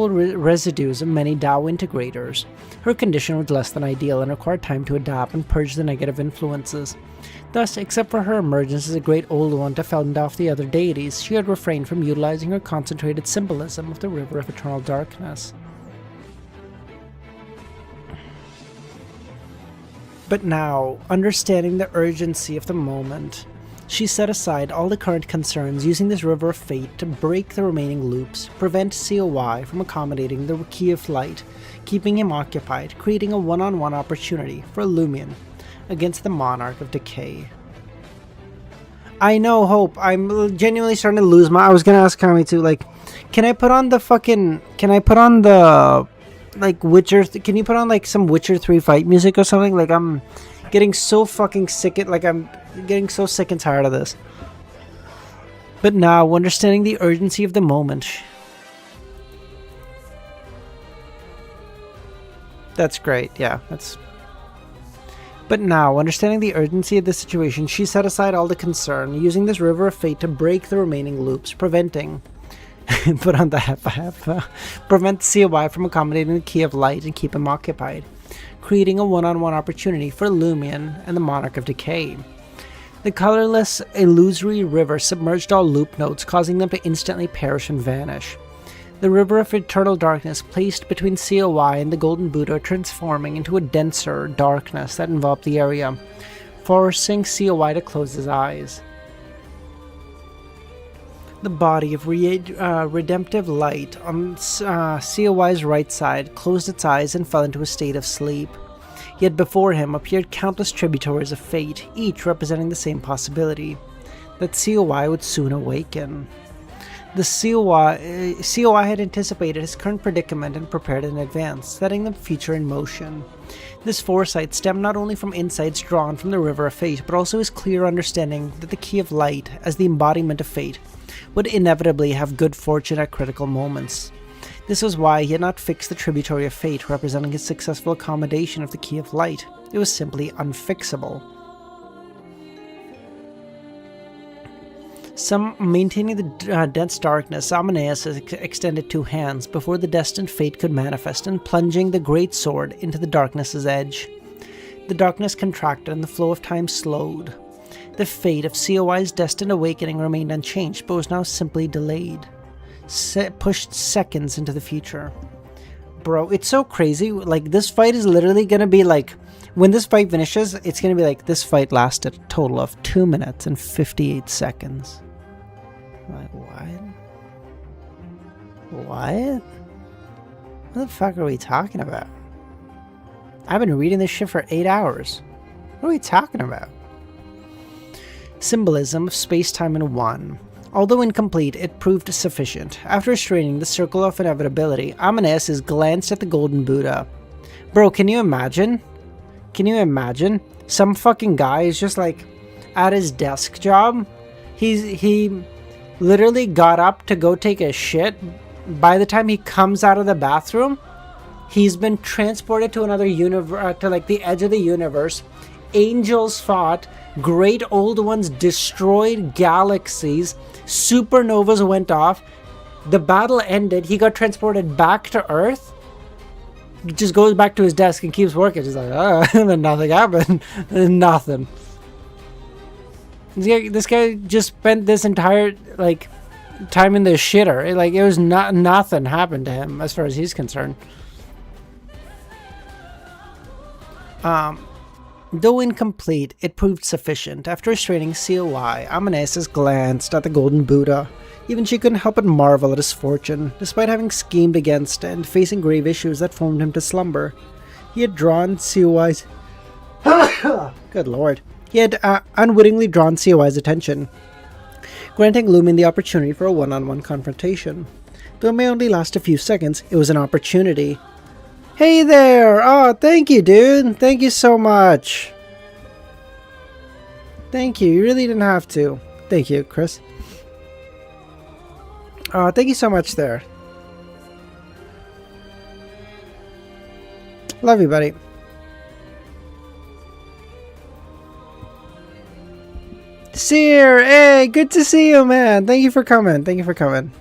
residues of many Tao integrators. Her condition was less than ideal and required time to adapt and purge the negative influences. Thus, except for her emergence as a great old one to fend off the other deities, she had refrained from utilizing her concentrated symbolism of the river of eternal darkness. But now, understanding the urgency of the moment, she set aside all the current concerns, using this river of fate to break the remaining loops, prevent COI from accommodating the Key of Light, keeping him occupied, creating a one-on-one opportunity for LEMMiNO against the Monarch of Decay. I know, Hope. I'm genuinely starting to lose my... I was gonna ask Kami too, like, can I put on the, like, Witcher... Can you put on, like, some Witcher 3 fight music or something? Like, I'm getting so fucking sick... I'm getting so sick and tired of this. But now, understanding the urgency of the moment... That's great, yeah, that's... But now, understanding the urgency of the situation, she set aside all the concern, using this river of fate to break the remaining loops, preventing... put on the prevent COI from accommodating the Key of Light and keep him occupied, creating a one-on-one opportunity for LEMMiNO and the Monarch of Decay. The colorless, illusory river submerged all loop nodes, causing them to instantly perish and vanish. The river of eternal darkness placed between COI and the Golden Buddha, transforming into a denser darkness that enveloped the area, forcing COI to close his eyes. The body of redemptive light on COI's right side closed its eyes and fell into a state of sleep. Yet before him appeared countless tributaries of fate, each representing the same possibility, that COI would soon awaken. The COI had anticipated his current predicament and prepared in advance, setting the future in motion. This foresight stemmed not only from insights drawn from the River of Fate, but also his clear understanding that the Key of Light, as the embodiment of fate, would inevitably have good fortune at critical moments. This was why he had not fixed the tributary of fate representing his successful accommodation of the Key of Light. It was simply unfixable. Maintaining the dense darkness, Amaneus extended two hands before the destined fate could manifest, and plunging the great sword into the darkness's edge. The darkness contracted and the flow of time slowed. The fate of COI's destined awakening remained unchanged, but was now simply delayed. Pushed seconds into the future. Bro, it's so crazy. Like, this fight is literally gonna be like, when this fight finishes, it's gonna be like, this fight lasted a total of 2 minutes and 58 seconds. Like, what? What? What the fuck are we talking about? I've been reading this shit for 8 hours. What are we talking about? Symbolism of space-time in one. Although incomplete, it proved sufficient. After straining the circle of inevitability, Amaneus glanced at the Golden Buddha. Bro, can you imagine? Can you imagine Some fucking guy is just like at his desk job. He literally got up to go take a shit. By the time he comes out of the bathroom, he's been transported to another universe, to like the edge of the universe. Angels fought, great old ones destroyed galaxies, supernovas went off, the battle ended, he got transported back to Earth. He just goes back to his desk and keeps working. He's like, and then nothing happened. Nothing. This guy just spent this entire like time in the shitter. Like it was nothing happened to him as far as he's concerned. Though incomplete, it proved sufficient. After restraining COI, Amanesis glanced at the Golden Buddha. Even she couldn't help but marvel at his fortune, despite having schemed against and facing grave issues that formed him to slumber. He had drawn COI's... Good lord. He had unwittingly drawn COI's attention, granting Lumen the opportunity for a one-on-one confrontation. Though it may only last a few seconds, it was an opportunity. Hey there! Oh, thank you, dude! Thank you so much! Thank you, you really didn't have to. Thank you, Chris. Thank you so much there. Love you, buddy. Seer! Hey, good to see you, man! Thank you for coming. Thank you for coming.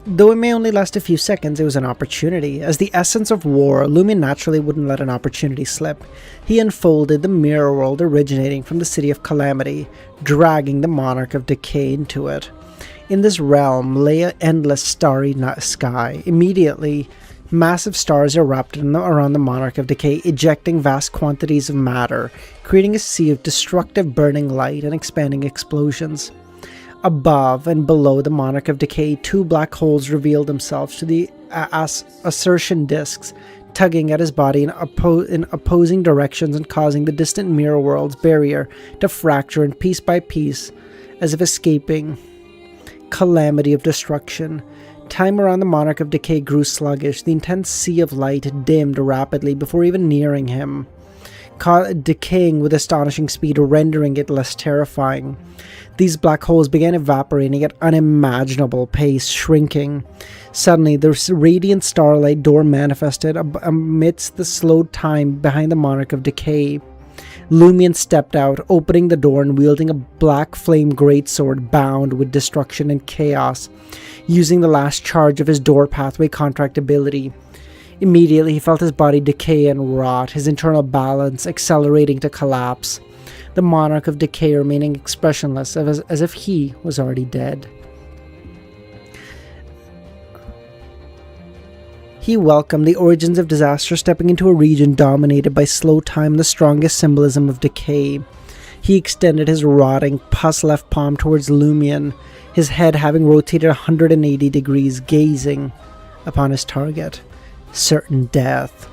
Though it may only last a few seconds, it was an opportunity. As the essence of war, Lumen naturally wouldn't let an opportunity slip. He unfolded the mirror world originating from the City of Calamity, dragging the Monarch of Decay into it. In this realm lay an endless starry sky. Immediately, massive stars erupted around the Monarch of Decay, ejecting vast quantities of matter, creating a sea of destructive burning light and expanding explosions. Above and below the Monarch of Decay, two black holes revealed themselves to the assertion discs, tugging at his body in opposing directions and causing the distant mirror world's barrier to fracture and piece by piece, as if escaping calamity of destruction. Time around the Monarch of Decay grew sluggish. The intense sea of light dimmed rapidly before even nearing him, decaying with astonishing speed, rendering it less terrifying. These black holes began evaporating at unimaginable pace, shrinking. Suddenly, the radiant starlight door manifested amidst the slowed time behind the Monarch of Decay. Lumion stepped out, opening the door and wielding a black flame greatsword bound with destruction and chaos, using the last charge of his door pathway contract ability. Immediately, he felt his body decay and rot, his internal balance accelerating to collapse. The Monarch of Decay remaining expressionless, as if he was already dead. He welcomed the origins of disaster, stepping into a region dominated by slow time, the strongest symbolism of decay. He extended his rotting, pus-left palm towards Lumion, his head having rotated 180 degrees, gazing upon his target. Certain death.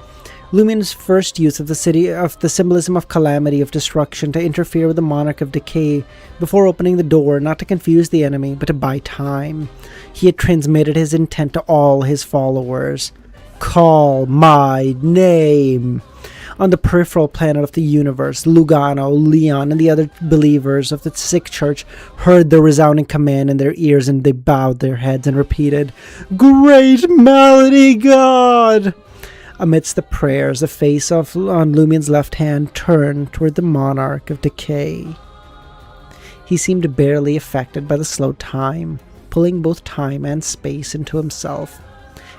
Lumion's first use of the symbolism of calamity, of destruction, to interfere with the Monarch of Decay before opening the door, not to confuse the enemy, but to buy time. He had transmitted his intent to all his followers. Call my name. On the peripheral planet of the universe, Lugano, Leon, and the other believers of the sick church heard the resounding command in their ears, and they bowed their heads and repeated, "Great Malady God!" Amidst the prayers, the face on Lumion's left hand turned toward the Monarch of Decay. He seemed barely affected by the slow time, pulling both time and space into himself.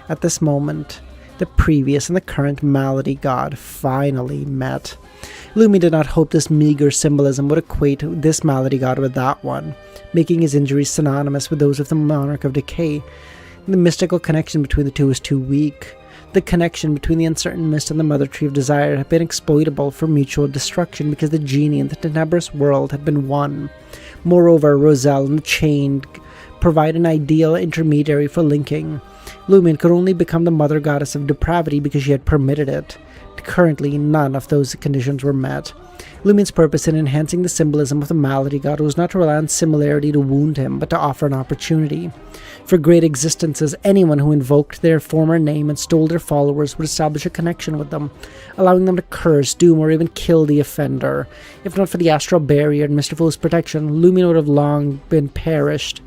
At this moment, the previous and the current Malady God finally met. Lumion did not hope this meager symbolism would equate this Malady God with that one, making his injuries synonymous with those of the Monarch of Decay. The mystical connection between the two was too weak. The connection between the uncertain mist and the Mother Tree of Desire had been exploitable for mutual destruction because the genie in the tenebrous world had been one. Moreover, Roselle and the Chained provide an ideal intermediary for linking. Lumion could only become the Mother Goddess of Depravity because she had permitted it. Currently, none of those conditions were met. Lumine's purpose in enhancing the symbolism of the Malady God was not to rely on similarity to wound him, but to offer an opportunity. For great existences, anyone who invoked their former name and stole their followers would establish a connection with them, allowing them to curse, doom, or even kill the offender. If not for the astral barrier and Mr. Fool's protection, LEMMiNO would have long been perished.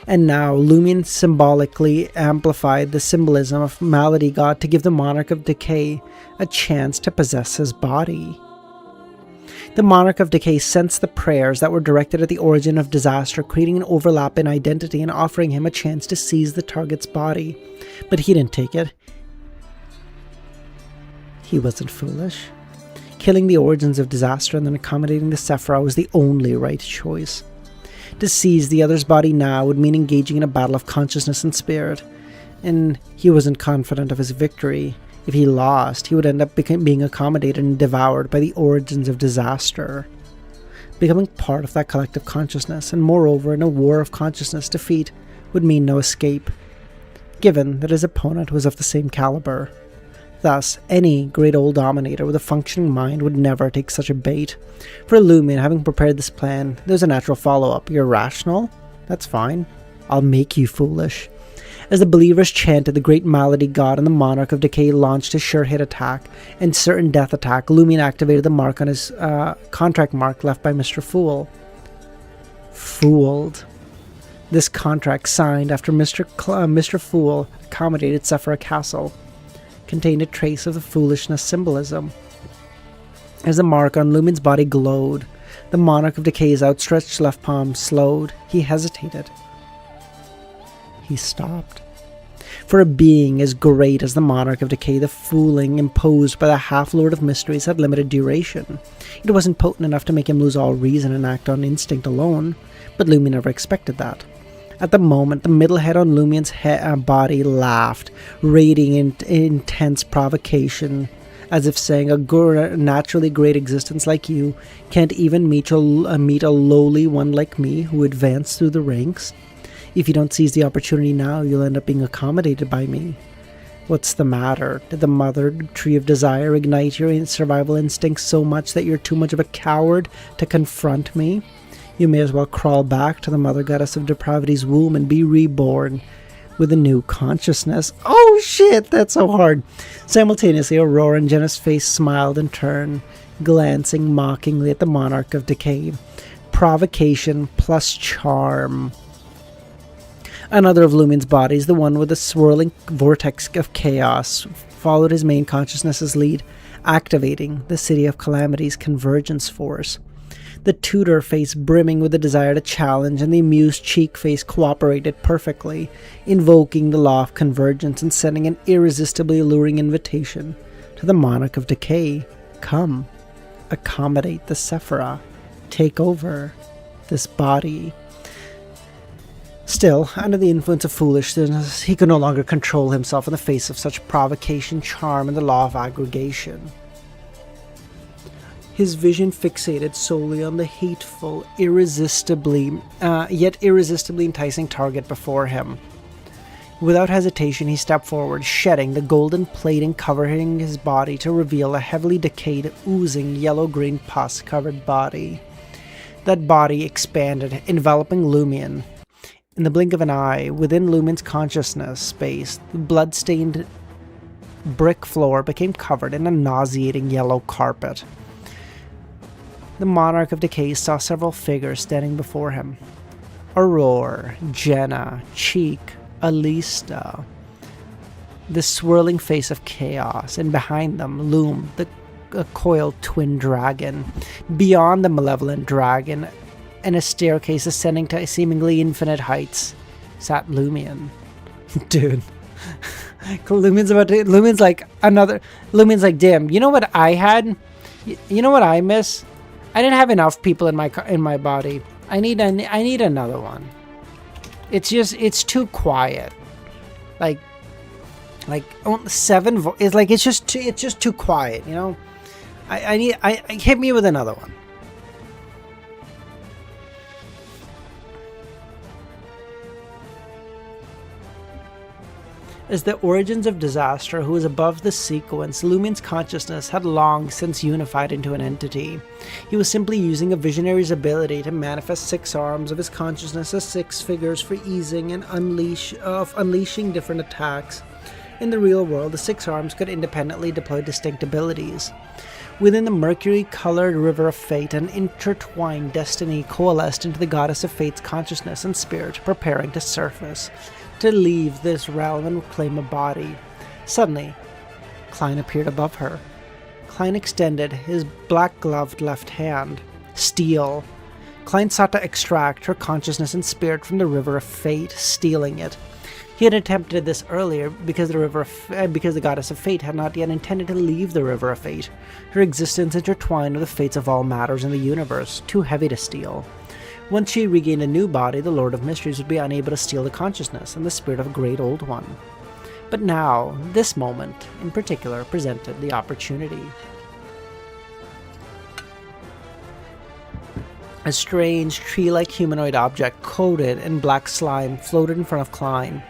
And now, LEMMiNO symbolically amplified the symbolism of Malady God to give the Monarch of Decay a chance to possess his body. The Monarch of Decay sensed the prayers that were directed at the origin of disaster, creating an overlap in identity and offering him a chance to seize the target's body. But he didn't take it. He wasn't foolish. Killing the origins of disaster and then accommodating the Cipher was the only right choice. To seize the other's body now would mean engaging in a battle of consciousness and spirit, and he wasn't confident of his victory. If he lost, he would end up being accommodated and devoured by the origins of disaster, becoming part of that collective consciousness, and moreover, in a war of consciousness, defeat would mean no escape, given that his opponent was of the same caliber. Thus, any great old dominator with a functioning mind would never take such a bait. For LEMMiNO, having prepared this plan, there's a natural follow-up. You're rational? That's fine. I'll make you foolish. As the believers chanted, the great Malady God and the Monarch of Decay launched a sure-hit attack and certain death attack. LEMMiNO activated the mark on his contract mark left by Mr. Fool. Fooled. This contract, signed after Mr. Fool accommodated Cipher Castle, contained a trace of the foolishness symbolism. As the mark on LEMMiNO's body glowed, the Monarch of Decay's outstretched left palm slowed. He hesitated. He stopped. For a being as great as the Monarch of Decay, the fooling imposed by the Half-Lord of Mysteries had limited duration. It wasn't potent enough to make him lose all reason and act on instinct alone, but LEMMiNO never expected that. At the moment, the middle head on LEMMiNO's body laughed, radiant intense provocation, as if saying, a naturally great existence like you can't even meet a lowly one like me who advanced through the ranks. If you don't seize the opportunity now, you'll end up being accommodated by me. What's the matter? Did the mother tree of desire ignite your survival instincts so much that you're too much of a coward to confront me? You may as well crawl back to the mother goddess of depravity's womb and be reborn with a new consciousness. Oh shit, that's so hard. Simultaneously, Aurora and Jenna's face smiled in turn, glancing mockingly at the Monarch of Decay. Provocation plus charm. Another of LEMMiNO's bodies, the one with the swirling vortex of chaos, followed his main consciousness's lead, activating the City of Calamity's convergence force. The tutor face brimming with the desire to challenge and the amused cheek face cooperated perfectly, invoking the law of convergence and sending an irresistibly alluring invitation to the Monarch of Decay. Come, accommodate the Cipher, take over this body. Still, under the influence of foolishness, he could no longer control himself in the face of such provocation, charm, and the law of aggregation. His vision fixated solely on the hateful, yet irresistibly enticing target before him. Without hesitation, he stepped forward, shedding the golden plating covering his body to reveal a heavily decayed, oozing yellow-green pus-covered body. That body expanded, enveloping LEMMiNO. In the blink of an eye, within LEMMiNO's consciousness space, the blood-stained brick floor became covered in a nauseating yellow carpet. The Monarch of Decay saw several figures standing before him. Aurora, Jenna, Cheek, Alista. The swirling face of chaos, and behind them loomed a coiled twin dragon. Beyond the malevolent dragon, and a staircase ascending to seemingly infinite heights, sat LEMMiNO. Dude. LEMMiNO's like, damn, you know what I had? You know what I miss? I didn't have enough people in my body. I need another one. It's too quiet. Like 7 it's just too quiet, you know? I hit me with another one. As the origins of disaster who was above the sequence, Lumine's consciousness had long since unified into an entity. He was simply using a visionary's ability to manifest 6 arms of his consciousness as 6 figures for easing and unleashing different attacks. In the real world, the 6 arms could independently deploy distinct abilities. Within the mercury-colored river of fate, an intertwined destiny coalesced into the goddess of fate's consciousness and spirit, preparing to surface, to leave this realm and claim a body. Suddenly, Klein appeared above her. Klein extended his black-gloved left hand. Steal. Klein sought to extract her consciousness and spirit from the river of fate, stealing it. He had attempted this earlier because the goddess of fate had not yet intended to leave the river of fate. Her existence intertwined with the fates of all matters in the universe, too heavy to steal. Once she regained a new body, the Lord of Mysteries would be unable to steal the consciousness and the spirit of a great old one. But now, this moment, in particular, presented the opportunity. A strange, tree-like humanoid object coated in black slime floated in front of Klein.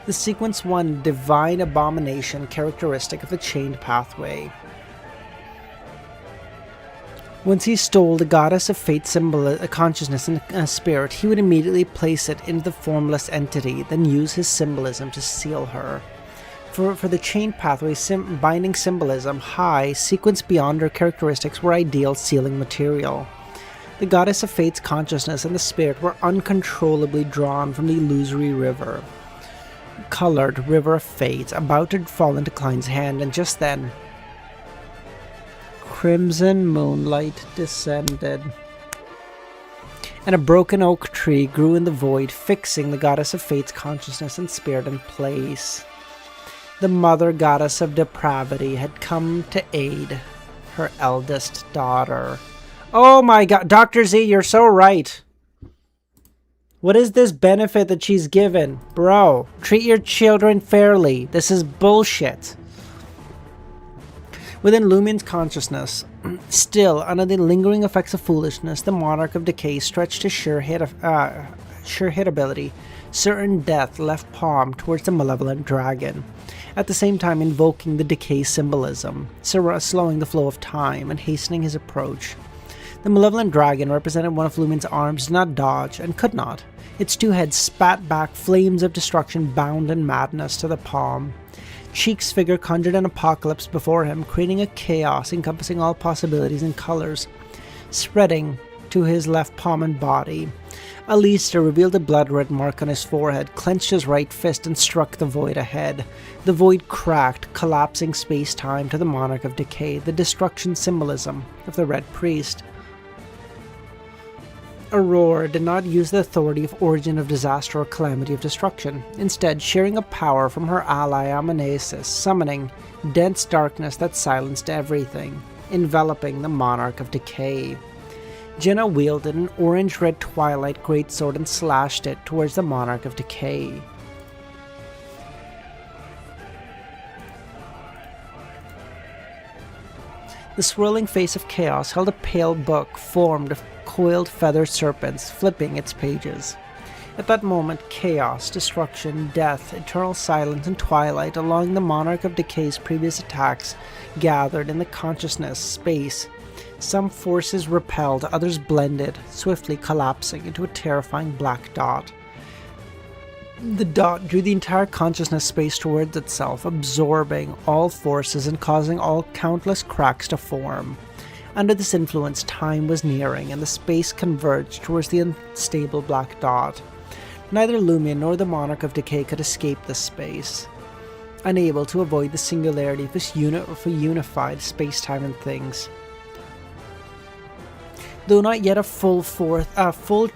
The Sequence 1 divine abomination characteristic of the chained pathway. Once he stole the goddess of fate's consciousness and spirit, he would immediately place it into the formless entity, then use his symbolism to seal her. For the chained pathway binding symbolism, high, sequence beyond her characteristics were ideal sealing material. The goddess of fate's consciousness and the spirit were uncontrollably drawn from the illusory river. Colored river of fate about to fall into Klein's hand, and just then crimson moonlight descended, and a broken oak tree grew in the void, fixing the goddess of fate's consciousness and spirit in place. The mother goddess of depravity had come to aid her eldest daughter. Oh my god, Dr. Z, you're so right. What is this benefit that she's given? Bro, treat your children fairly. This is bullshit. Within Lumine's consciousness, still under the lingering effects of foolishness, the Monarch of Decay stretched his sure hit ability, certain death left palm towards the malevolent dragon, at the same time invoking the decay symbolism, slowing the flow of time and hastening his approach. The malevolent dragon represented one of Lumine's arms did not dodge, and could not. Its 2 heads spat back flames of destruction bound in madness to the palm. Cheek's figure conjured an apocalypse before him, creating a chaos encompassing all possibilities and colors, spreading to his left palm and body. Alistair revealed a blood-red mark on his forehead, clenched his right fist, and struck the void ahead. The void cracked, collapsing space-time to the Monarch of Decay, the destruction symbolism of the Red Priest. Aurora did not use the authority of origin of disaster or calamity of destruction, instead sharing a power from her ally Amanesis, summoning dense darkness that silenced everything, enveloping the Monarch of Decay. Jenna wielded an orange-red twilight greatsword and slashed it towards the Monarch of Decay. The swirling face of chaos held a pale book formed of coiled feathered serpents, flipping its pages. At that moment, chaos, destruction, death, eternal silence, and twilight along the Monarch of Decay's previous attacks gathered in the consciousness space. Some forces repelled, others blended, swiftly collapsing into a terrifying black dot. The dot drew the entire consciousness space towards itself, absorbing all forces and causing all countless cracks to form. Under this influence, time was nearing, and the space converged towards the unstable black dot. Neither Lumine nor the Monarch of Decay could escape this space, unable to avoid the singularity of this unified space-time and things. Though not yet a full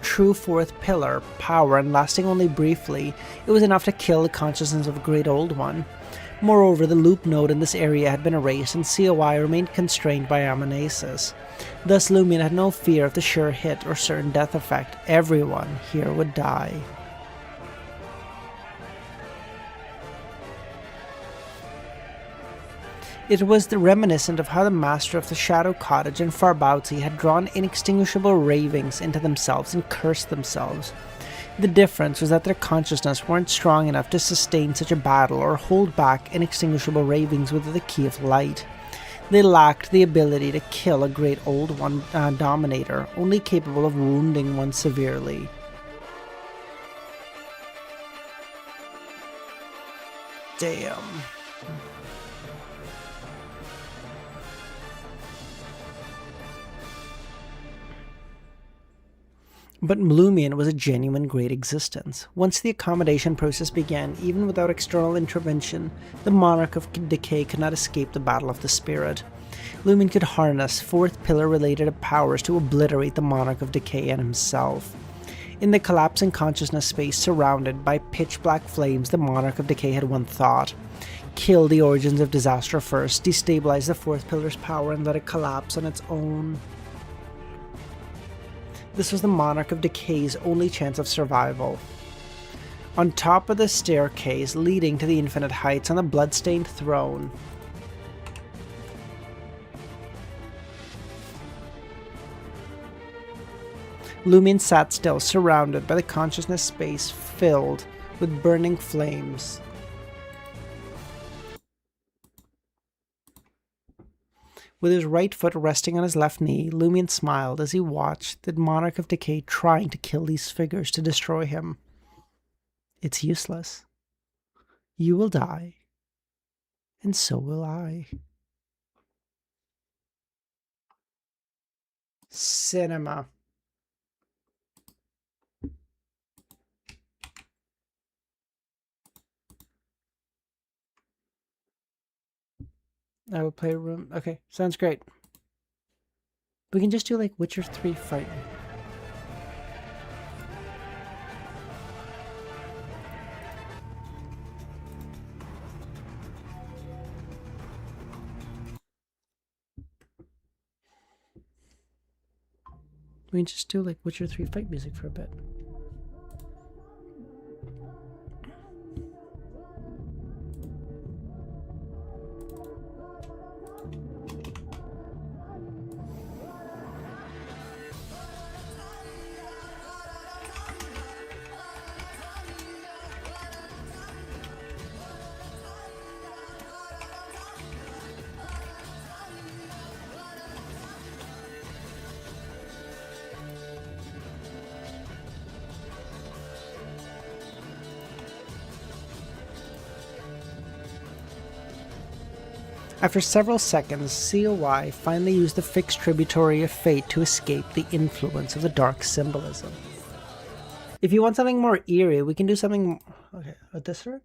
true fourth pillar, power, and lasting only briefly, it was enough to kill the consciousness of a great old one. Moreover, the loop node in this area had been erased, and COI remained constrained by Amanesis. Thus, Lumine had no fear of the sure hit or certain death effect. Everyone here would die. It was reminiscent of how the master of the Shadow Cottage and Farbauti had drawn inextinguishable ravings into themselves and cursed themselves. The difference was that their consciousness weren't strong enough to sustain such a battle or hold back inextinguishable ravings with the key of light. They lacked the ability to kill a great old one dominator, only capable of wounding one severely. Damn. But LEMMiNO was a genuine great existence. Once the accommodation process began, even without external intervention, the Monarch of Decay could not escape the battle of the spirit. LEMMiNO could harness fourth pillar related powers to obliterate the Monarch of Decay and himself. In the collapsing consciousness space surrounded by pitch black flames, the Monarch of Decay had one thought: kill the origins of disaster first, destabilize the fourth pillar's power, and let it collapse on its own. This was the Monarch of Decay's only chance of survival. On top of the staircase leading to the infinite heights on the bloodstained throne, LEMMiNO sat still, surrounded by the consciousness space filled with burning flames. With his right foot resting on his left knee, LEMMiNO smiled as he watched the Monarch of Decay trying to kill these figures to destroy him. It's useless. You will die, and so will I. Cinema. I will play room. Okay, sounds great. We can just do like Witcher 3 fight. We can just do like Witcher 3 fight music for a bit. After several seconds, COI finally used the fixed tributary of fate to escape the influence of the dark symbolism. If you want something more eerie, we can do something... Okay, Odysseus?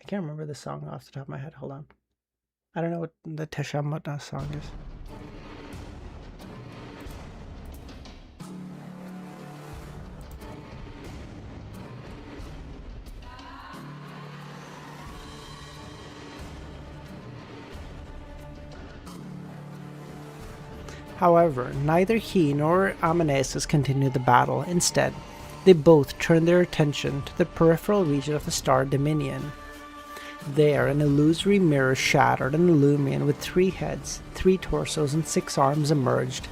I can't remember the song off the top of my head. Hold on. I don't know what the Teshamutna song is. However, neither he nor Amanesis continued the battle. Instead, they both turned their attention to the peripheral region of the star Dominion. There, an illusory mirror shattered and LEMMiNO with 3 heads, 3 torsos, and 6 arms emerged.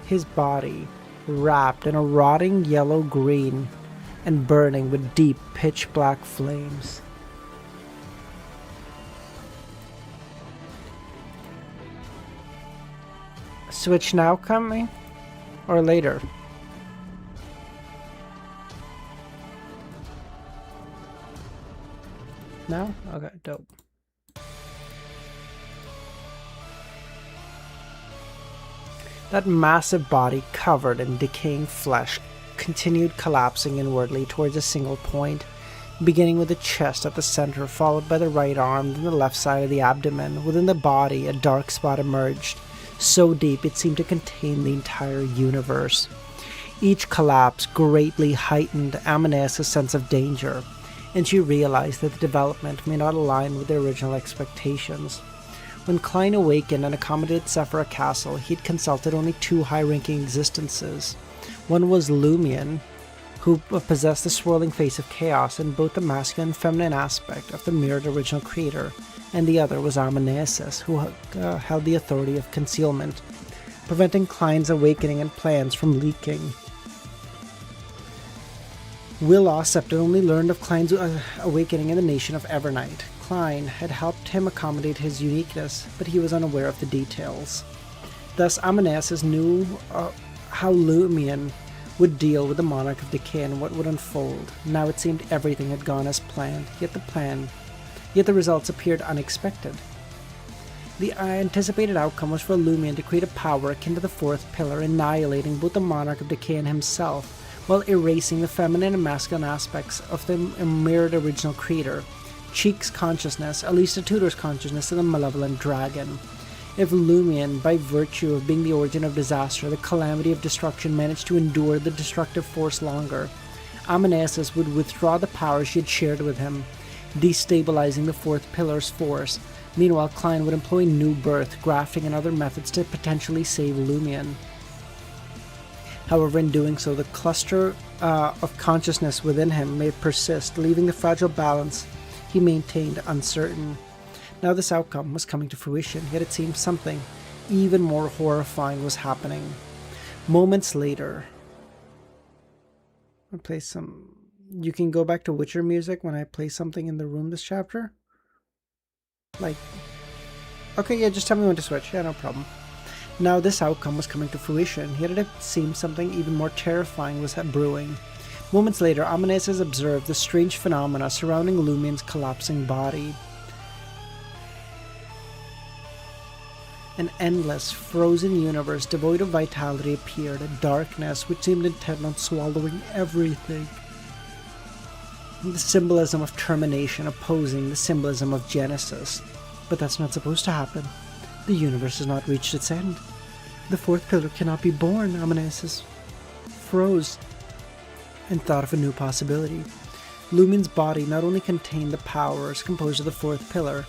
His body, wrapped in a rotting yellow-green and burning with deep pitch-black flames. Switch now coming? Or later? Now? Okay, dope. That massive body covered in decaying flesh continued collapsing inwardly towards a single point, beginning with the chest at the center, followed by the right arm, then the left side of the abdomen. Within the body, a dark spot emerged, so deep it seemed to contain the entire universe. Each collapse greatly heightened Amanesis' sense of danger, and she realized that the development may not align with their original expectations. When Klein awakened and accommodated Cipher at Castle, he had consulted only 2 high-ranking existences. One was LEMMiNO, who possessed the swirling face of chaos in both the masculine and feminine aspect of the mirrored original creator, and the other was Amanesis, who held the authority of concealment, preventing Klein's awakening and plans from leaking. Will Ossep had only learned of Klein's awakening in the nation of Evernight. Klein had helped him accommodate his uniqueness, but he was unaware of the details. Thus, Amanesis knew how LEMMiNO would deal with the Monarch of Decay and what would unfold. Now it seemed everything had gone as planned, yet the results appeared unexpected. The anticipated outcome was for LEMMiNO to create a power akin to the fourth pillar, annihilating both the Monarch of Decay and himself, while erasing the feminine and masculine aspects of the mirrored original creator, Cheek's consciousness, Elisa Tudor's consciousness, and the malevolent dragon. If LEMMiNO, by virtue of being the origin of disaster, the calamity of destruction, managed to endure the destructive force longer, Amanesis would withdraw the power she had shared with him, destabilizing the fourth pillar's force. Meanwhile, Klein would employ new birth, grafting, and other methods to potentially save LEMMiNO. However, in doing so, the cluster of consciousness within him may persist, leaving the fragile balance he maintained uncertain. Now this outcome was coming to fruition, yet it seemed something even more horrifying was happening. Moments later... I'll play some... You can go back to Witcher music when I play something in the room this chapter? Like... Okay, yeah, just tell me when to switch. Yeah, no problem. Now this outcome was coming to fruition, yet it seemed something even more terrifying was brewing. Moments later, Amanesis observed the strange phenomena surrounding LEMMiNO's collapsing body. An endless, frozen universe devoid of vitality appeared, a darkness which seemed intent on swallowing everything. The symbolism of termination opposing the symbolism of Genesis. But that's not supposed to happen. The universe has not reached its end. The fourth pillar cannot be born, Amanesis froze and thought of a new possibility. LEMMiNO's body not only contained the powers composed of the fourth pillar,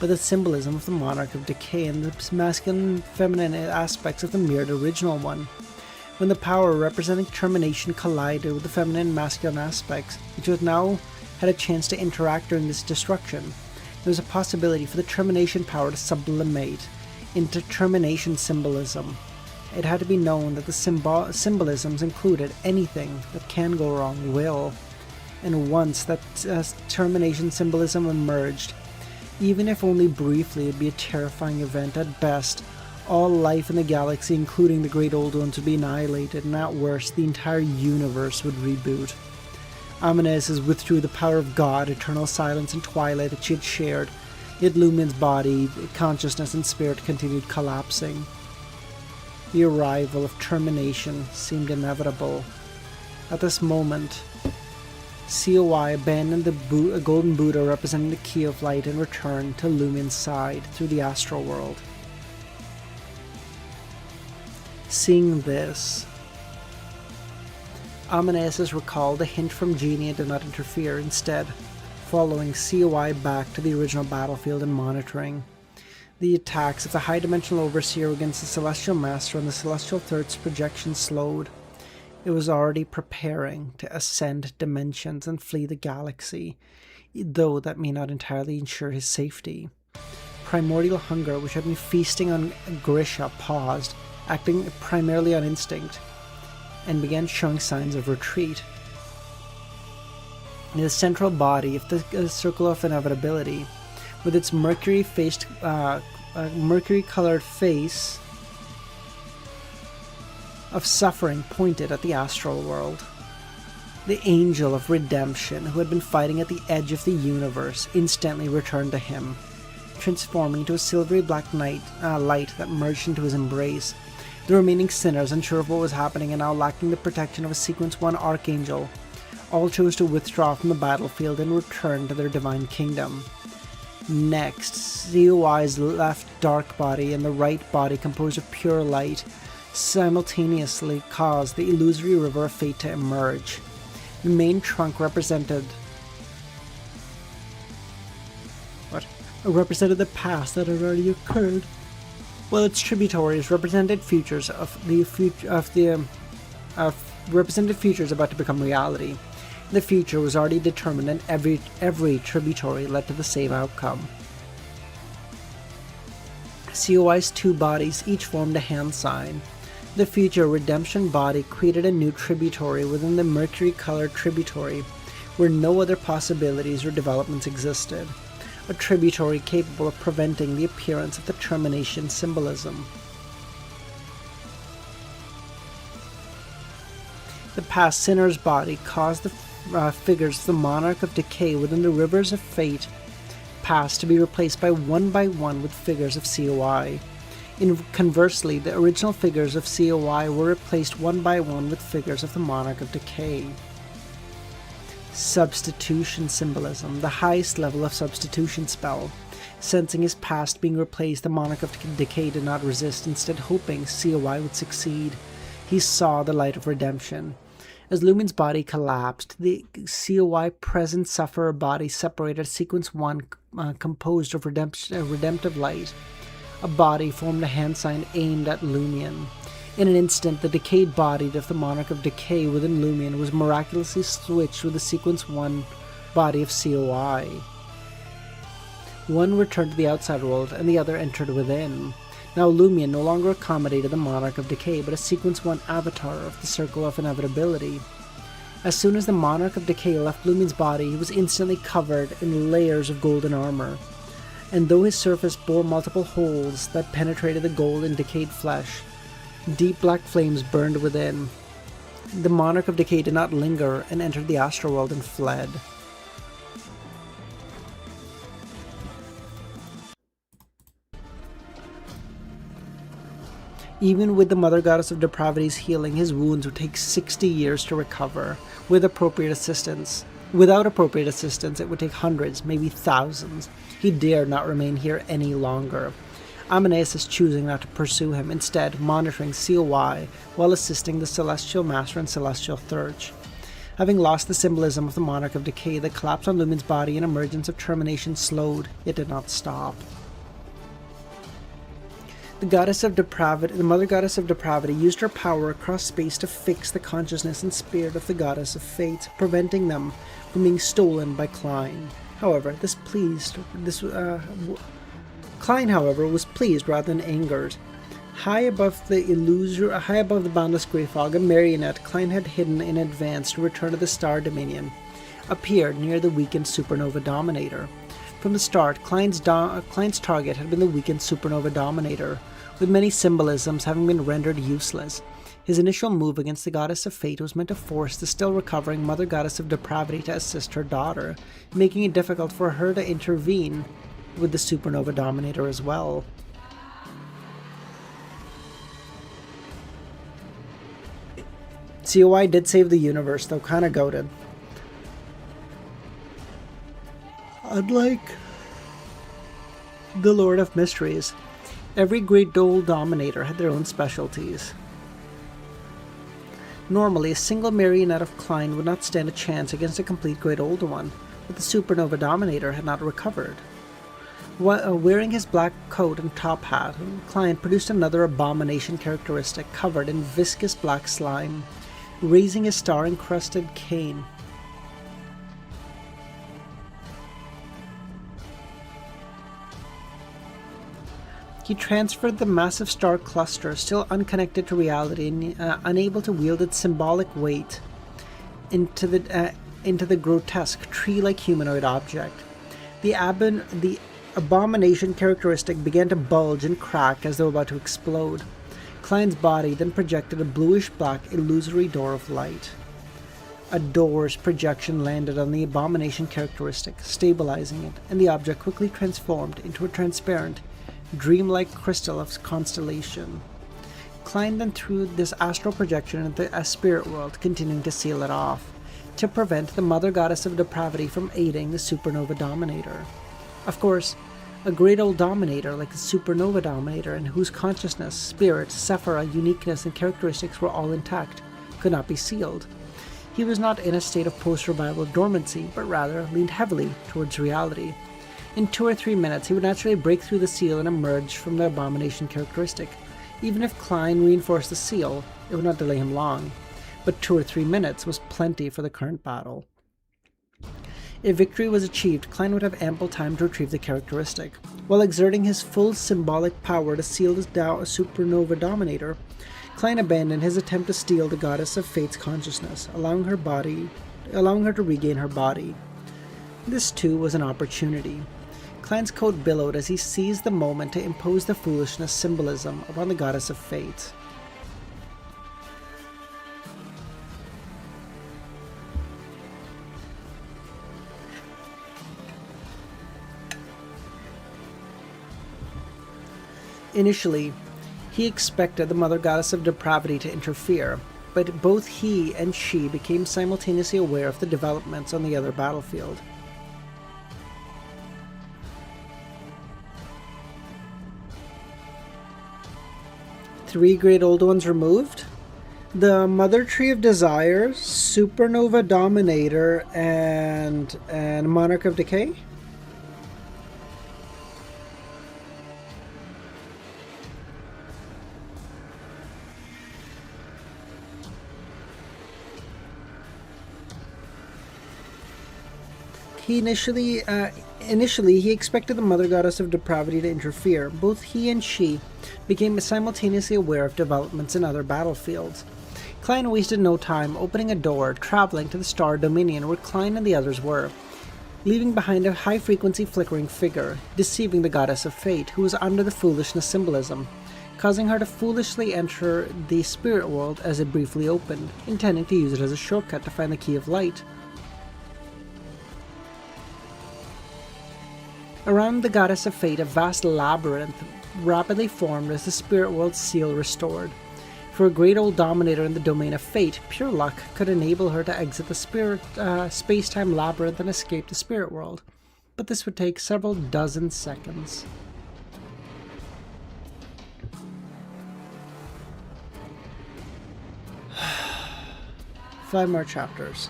but the symbolism of the Monarch of Decay and the masculine and feminine aspects of the mirrored original one. When the power representing termination collided with the feminine and masculine aspects, which now had a chance to interact during this destruction, there was a possibility for the termination power to sublimate into termination symbolism. It had to be known that the symbolisms included anything that can go wrong will, and once that termination symbolism emerged, even if only briefly, it'd be a terrifying event at best. All life in the galaxy, including the Great Old Ones, would be annihilated, and at worst, the entire universe would reboot. Amanesis withdrew the power of God, eternal silence, and twilight that she had shared, yet LEMMiNO's body, consciousness, and spirit continued collapsing. The arrival of termination seemed inevitable. At this moment, COI abandoned the golden Buddha representing the key of light and returned to LEMMiNO's side through the astral world. Seeing this, Amanesis recalled a hint from Genie and did not interfere, instead following COI back to the original battlefield and monitoring. The attacks of the high-dimensional overseer against the Celestial Master and the Celestial Third's projection slowed. It was already preparing to ascend dimensions and flee the galaxy, though that may not entirely ensure his safety. Primordial hunger, which had been feasting on Grisha, paused, acting primarily on instinct, and began showing signs of retreat. In the central body of the Circle of Inevitability, with its mercury-colored face of suffering pointed at the astral world. The angel of redemption, who had been fighting at the edge of the universe, instantly returned to him, transforming into a silvery black light that merged into his embrace. The remaining sinners, unsure of what was happening and now lacking the protection of a Sequence 1 Archangel, all chose to withdraw from the battlefield and return to their divine kingdom. Next, COI's left dark body and the right body, composed of pure light, simultaneously caused the illusory river of fate to emerge. The main trunk represented the past that had already occurred, while its tributaries represented futures represented futures about to become reality. The future was already determined, and every tributary led to the same outcome. COI's two bodies each formed a hand sign. The future redemption body created a new tributary within the mercury-colored tributary, where no other possibilities or developments existed. A tributary capable of preventing the appearance of the termination symbolism. The past sinner's body caused the figures of the monarch of decay within the rivers of fate past to be replaced by one with figures of COI. Conversely, the original figures of COI were replaced one by one with figures of the monarch of decay. Substitution symbolism, the highest level of substitution spell. Sensing his past being replaced, the monarch of decay did not resist, instead hoping COI would succeed. He saw the light of redemption. As Lumin's body collapsed, the COI present sufferer body separated sequence 1 composed of redemptive light. A body formed a hand sign aimed at Lumion. In an instant, the decayed body of the monarch of decay within Lumion was miraculously switched with the sequence 1 body of COI. One returned to the outside world, and the other entered within. Now Lumion no longer accommodated the monarch of decay, but a sequence 1 avatar of the circle of inevitability. As soon as the monarch of decay left Lumion's body, he was instantly covered in layers of golden armor. And though his surface bore multiple holes that penetrated the gold and decayed flesh, deep black flames burned within. The monarch of decay did not linger and entered the astral world and fled. Even with the Mother Goddess of Depravity's healing, his wounds would take 60 years to recover. Without appropriate assistance, it would take hundreds, maybe thousands. He dared not remain here any longer. Amadeus is choosing not to pursue him, instead monitoring COI while assisting the Celestial Master and Celestial Thurch. Having lost the symbolism of the Monarch of Decay, the collapse on Lumin's body and emergence of termination slowed. It did not stop. The Mother Goddess of Depravity used her power across space to fix the consciousness and spirit of the Goddess of Fate, preventing them from being stolen by Klein. However, Klein, was pleased rather than angered. High above the boundless grey fog, a marionette Klein had hidden in advance to return to the Star Dominion appeared near the weakened Supernova Dominator. From the start, Klein's target had been the weakened Supernova Dominator, with many symbolisms having been rendered useless. His initial move against the Goddess of Fate was meant to force the still recovering Mother Goddess of Depravity to assist her daughter, making it difficult for her to intervene with the Supernova Dominator as well. COI did save the universe, though kinda goated. Unlike the Lord of Mysteries, every Great Old Dominator had their own specialties. Normally, a single marionette of Klein would not stand a chance against a complete Great Old One, but the Supernova Dominator had not recovered. Wearing his black coat and top hat, Klein produced another abomination characteristic covered in viscous black slime, raising his star-encrusted cane. He transferred the massive star cluster, still unconnected to reality and unable to wield its symbolic weight, into the grotesque, tree-like humanoid object. The abomination characteristic began to bulge and crack as though about to explode. Klein's body then projected a bluish-black, illusory door of light. A door's projection landed on the abomination characteristic, stabilizing it, and the object quickly transformed into a transparent, dreamlike crystal of constellation. Klein then threw this astral projection into a spirit world, continuing to seal it off, to prevent the Mother Goddess of Depravity from aiding the Supernova Dominator. Of course, a great old Dominator like the Supernova Dominator, in whose consciousness, spirit, Sephira, uniqueness, and characteristics were all intact, could not be sealed. He was not in a state of post-revival dormancy, but rather leaned heavily towards reality. In 2 or 3 minutes, he would naturally break through the seal and emerge from the abomination characteristic. Even if Klein reinforced the seal, it would not delay him long, but 2 or 3 minutes was plenty for the current battle. If victory was achieved, Klein would have ample time to retrieve the characteristic. While exerting his full symbolic power to seal his supernova dominator, Klein abandoned his attempt to steal the goddess of fate's consciousness, allowing her to regain her body. This too was an opportunity. Klein's coat billowed as he seized the moment to impose the foolishness symbolism upon the goddess of fate. Initially, he expected the Mother Goddess of Depravity to interfere, but both he and she became simultaneously aware of the developments on the other battlefield. Three great old ones removed? The Mother Tree of Desire, Supernova Dominator, and Monarch of Decay? Initially, he expected the Mother Goddess of Depravity to interfere. Both he and she became simultaneously aware of developments in other battlefields. Klein wasted no time opening a door, traveling to the Star Dominion where Klein and the others were, leaving behind a high-frequency flickering figure, deceiving the Goddess of Fate, who was under the foolishness symbolism, causing her to foolishly enter the spirit world as it briefly opened, intending to use it as a shortcut to find the Key of Light. Around the Goddess of Fate, a vast labyrinth rapidly formed as the spirit world's seal restored. For a great old dominator in the domain of fate, pure luck could enable her to exit the space-time labyrinth and escape the spirit world. But this would take several dozen seconds. Five more chapters.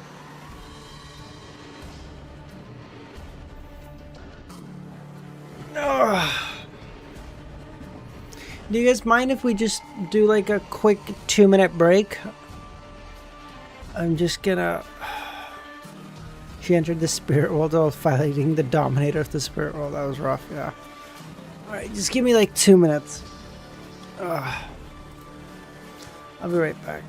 Do you guys mind if we just do like a quick 2-minute break? I'm just gonna... She entered the spirit world while fighting the dominator of the spirit world. That was rough, yeah. Alright, just give me like 2 minutes. I'll be right back.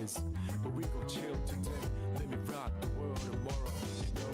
is. But we gon' chill today. Let me rock the world tomorrow. You know?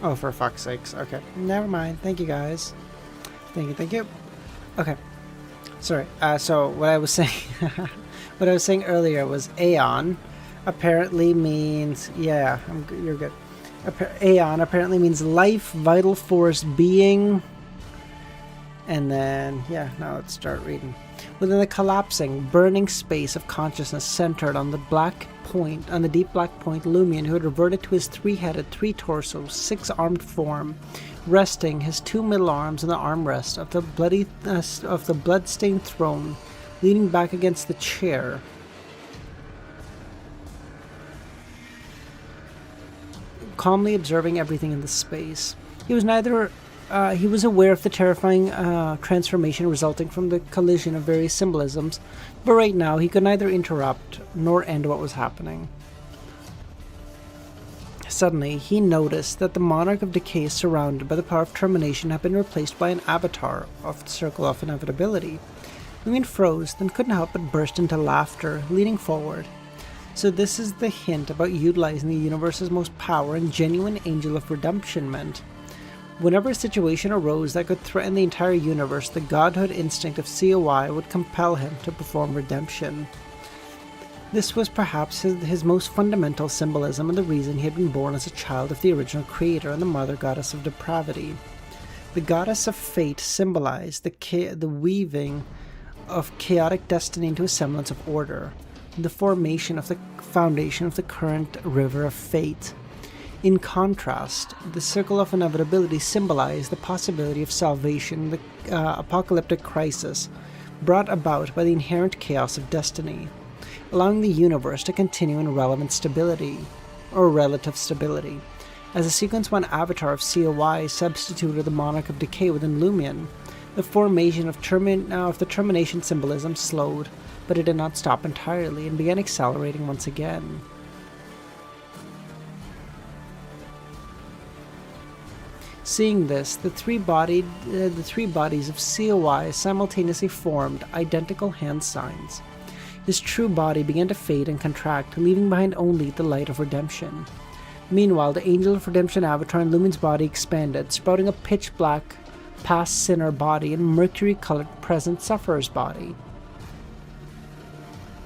Oh, for fuck's sakes. Okay. Never mind. Thank you, guys. Thank you. Okay. Sorry. So what I was saying, what I was saying earlier was Aeon apparently means, yeah, you're good. Aeon apparently means life, vital force, being, and then, yeah, now let's start reading. Within the collapsing, burning space of consciousness centered on the black point, on the deep black point, Lumion, who had reverted to his three-headed, three-torso, six-armed form, resting his two middle arms on the armrest of the blood-stained throne, leaning back against the chair. Calmly observing everything in the space. He was aware of the terrifying transformation resulting from the collision of various symbolisms, but right now he could neither interrupt nor end what was happening. Suddenly, he noticed that the Monarch of Decay, surrounded by the power of termination, had been replaced by an avatar of the Circle of Inevitability. Lumion froze, then couldn't help but burst into laughter, leaning forward. So this is the hint about utilizing the universe's most power and genuine angel of redemption meant. Whenever a situation arose that could threaten the entire universe, the godhood instinct of COI would compel him to perform redemption. This was perhaps his most fundamental symbolism and the reason he had been born as a child of the original creator and the mother goddess of depravity. The goddess of fate symbolized the weaving of chaotic destiny into a semblance of order, the formation of the foundation of the current river of fate. In contrast, the Circle of Inevitability symbolized the possibility of salvation, the apocalyptic crisis brought about by the inherent chaos of destiny, allowing the universe to continue in relevant stability, or relative stability. As a Sequence 1 avatar of COI substituted the Monarch of Decay within Lumion, the formation of the termination symbolism slowed, but it did not stop entirely and began accelerating once again. Seeing this, the three bodies of COI simultaneously formed identical hand signs. His true body began to fade and contract, leaving behind only the light of redemption. Meanwhile, the Angel of Redemption avatar in Lumion's body expanded, sprouting a pitch-black past sinner body and mercury-colored present sufferer's body.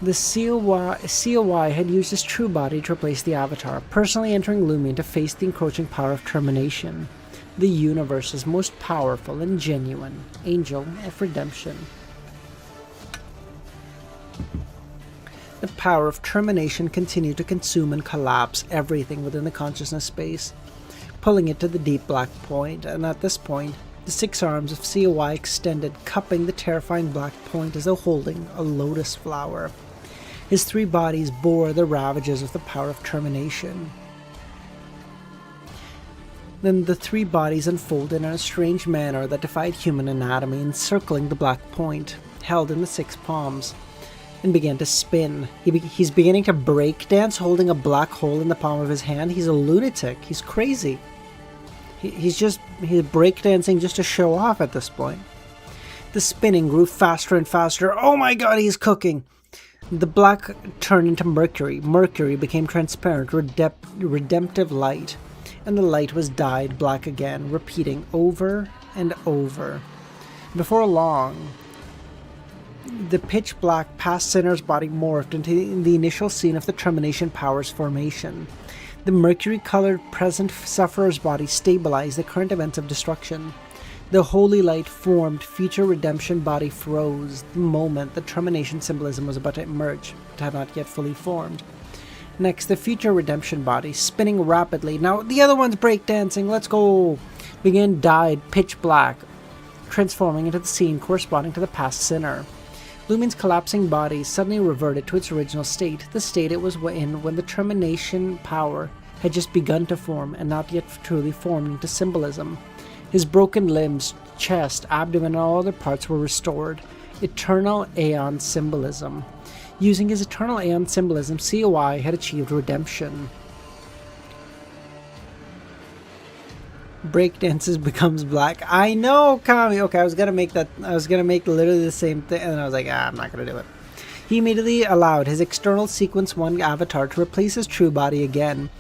The COI had used his true body to replace the avatar, personally entering Lumion to face the encroaching power of termination, the universe's most powerful and genuine angel of redemption. The power of termination continued to consume and collapse everything within the consciousness space, pulling it to the deep black point, and at this point, the six arms of COI extended, cupping the terrifying black point as though holding a lotus flower. His three bodies bore the ravages of the power of termination. Then the three bodies unfolded in a strange manner that defied human anatomy, encircling the black point, held in the six palms, and began to spin. He's beginning to break dance, holding a black hole in the palm of his hand. He's a lunatic. He's crazy. He's breakdancing just to show off at this point. The spinning grew faster and faster. Oh my god, he's cooking! The black turned into mercury. Mercury became transparent, redemptive light. and the light was dyed black again, repeating over and over. Before long, the pitch black past Sinner's body morphed into the initial scene of the Termination Power's formation. The mercury-colored present Sufferer's body stabilized the current events of destruction. The holy light formed future redemption body froze the moment the termination symbolism was about to emerge, but had not yet fully formed. Next, the future redemption body, spinning rapidly. Now, the other one's breakdancing, let's go! Began dyed pitch black, transforming into the scene corresponding to the past Sinner. Lumen's collapsing body suddenly reverted to its original state, the state it was in when the termination power had just begun to form and not yet truly formed into symbolism. His broken limbs, chest, abdomen, and all other parts were restored. Eternal Aeon symbolism. Using his Eternal Aeon symbolism, COI had achieved redemption. Breakdances becomes black. I know, Kami. Okay, I was gonna make literally the same thing, and I was like, I'm not gonna do it. He immediately allowed his external Sequence 1 avatar to replace his true body again,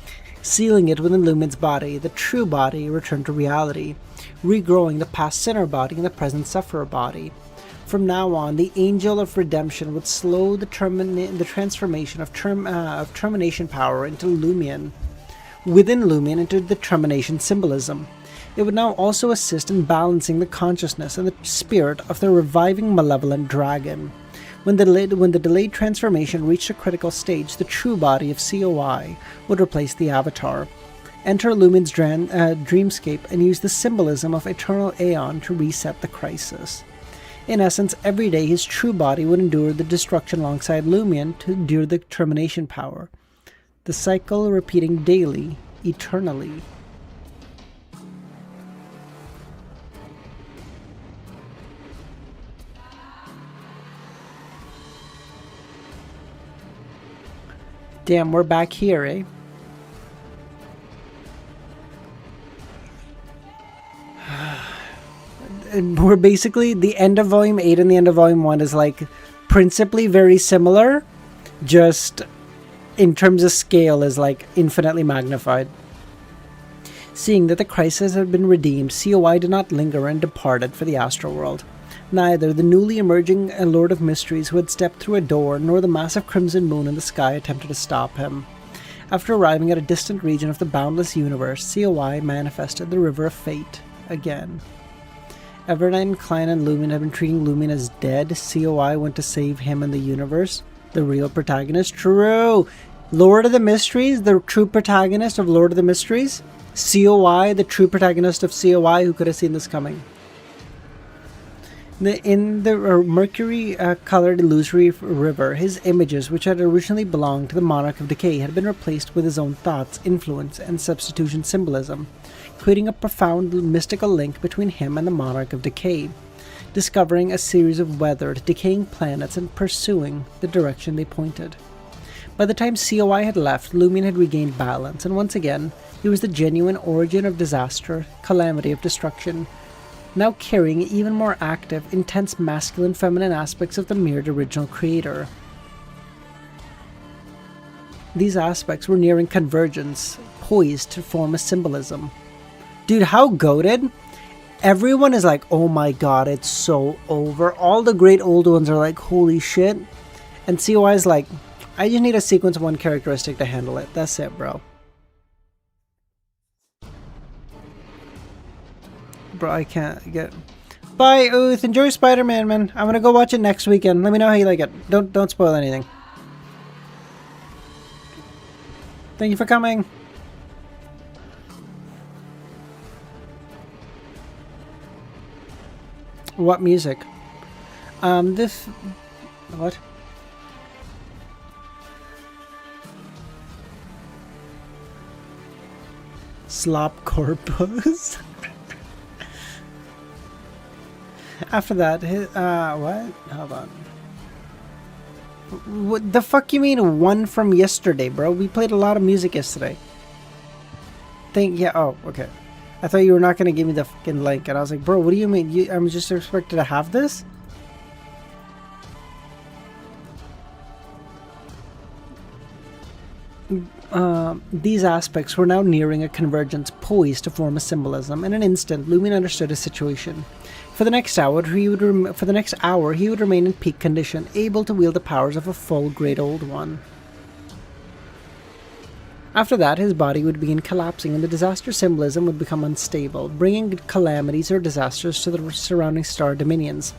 sealing it within Lumen's body. The true body returned to reality, regrowing the past Sinner body and the present Sufferer body. From now on, the Angel of Redemption would slow the transformation of Termination Power into Lumion. Within Lumion into the Termination symbolism. It would now also assist in balancing the consciousness and the spirit of the reviving malevolent dragon. When the delayed transformation reached a critical stage, the true body of COI would replace the avatar, enter Lumen's dreamscape, and use the symbolism of Eternal Aeon to reset the crisis. In essence, every day his true body would endure the destruction alongside Lumion to endure the termination power. The cycle repeating daily, eternally. Damn, we're back here, eh? And we're basically, the end of Volume 8 and the end of Volume 1 is like principally very similar, just in terms of scale is like infinitely magnified. Seeing that the crisis had been redeemed, COI did not linger and departed for the astral world. Neither the newly emerging Lord of Mysteries who had stepped through a door, nor the massive crimson moon in the sky attempted to stop him. After arriving at a distant region of the boundless universe, COI manifested the River of Fate again. Everdine, Klein, and Lumen had been treating Lumen as dead. COI went to save him and the universe. The real protagonist? True! Lord of the Mysteries, the true protagonist of Lord of the Mysteries. COI, the true protagonist of COI, who could have seen this coming. In the mercury-colored illusory river, his images, which had originally belonged to the Monarch of Decay, had been replaced with his own thoughts, influence, and substitution symbolism, creating a profound mystical link between him and the Monarch of Decay, discovering a series of weathered, decaying planets and pursuing the direction they pointed. By the time COI had left, Lumion had regained balance, and once again, he was the genuine origin of disaster, calamity of destruction, now carrying even more active, intense masculine-feminine aspects of the mirrored original creator. These aspects were nearing convergence, poised to form a symbolism. Dude, how goated? Everyone is like, oh my god, it's so over. All the great old ones are like, holy shit. And COI is like, I just need a Sequence 1 characteristic to handle it. That's it, bro. Bro, I can't get... Bye, Uth. Enjoy Spider-Man, man. I'm gonna go watch it next weekend. Let me know how you like it. Don't spoil anything. Thank you for coming. What music? This... What? Slop corpus? After that, what? Hold on. What the fuck you mean one from yesterday, bro? We played a lot of music yesterday. Yeah, oh, okay. I thought you were not going to give me the fucking link, and I was like, bro, what do you mean? I'm just expected to have this? These aspects were now nearing a convergence, poised to form a symbolism. In an instant, Lumion understood his situation. For the next hour, he would remain in peak condition, able to wield the powers of a full Great Old One. After that, his body would begin collapsing and the disaster symbolism would become unstable, bringing calamities or disasters to the surrounding star dominions.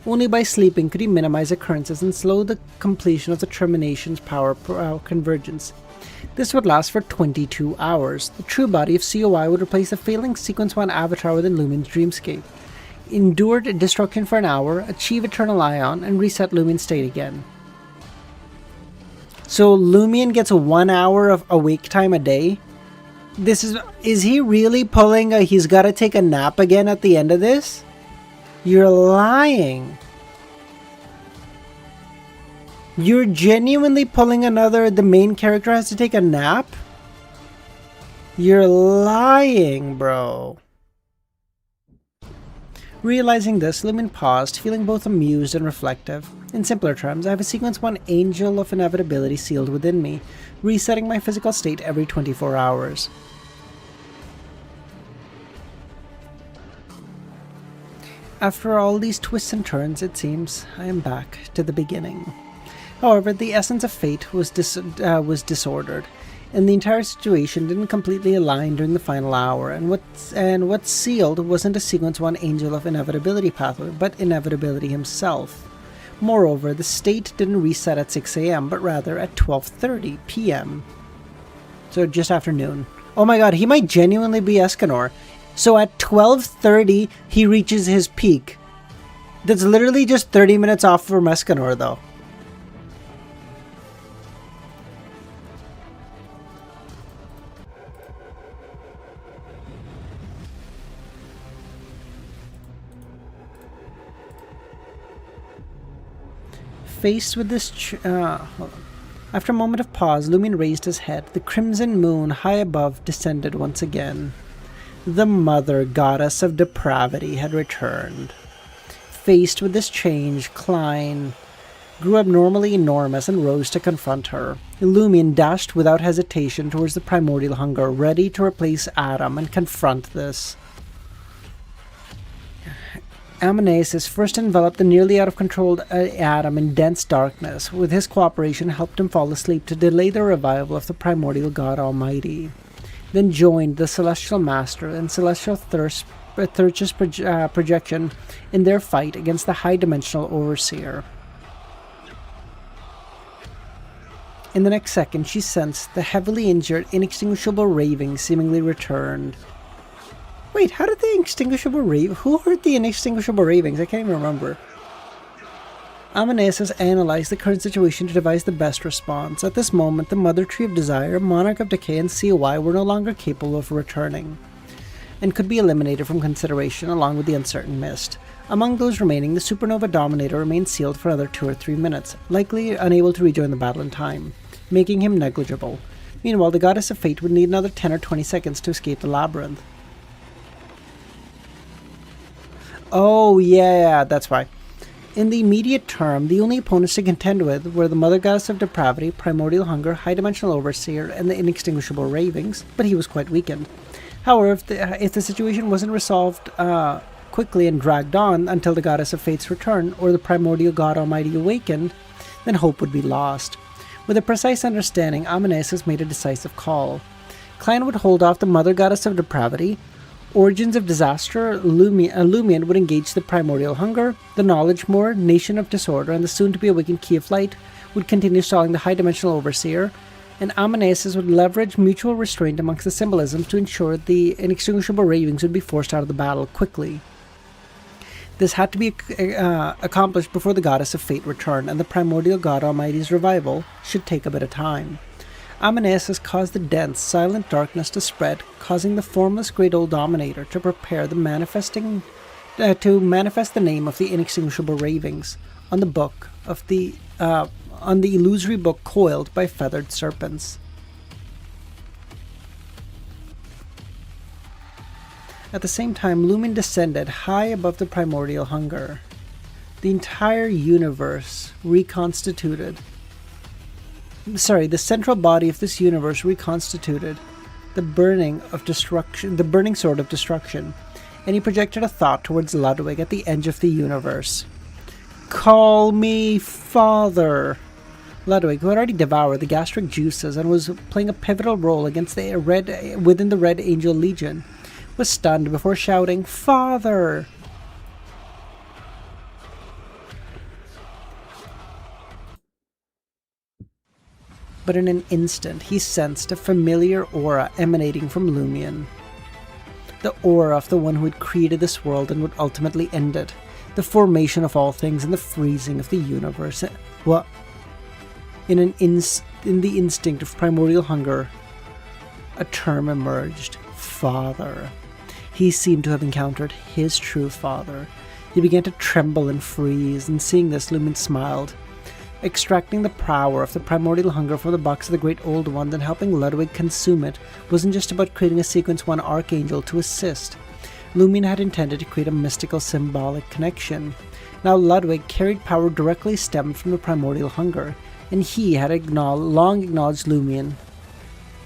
Only by sleeping could he minimize occurrences and slow the completion of the termination's power convergence. This would last for 22 hours. The true body of COI would replace the failing Sequence 1 avatar within Lumion's dreamscape, endured destruction for an hour, achieve Eternal Ion, and reset Lumion's state again. So Lumion gets 1 hour of awake time a day? Is he really pulling a he's gotta take a nap again at the end of this? You're lying. You're genuinely pulling the main character has to take a nap? You're lying, bro. Realizing this, Lumion paused, feeling both amused and reflective. In simpler terms, I have a Sequence 1 angel of inevitability sealed within me, resetting my physical state every 24 hours. After all these twists and turns, it seems, I am back to the beginning. However, the essence of fate was disordered, and the entire situation didn't completely align during the final hour, and what's sealed wasn't a Sequence 1 angel of inevitability pathway, but inevitability himself. Moreover, the state didn't reset at 6 AM, but rather at 12:30 PM. So just after noon. Oh my god, he might genuinely be Escanor. So at 12:30, he reaches his peak. That's literally just 30 minutes off from Escanor, though. Faced with this after a moment of pause, Lumion raised his head. The crimson moon high above descended once again. The mother goddess of depravity had returned. Faced with this change, Klein grew abnormally enormous and rose to confront her. Lumion dashed without hesitation towards the primordial hunger, ready to replace Adam and confront this. Amanesis first enveloped the nearly out-of-control Adam in dense darkness. With his cooperation, helped him fall asleep to delay the revival of the primordial God Almighty. Then joined the Celestial Master and Celestial Thyrsus Projection in their fight against the high-dimensional Overseer. In the next second, she sensed the heavily injured, inextinguishable raving seemingly returned. Wait, how did the inextinguishable who heard the inextinguishable ravings? I can't even remember. Amanesis analyzed the current situation to devise the best response. At this moment, the Mother Tree of Desire, Monarch of Decay, and COI were no longer capable of returning, and could be eliminated from consideration along with the Uncertain Mist. Among those remaining, the Supernova Dominator remained sealed for another 2 or 3 minutes, likely unable to rejoin the battle in time, making him negligible. Meanwhile, the Goddess of Fate would need another 10 or 20 seconds to escape the labyrinth. Oh, yeah, that's why. In the immediate term, the only opponents to contend with were the Mother Goddess of Depravity, Primordial Hunger, High-Dimensional Overseer, and the Inextinguishable Ravings, but he was quite weakened. However, if the situation wasn't resolved quickly and dragged on until the Goddess of Fate's return, or the Primordial God Almighty awakened, then hope would be lost. With a precise understanding, Amanesis made a decisive call. Klein would hold off the Mother Goddess of Depravity. Origins of Disaster, Lumion would engage the Primordial Hunger. The Knowledge Moor, Nation of Disorder, and the soon-to-be-awakened Key of Light would continue stalling the High-Dimensional Overseer, and Amanesis would leverage mutual restraint amongst the symbolisms to ensure the Inextinguishable Ravings would be forced out of the battle quickly. This had to be accomplished before the Goddess of Fate returned, and the Primordial God Almighty's revival should take a bit of time. Amanesis caused the dense, silent darkness to spread, causing the formless Great Old Dominator to prepare to manifest the name of the Inextinguishable Ravings on the illusory book coiled by feathered serpents. At the same time, Lumion descended high above the Primordial Hunger. The entire universe reconstituted. the central body of this universe reconstituted, the burning sword of destruction, and he projected a thought towards Ludwig at the edge of the universe. Call me Father. Ludwig, who had already devoured the gastric juices and was playing a pivotal role within the Red Angel Legion, was stunned before shouting, Father! But in an instant, he sensed a familiar aura emanating from LEMMiNO. The aura of the one who had created this world and would ultimately end it. The formation of all things and the freezing of the universe. What? In the instinct of primordial hunger, a term emerged. Father. He seemed to have encountered his true father. He began to tremble and freeze, and seeing this, LEMMiNO smiled. Extracting the power of the primordial hunger from the box of the Great Old Ones and helping Ludwig consume it wasn't just about creating a Sequence 1 Archangel to assist. LEMMiNO had intended to create a mystical symbolic connection. Now Ludwig carried power directly stemmed from the primordial hunger, and he had long acknowledged LEMMiNO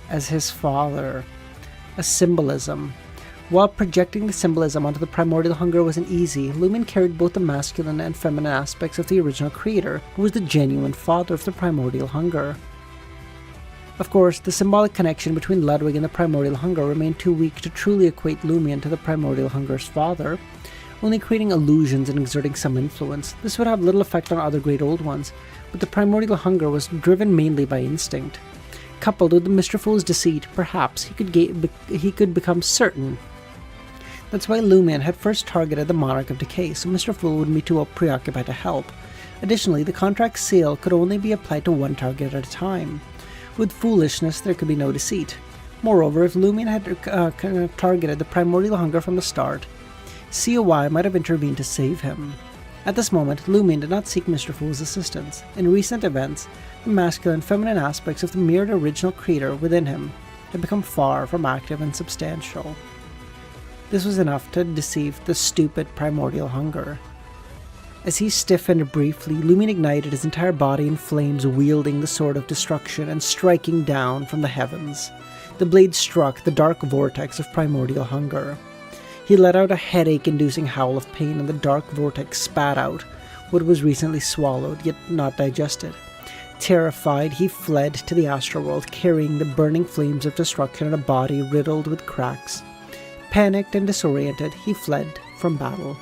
as his father. A symbolism. While projecting the symbolism onto the primordial hunger wasn't easy, LEMMiNO carried both the masculine and feminine aspects of the original creator, who was the genuine father of the primordial hunger. Of course, the symbolic connection between Ludwig and the primordial hunger remained too weak to truly equate LEMMiNO to the primordial hunger's father, only creating illusions and exerting some influence. This would have little effect on other Great Old Ones, but the primordial hunger was driven mainly by instinct. Coupled with the Mr. Fool's deceit, perhaps he could become certain. That's why LEMMiNO had first targeted the Monarch of Decay, so Mr. Fool wouldn't be too preoccupied to help. Additionally, the contract seal could only be applied to one target at a time. With foolishness, there could be no deceit. Moreover, if LEMMiNO had targeted the primordial hunger from the start, COI might have intervened to save him. At this moment, LEMMiNO did not seek Mr. Fool's assistance. In recent events, the masculine and feminine aspects of the mirrored original creator within him had become far from active and substantial. This was enough to deceive the stupid primordial hunger. As he stiffened briefly, LEMMiNO ignited his entire body in flames, wielding the sword of destruction and striking down from the heavens. The blade struck the dark vortex of primordial hunger. He let out a headache-inducing howl of pain, and the dark vortex spat out what was recently swallowed, yet not digested. Terrified, he fled to the astral world, carrying the burning flames of destruction in a body riddled with cracks. Panicked and disoriented, he fled from battle.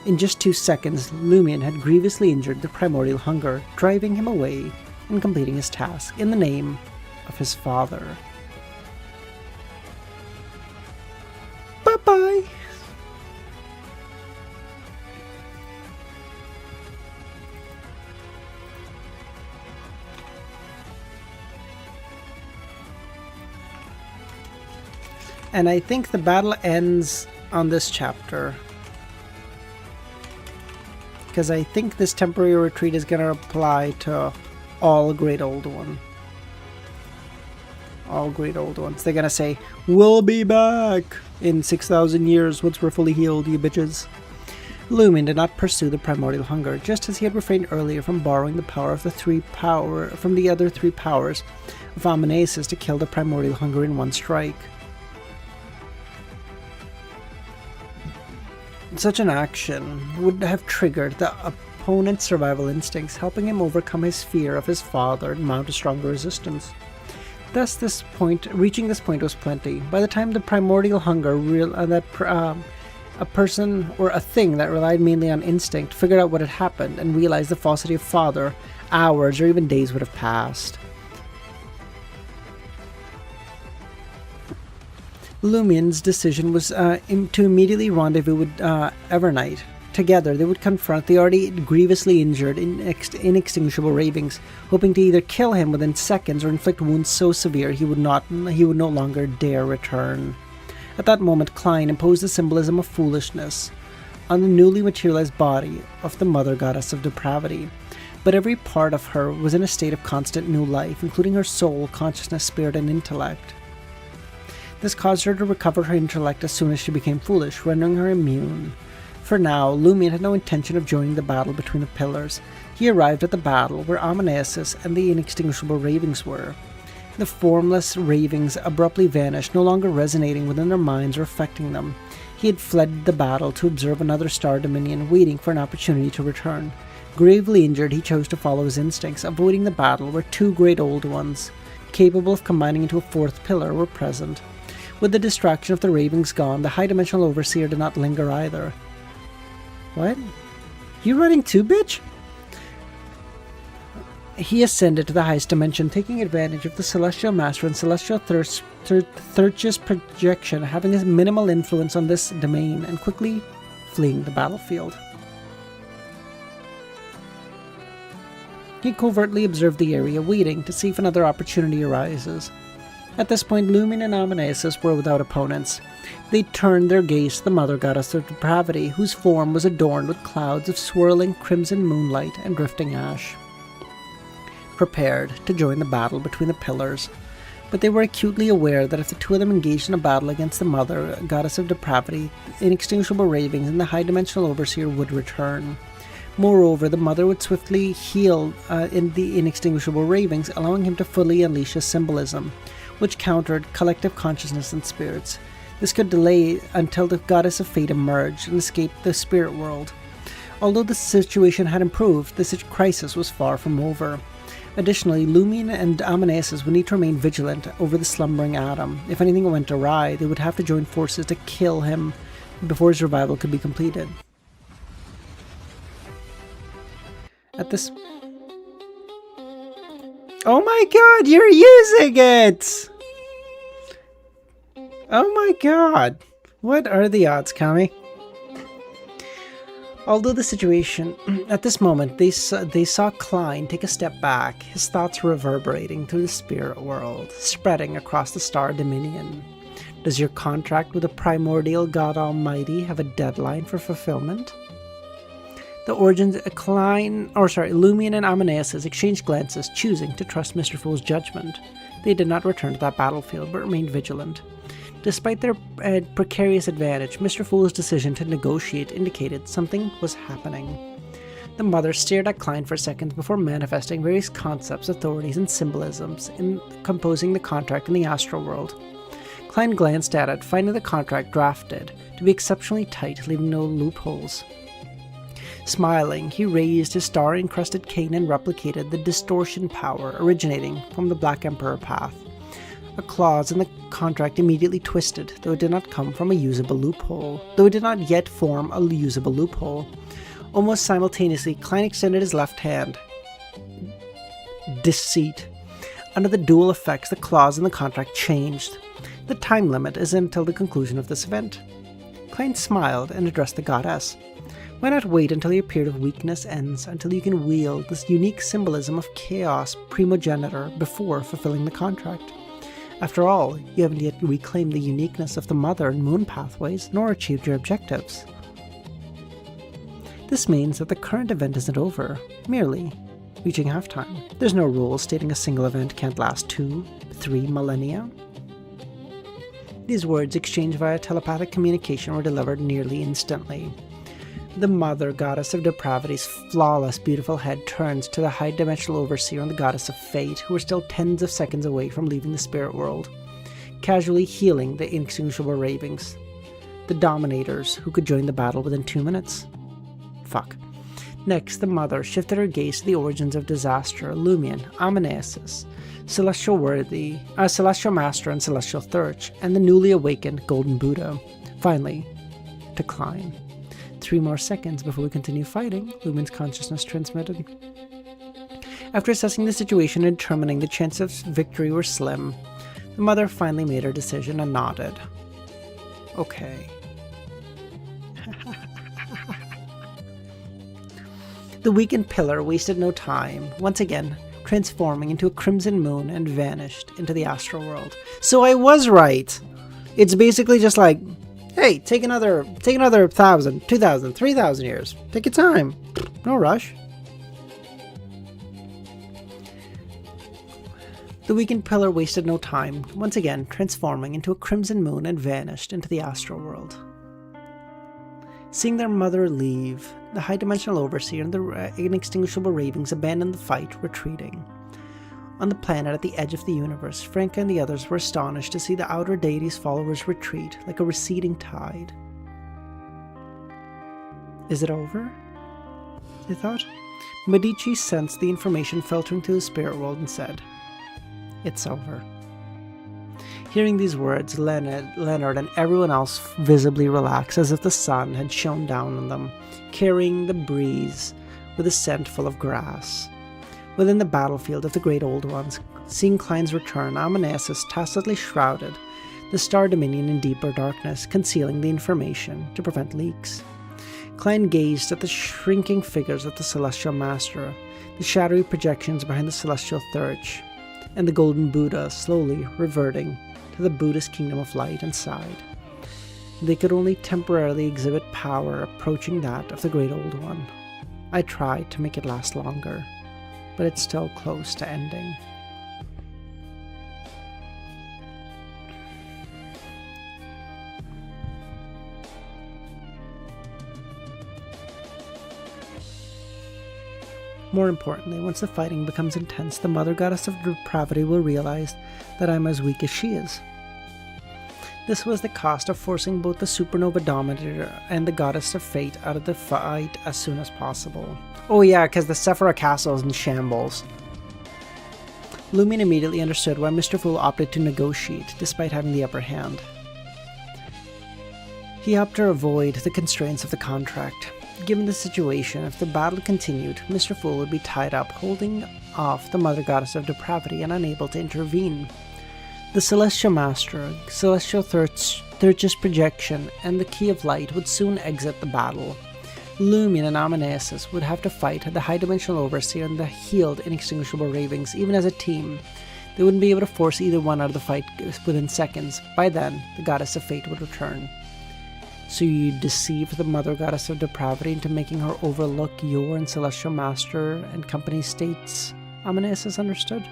In just 2 seconds, LEMMiNO had grievously injured the primordial hunger, driving him away and completing his task in the name of his father. Bye-bye! And I think the battle ends on this chapter, because I think this temporary retreat is going to apply to all Great Old One. All Great Old Ones. They're going to say, we'll be back in 6,000 years once we're fully healed, you bitches. LEMMiNO did not pursue the primordial hunger, just as he had refrained earlier from borrowing the power of from the other 3 powers of Amanesis to kill the primordial hunger in one strike. Such an action would have triggered the opponent's survival instincts, helping him overcome his fear of his father and mount a stronger resistance. Thus, reaching this point was plenty. By the time the primordial hunger, a person or a thing that relied mainly on instinct figured out what had happened and realized the falsity of father, hours or even days would have passed. LEMMiNO's decision was to immediately rendezvous with Evernight. Together, they would confront the already grievously injured, inextinguishable ravings, hoping to either kill him within seconds or inflict wounds so severe he would no longer dare return. At that moment, Klein imposed the symbolism of foolishness on the newly materialized body of the mother goddess of depravity. But every part of her was in a state of constant new life, including her soul, consciousness, spirit, and intellect. This caused her to recover her intellect as soon as she became foolish, rendering her immune. For now, LEMMiNO had no intention of joining the battle between the pillars. He arrived at the battle where Amnesis and the inextinguishable ravings were. The formless ravings abruptly vanished, no longer resonating within their minds or affecting them. He had fled the battle to observe another star dominion, waiting for an opportunity to return. Gravely injured, he chose to follow his instincts, avoiding the battle where two great old ones, capable of combining into a fourth pillar, were present. With the distraction of the ravings gone, the high-dimensional overseer did not linger either. What? You running too, bitch? He ascended to the highest dimension, taking advantage of the Celestial Master and Celestial Thirch's projection, having a minimal influence on this domain, and quickly fleeing the battlefield. He covertly observed the area, waiting to see if another opportunity arises. At this point, LEMMiNO and Amnesis were without opponents. They turned their gaze to the Mother Goddess of Depravity, whose form was adorned with clouds of swirling crimson moonlight and drifting ash, prepared to join the battle between the pillars. But they were acutely aware that if the two of them engaged in a battle against the Mother Goddess of Depravity, the inextinguishable ravings and the high-dimensional overseer would return. Moreover, the Mother would swiftly heal in the inextinguishable ravings, allowing him to fully unleash his symbolism, which countered collective consciousness and spirits. This could delay until the Goddess of Fate emerged and escaped the spirit world. Although the situation had improved, this crisis was far from over. Additionally, LEMMiNO and Amnesis would need to remain vigilant over the slumbering Atom. If anything went awry, they would have to join forces to kill him before his revival could be completed. At this... Oh my god, you're using it! Oh my god. What are the odds, Kami? Although the situation... At this moment, they saw Klein take a step back, his thoughts reverberating through the spirit world, spreading across the Star Dominion. Does your contract with the primordial God Almighty have a deadline for fulfillment? The origins LEMMiNO and Amnesis exchanged glances, choosing to trust Mr. Fool's judgment. They did not return to that battlefield, but remained vigilant. Despite their precarious advantage, Mr. Fool's decision to negotiate indicated something was happening. The Mother stared at Klein for seconds before manifesting various concepts, authorities, and symbolisms in composing the contract in the astral world. Klein glanced at it, finding the contract drafted to be exceptionally tight, leaving no loopholes. Smiling, he raised his star-encrusted cane and replicated the distortion power originating from the Black Emperor path. A clause in the contract immediately twisted, though it did not come from a usable loophole. Almost simultaneously, Klein extended his left hand. Deceit. Under the dual effects, the clause in the contract changed. The time limit is until the conclusion of this event. Klein smiled and addressed the goddess. Why not wait until your period of weakness ends, until you can wield this unique symbolism of chaos primogenitor before fulfilling the contract? After all, you haven't yet reclaimed the uniqueness of the Mother and Moon pathways, nor achieved your objectives. This means that the current event isn't over, merely reaching halftime. There's no rule stating a single event can't last 2-3 millennia. These words, exchanged via telepathic communication, were delivered nearly instantly. The Mother Goddess of Depravity's flawless, beautiful head turns to the high-dimensional overseer and the Goddess of Fate, who were still tens of seconds away from leaving the spirit world, casually healing the inextinguishable ravings. The Dominators, who could join the battle within 2 minutes. Fuck. Next, the Mother shifted her gaze to the origins of disaster, LEMMiNO, Amnesis, Celestial Master and Celestial Thirch, and the newly awakened Golden Buddha. Finally, to Klein. 3 more seconds before we continue fighting, LEMMiNO's consciousness transmitted. After assessing the situation and determining the chances of victory were slim, the Mother finally made her decision and nodded. Okay. The weakened pillar wasted no time, once again transforming into a crimson moon, and vanished into the astral world. So I was right! It's basically just like, hey, take another 1,000, 2,000, 3,000 years. Take your time. No rush. The weakened pillar wasted no time, once again transforming into a crimson moon and vanished into the astral world. Seeing their mother leave, the High Dimensional Overseer and the inextinguishable ravings abandoned the fight, retreating. On the planet at the edge of the universe, Franca and the others were astonished to see the outer deity's followers retreat like a receding tide. Is it over? They thought. Medici sensed the information filtering through the spirit world and said, "It's over." Hearing these words, Leonard and everyone else visibly relaxed, as if the sun had shone down on them, carrying the breeze with a scent full of grass. Within the battlefield of the Great Old Ones, seeing Klein's return, Amnesis tacitly shrouded the Star Dominion in deeper darkness, concealing the information to prevent leaks. Klein gazed at the shrinking figures of the Celestial Master, the shadowy projections behind the Celestial Thirch, and the Golden Buddha slowly reverting to the Buddhist kingdom of light, and sighed. They could only temporarily exhibit power approaching that of the Great Old One. I tried to make it last longer, but it's still close to ending. More importantly, once the fighting becomes intense, the Mother Goddess of Depravity will realize that I'm as weak as she is. This was the cost of forcing both the Supernova Dominator and the Goddess of Fate out of the fight as soon as possible. Oh yeah, because the Cipher Castle is in shambles. Lumion immediately understood why Mr. Fool opted to negotiate, despite having the upper hand. He opted to avoid the constraints of the contract. Given the situation, if the battle continued, Mr. Fool would be tied up, holding off the Mother Goddess of Depravity and unable to intervene. The Celestial Master, Celestial Thirch's projection, and the Key of Light would soon exit the battle. Lumion and Amnesis would have to fight the High Dimensional Overseer and the healed Inextinguishable Ravings, even as a team. They wouldn't be able to force either one out of the fight within seconds. By then, the Goddess of Fate would return. So you deceived the Mother Goddess of Depravity into making her overlook your and Celestial Master and company states, Amnesis understood.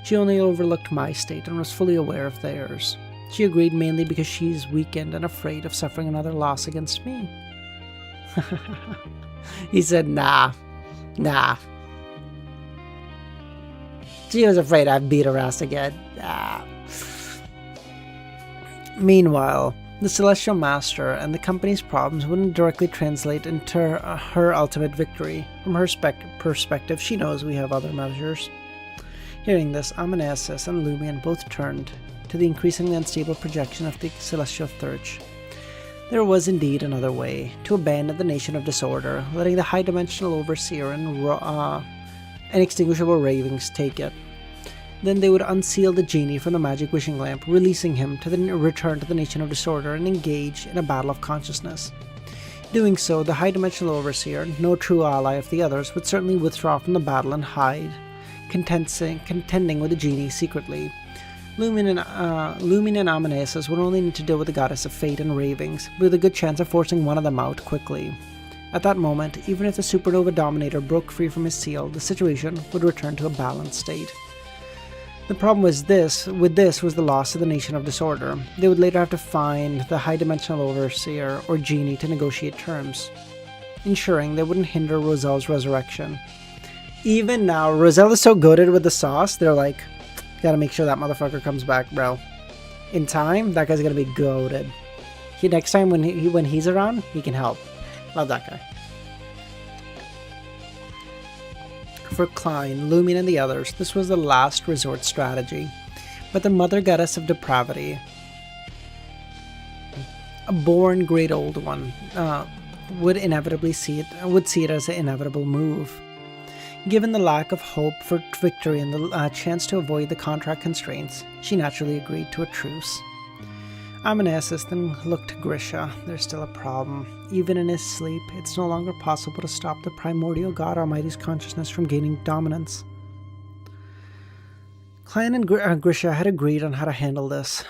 She only overlooked my state and was fully aware of theirs. She agreed mainly because she's weakened and afraid of suffering another loss against me. He said, nah. She was afraid I'd beat her ass again. Nah. Meanwhile, the Celestial Master and the company's problems wouldn't directly translate into her ultimate victory. From her perspective, she knows we have other measures. Hearing this, Amnesis and Lumion both turned to the increasingly unstable projection of the Celestial Thirch. There was indeed another way, to abandon the Nation of Disorder, letting the High Dimensional Overseer and Inextinguishable Ravings take it. Then they would unseal the genie from the magic wishing lamp, releasing him to return to the Nation of Disorder and engage in a battle of consciousness. Doing so, the High Dimensional Overseer, no true ally of the others, would certainly withdraw from the battle and hide, contending with the genie secretly. Lumion and Amnesis would only need to deal with the Goddess of Fate and Ravings, with a good chance of forcing one of them out quickly. At that moment, even if the Supernova Dominator broke free from his seal, the situation would return to a balanced state. The problem was was the loss of the Nation of Disorder. They would later have to find the High Dimensional Overseer or Genie to negotiate terms, ensuring they wouldn't hinder Roselle's resurrection. Even now, Roselle is so goated with the sauce, they're like, gotta make sure that motherfucker comes back, bro. In time, that guy's gonna be goated. Next time when he's around, he can help. Love that guy. For Klein, Lumion, and the others, this was the last resort strategy. But the Mother Goddess of Depravity, a born Great Old One, would see it as an inevitable move. Given the lack of hope for victory and the chance to avoid the contract constraints, she naturally agreed to a truce. Amnesis then looked to Grisha. There's still a problem. Even in his sleep, it's no longer possible to stop the primordial God Almighty's consciousness from gaining dominance. Klein and Grisha had agreed on how to handle this.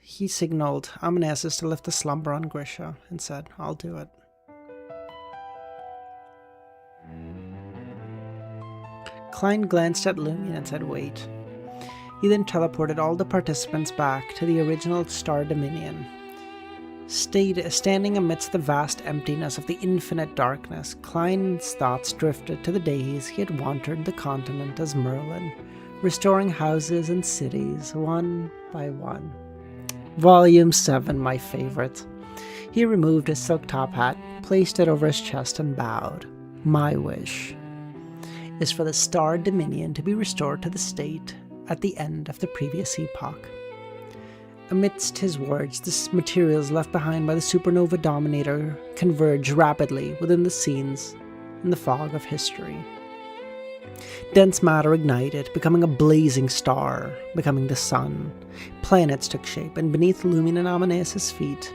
He signaled Amnesis to lift the slumber on Grisha and said, "I'll do it." Klein glanced at Lumion and said, "Wait." He then teleported all the participants back to the original Star Dominion. Standing amidst the vast emptiness of the infinite darkness, Klein's thoughts drifted to the days he had wandered the continent as Merlin, restoring houses and cities one by one. Volume 7, my favorite. He removed his silk top hat, placed it over his chest, and bowed. My wish is for the Star Dominion to be restored to the state at the end of the previous epoch. Amidst his words, the materials left behind by the supernova dominator converge rapidly within the scenes in the fog of history. Dense matter ignited, becoming a blazing star, becoming the sun. Planets took shape, and beneath LEMMiNO Amanesis' feet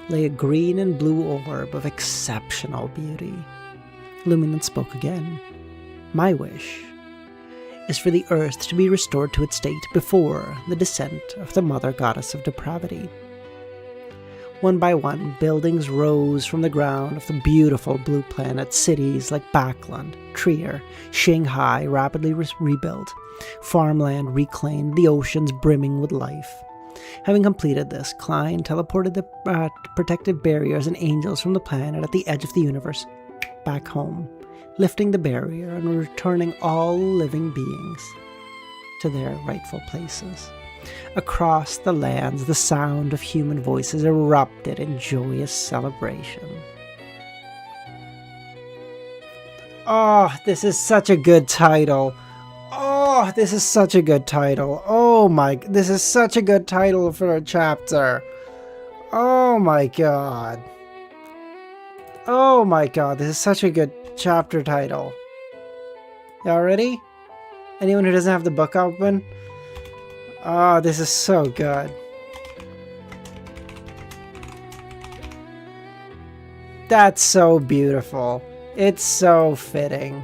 lay a green and blue orb of exceptional beauty. LEMMiNO spoke again. My wish is for the earth to be restored to its state before the descent of the mother goddess of depravity. One by one, buildings rose from the ground of the beautiful blue planet. Cities like Backlund, Trier, Shanghai rapidly rebuilt, farmland reclaimed, the oceans brimming with life. Having completed this, Klein teleported the protective barriers and angels from the planet at the edge of the universe back home, lifting the barrier and returning all living beings to their rightful places. Across the lands, the sound of human voices erupted in joyous celebration. Oh, this is such a good title. Oh, this is such a good title. Oh my, this is such a good title for a chapter. Oh my god. Oh my god, this is such a good chapter title. Y'all ready? Anyone who doesn't have the book open? Oh, this is so good. That's so beautiful. It's so fitting.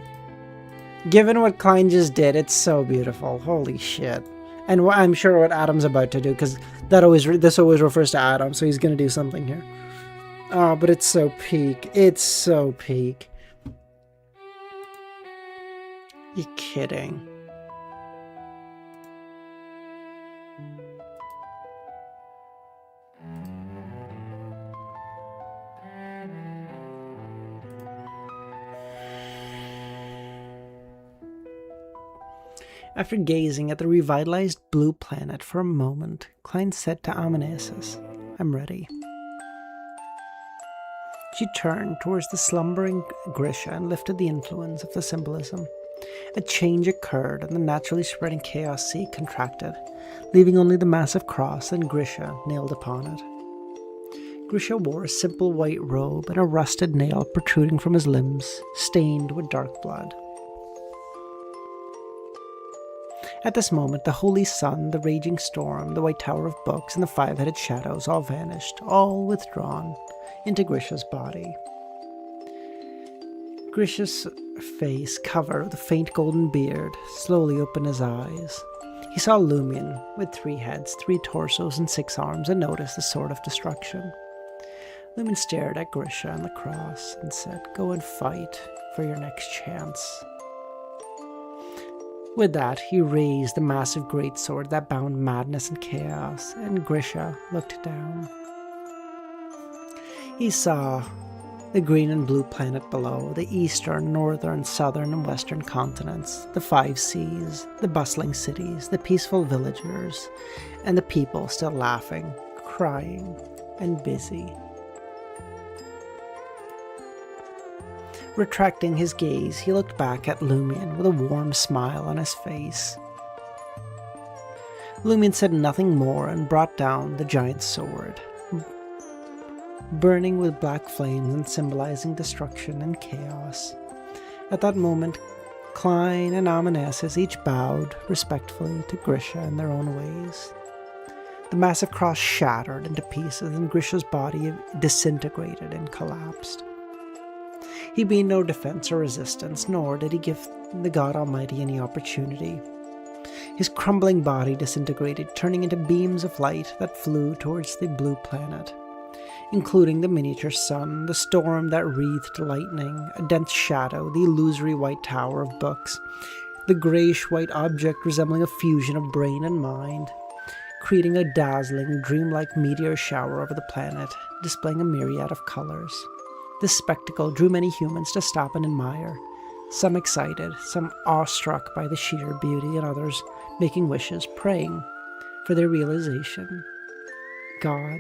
Given what Klein just did, it's so beautiful. Holy shit. And I'm sure what Adam's about to do, because this always refers to Adam, so he's going to do something here. Oh, but it's so peak. It's so peak. You kidding? After gazing at the revitalized blue planet for a moment, Klein said to Amanesis, I'm ready. She turned towards the slumbering Grisha and lifted the influence of the symbolism. A change occurred and the naturally spreading chaos sea contracted, leaving only the massive cross and Grisha nailed upon it. Grisha wore a simple white robe and a rusted nail protruding from his limbs, stained with dark blood. At this moment, the holy sun, the raging storm, the white tower of books, and the five-headed shadows all vanished, all withdrawn into Grisha's body. Grisha's face, covered with a faint golden beard, slowly opened his eyes. He saw LEMMiNO with 3 heads, 3 torsos, and 6 arms, and noticed the sword of destruction. LEMMiNO stared at Grisha and the cross and said, Go and fight for your next chance. With that, he raised the massive greatsword that bound madness and chaos, and Grisha looked down. He saw the green and blue planet below, the eastern, northern, southern, and western continents, the 5 seas, the bustling cities, the peaceful villagers, and the people still laughing, crying, and busy. Retracting his gaze, he looked back at LEMMiNO with a warm smile on his face. LEMMiNO said nothing more and brought down the giant sword, burning with black flames and symbolizing destruction and chaos. At that moment, Klein and Amanesis each bowed respectfully to Grisha in their own ways. The massive cross shattered into pieces and Grisha's body disintegrated and collapsed. He made no defense or resistance, nor did he give the God Almighty any opportunity. His crumbling body disintegrated, turning into beams of light that flew towards the blue planet, including the miniature sun, the storm that wreathed lightning, a dense shadow, the illusory white tower of books, the grayish-white object resembling a fusion of brain and mind. creating a dazzling, dreamlike meteor shower over the planet, displaying a myriad of colors. This spectacle drew many humans to stop and admire, some excited, some awestruck by the sheer beauty, and others making wishes, praying for their realization. God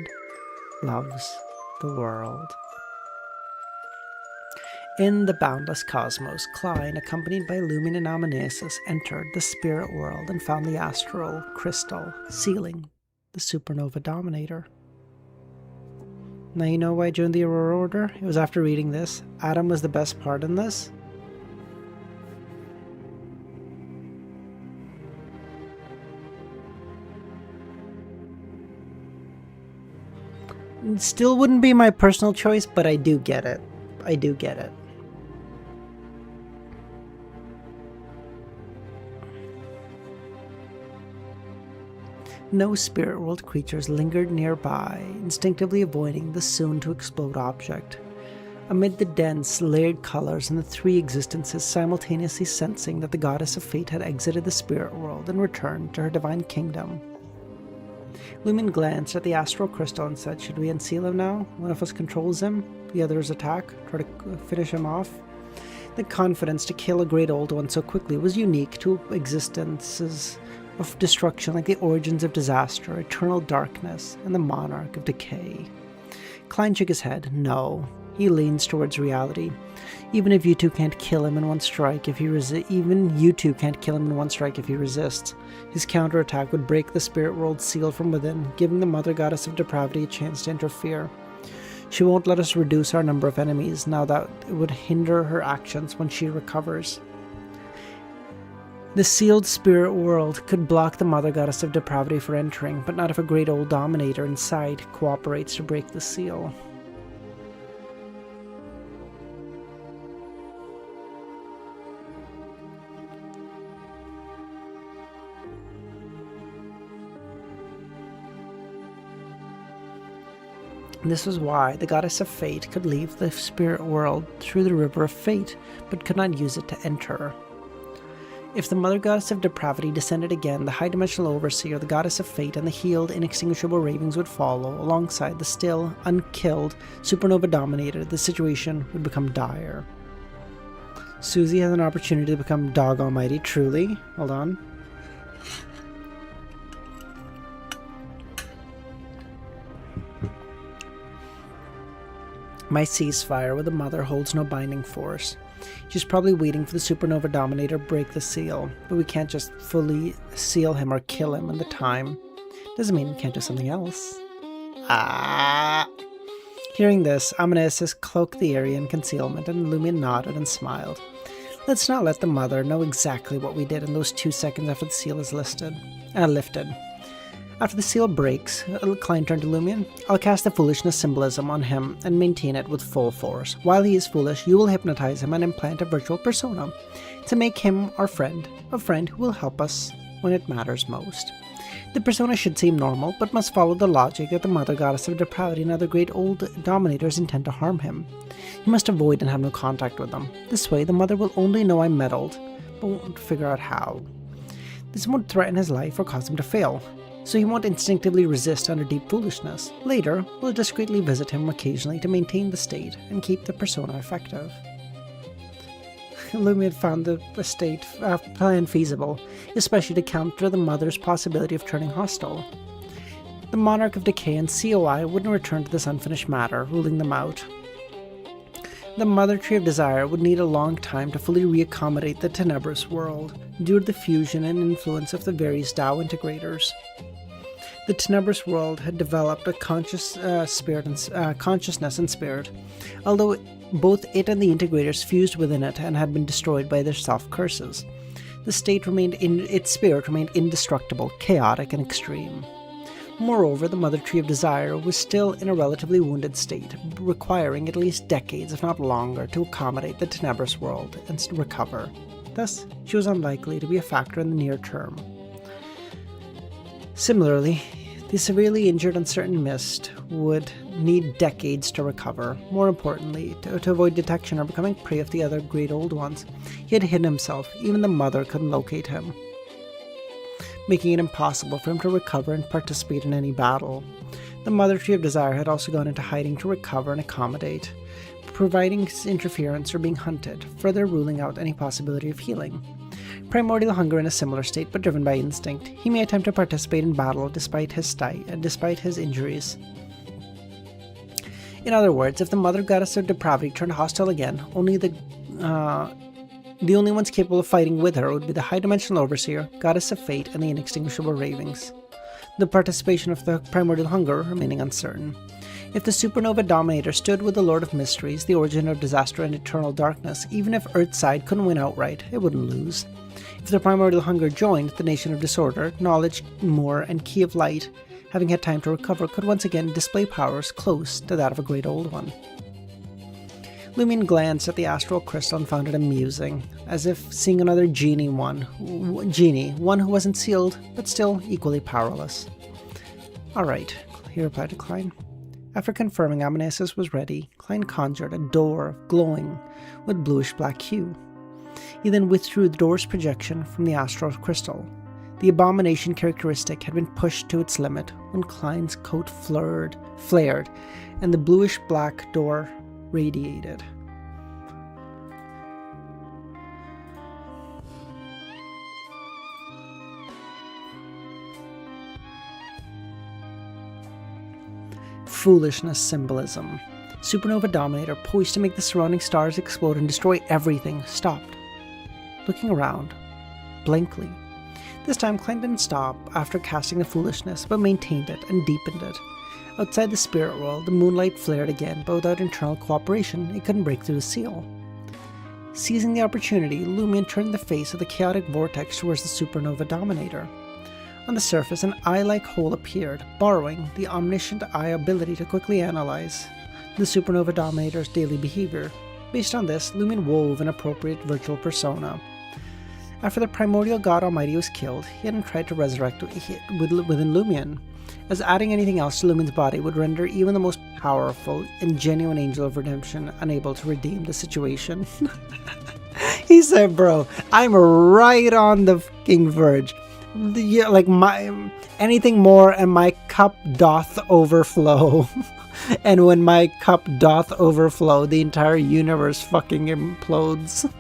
loves the world. In the boundless cosmos, Klein, accompanied by Lumen and Amanesis, entered the spirit world and found the astral crystal sealing the supernova dominator. Now you know why I joined the Aurora Order? It was after reading this. Adam was the best part in this. It still wouldn't be my personal choice, but I do get it. I do get it. No spirit world creatures lingered nearby, instinctively avoiding the soon-to-explode object. Amid the dense, layered colors and the three existences simultaneously sensing that the goddess of fate had exited the spirit world and returned to her divine kingdom. Lumen glanced at the astral crystal and said, "Should we unseal him now? One of us controls him, the others attack, try to finish him off." The confidence to kill a great old one so quickly was unique to existences of destruction like the origins of disaster, eternal darkness, and the monarch of decay. Klein shook his head. No. He leans towards reality. Even you two can't kill him in one strike if he resists. His counterattack would break the spirit world seal from within, giving the mother goddess of depravity a chance to interfere. She won't let us reduce our number of enemies, now that it would hinder her actions when she recovers. The sealed spirit world could block the mother goddess of depravity for entering, but not if a great old dominator inside cooperates to break the seal. This was why the goddess of fate could leave the spirit world through the river of fate, but could not use it to enter. If the mother goddess of depravity descended again, the high-dimensional overseer, the goddess of fate, and the healed, inextinguishable ravings would follow, alongside the still, unkilled supernova dominator. The situation would become dire. Susie has an opportunity to become Dog Almighty, truly. Hold on. My ceasefire with the mother holds no binding force. She's probably waiting for the supernova dominator to break the seal, but we can't just fully seal him or kill him in the time. Doesn't mean we can't do something else. Hearing this, Amanesis cloaked the area in concealment, and Lumion nodded and smiled. Let's not let the mother know exactly what we did in those 2 seconds after the seal is lifted. After the seal breaks, Klein turned to Lumion. I'll cast the foolishness symbolism on him and maintain it with full force. While he is foolish, you will hypnotize him and implant a virtual persona to make him our friend, a friend who will help us when it matters most. The persona should seem normal, but must follow the logic that the mother goddess of depravity and other great old dominators intend to harm him. You must avoid and have no contact with them. This way, the mother will only know I meddled, but won't figure out how. This won't threaten his life or cause him to fail, so he won't instinctively resist under deep foolishness. Later, we'll discreetly visit him occasionally to maintain the state and keep the persona effective. Lumi had found the estate plan feasible, especially to counter the mother's possibility of turning hostile. The Monarch of Decay and COI wouldn't return to this unfinished matter, ruling them out. The Mother Tree of Desire would need a long time to fully reaccommodate the Tenebrous world, due to the fusion and influence of the various Tao integrators. The Tenebrous world had developed a consciousness and spirit, although both it and the integrators fused within it and had been destroyed by their self-curses. Its spirit remained indestructible, chaotic, and extreme. Moreover, the Mother Tree of Desire was still in a relatively wounded state, requiring at least decades, if not longer, to accommodate the Tenebrous world and recover. Thus, she was unlikely to be a factor in the near term. Similarly, the severely injured Uncertain Mist would need decades to recover. More importantly, to avoid detection or becoming prey of the other great old ones, he had hidden himself. Even the mother couldn't locate him. making it impossible for him to recover and participate in any battle. The Mother Tree of Desire had also gone into hiding to recover and accommodate, providing interference or being hunted, further ruling out any possibility of healing. Primordial Hunger in a similar state, but driven by instinct. He may attempt to participate in battle despite his injuries. In other words, if the Mother Goddess of Depravity turned hostile again, the only ones capable of fighting with her would be the High Dimensional Overseer, Goddess of Fate, and the Inextinguishable Ravings. The participation of the Primordial Hunger remaining uncertain. If the Supernova Dominator stood with the Lord of Mysteries, the origin of disaster and eternal darkness, even if Earthside couldn't win outright, it wouldn't lose. If the Primordial Hunger joined the Nation of Disorder, Knowledge, Moore, and Key of Light, having had time to recover, could once again display powers close to that of a Great Old One. Lumion glanced at the astral crystal and found it amusing, as if seeing another genie, one who wasn't sealed, but still equally powerless. Alright, he replied to Klein. After confirming Amanesis was ready, Klein conjured a door glowing with bluish-black hue. He then withdrew the door's projection from the astral crystal. The abomination characteristic had been pushed to its limit when Klein's coat flared, and the bluish-black door radiated. Foolishness symbolism. Supernova Dominator, poised to make the surrounding stars explode and destroy everything, stopped, looking around, blankly. This time Klein didn't stop after casting the foolishness, but maintained it and deepened it. Outside the spirit world, the moonlight flared again, but without internal cooperation, it couldn't break through the seal. Seizing the opportunity, Lumion turned the face of the chaotic vortex towards the Supernova Dominator. On the surface, an eye-like hole appeared, borrowing the omniscient eye ability to quickly analyze the Supernova Dominator's daily behavior. Based on this, Lumion wove an appropriate virtual persona. After the primordial god Almighty was killed, he hadn't tried to resurrect within Lumion, as adding anything else to Lumion's body would render even the most powerful and genuine angel of redemption unable to redeem the situation. He said, bro, I'm right on the fucking verge. Like, anything more and my cup doth overflow. And when my cup doth overflow, the entire universe fucking implodes.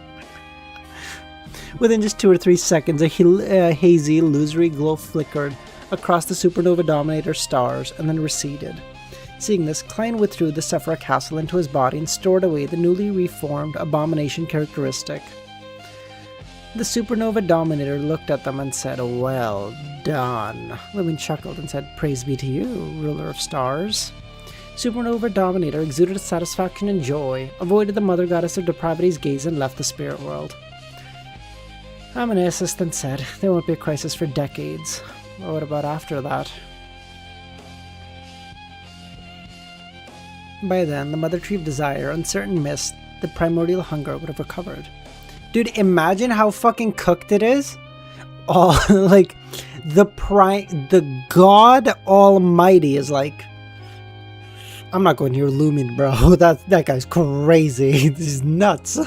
Within just 2 or 3 seconds, a hazy, illusory glow flickered across the Supernova Dominator's stars and then receded. Seeing this, Klein withdrew the Cipher castle into his body and stored away the newly reformed abomination characteristic. The Supernova Dominator looked at them and said, "Well done." Lumion chuckled and said, "Praise be to you, ruler of stars." Supernova Dominator exuded satisfaction and joy, avoided the Mother Goddess of Depravity's gaze, and left the spirit world. Amanesis then said, "There won't be a crisis for decades. Well, what about after that?" By then, the Mother Tree of Desire, Uncertain Mist, the Primordial Hunger would have recovered. Dude, imagine how fucking cooked it is. All like the God Almighty is like, I'm not going near Lumion, bro. That guy's crazy. This is nuts.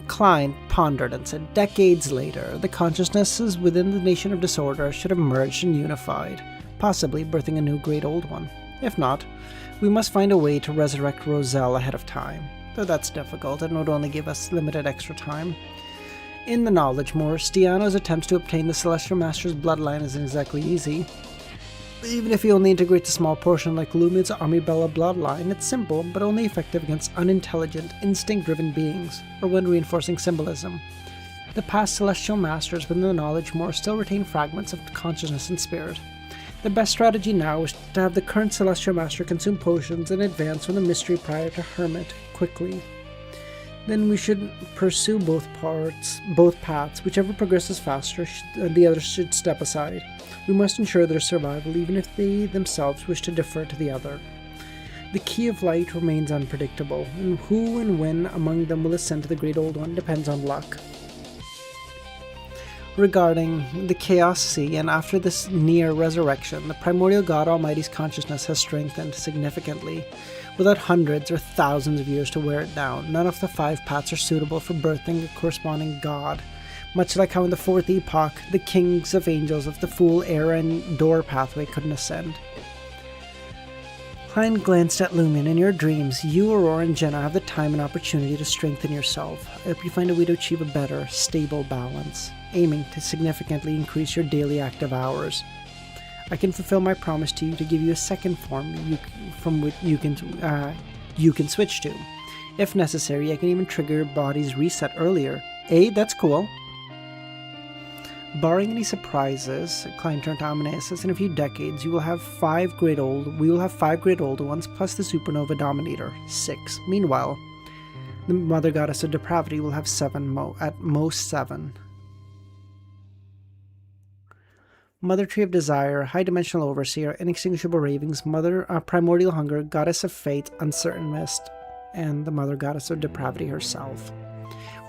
Klein pondered and said, decades later, the consciousnesses within the Nation of Disorder should have merged and unified, possibly birthing a new Great Old One. If not, we must find a way to resurrect Roselle ahead of time, though that's difficult and would only give us limited extra time. In the Knowledge Moor, Stiano's attempts to obtain the Celestial Master's bloodline isn't exactly easy. Even if he only integrates a small portion like Lumion's Armibella bloodline, it's simple, but only effective against unintelligent, instinct-driven beings, or when reinforcing symbolism. The past Celestial Masters within the Knowledge Moor still retain fragments of consciousness and spirit. The best strategy now is to have the current Celestial Master consume potions in advance from the Mystery prior to Hermit, quickly. Then we should pursue both paths. Whichever progresses faster, the other should step aside. We must ensure their survival, even if they themselves wish to defer to the other. The Key of Light remains unpredictable, and who and when among them will ascend to the Great Old One depends on luck. regarding the Chaos Sea, and after this near resurrection, the primordial God Almighty's consciousness has strengthened significantly. Without hundreds or thousands of years to wear it down, none of the 5 paths are suitable for birthing a corresponding god. Much like how in the 4th epoch, the kings of angels of the Fool, Era, and Door pathway couldn't ascend. Klein glanced at Lumen. In your dreams, you, Aurora, and Jenna have the time and opportunity to strengthen yourself. I hope you find a way to achieve a better, stable balance, aiming to significantly increase your daily active hours. I can fulfill my promise to you to give you a second form from which you can switch to. If necessary, I can even trigger your body's reset earlier. That's cool. Barring any surprises, Klein turned to Amanesis, in a few decades we will have 5 great older ones plus the supernova dominator, 6. Meanwhile, the mother goddess of depravity will have 7, at most 7. Mother Tree of Desire, High Dimensional Overseer, Inextinguishable Ravings, Mother Primordial Hunger, Goddess of Fate, Uncertain Mist, and the Mother Goddess of Depravity herself.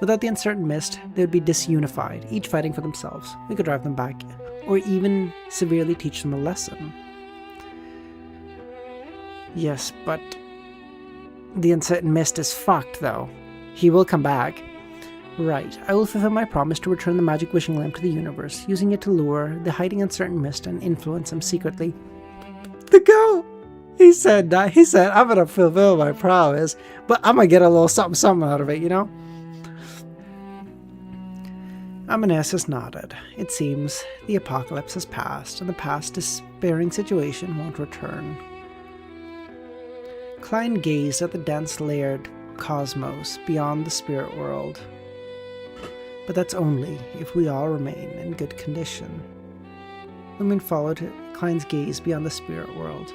Without the Uncertain Mist, they would be disunified, each fighting for themselves. We could drive them back, or even severely teach them a lesson. Yes, but the Uncertain Mist is fucked, though. He will come back. Right, I will fulfill my promise to return the magic wishing lamp to the universe, using it to lure the hiding Uncertain Mist and influence him secretly. The go! He said, I'm gonna fulfill my promise, but I'm gonna get a little something out of it, you know? Amanesis nodded. It seems the apocalypse has passed, and the past despairing situation won't return. Klein gazed at the dense layered cosmos beyond the spirit world. But that's only if we all remain in good condition. Lumen followed Klein's gaze beyond the spirit world.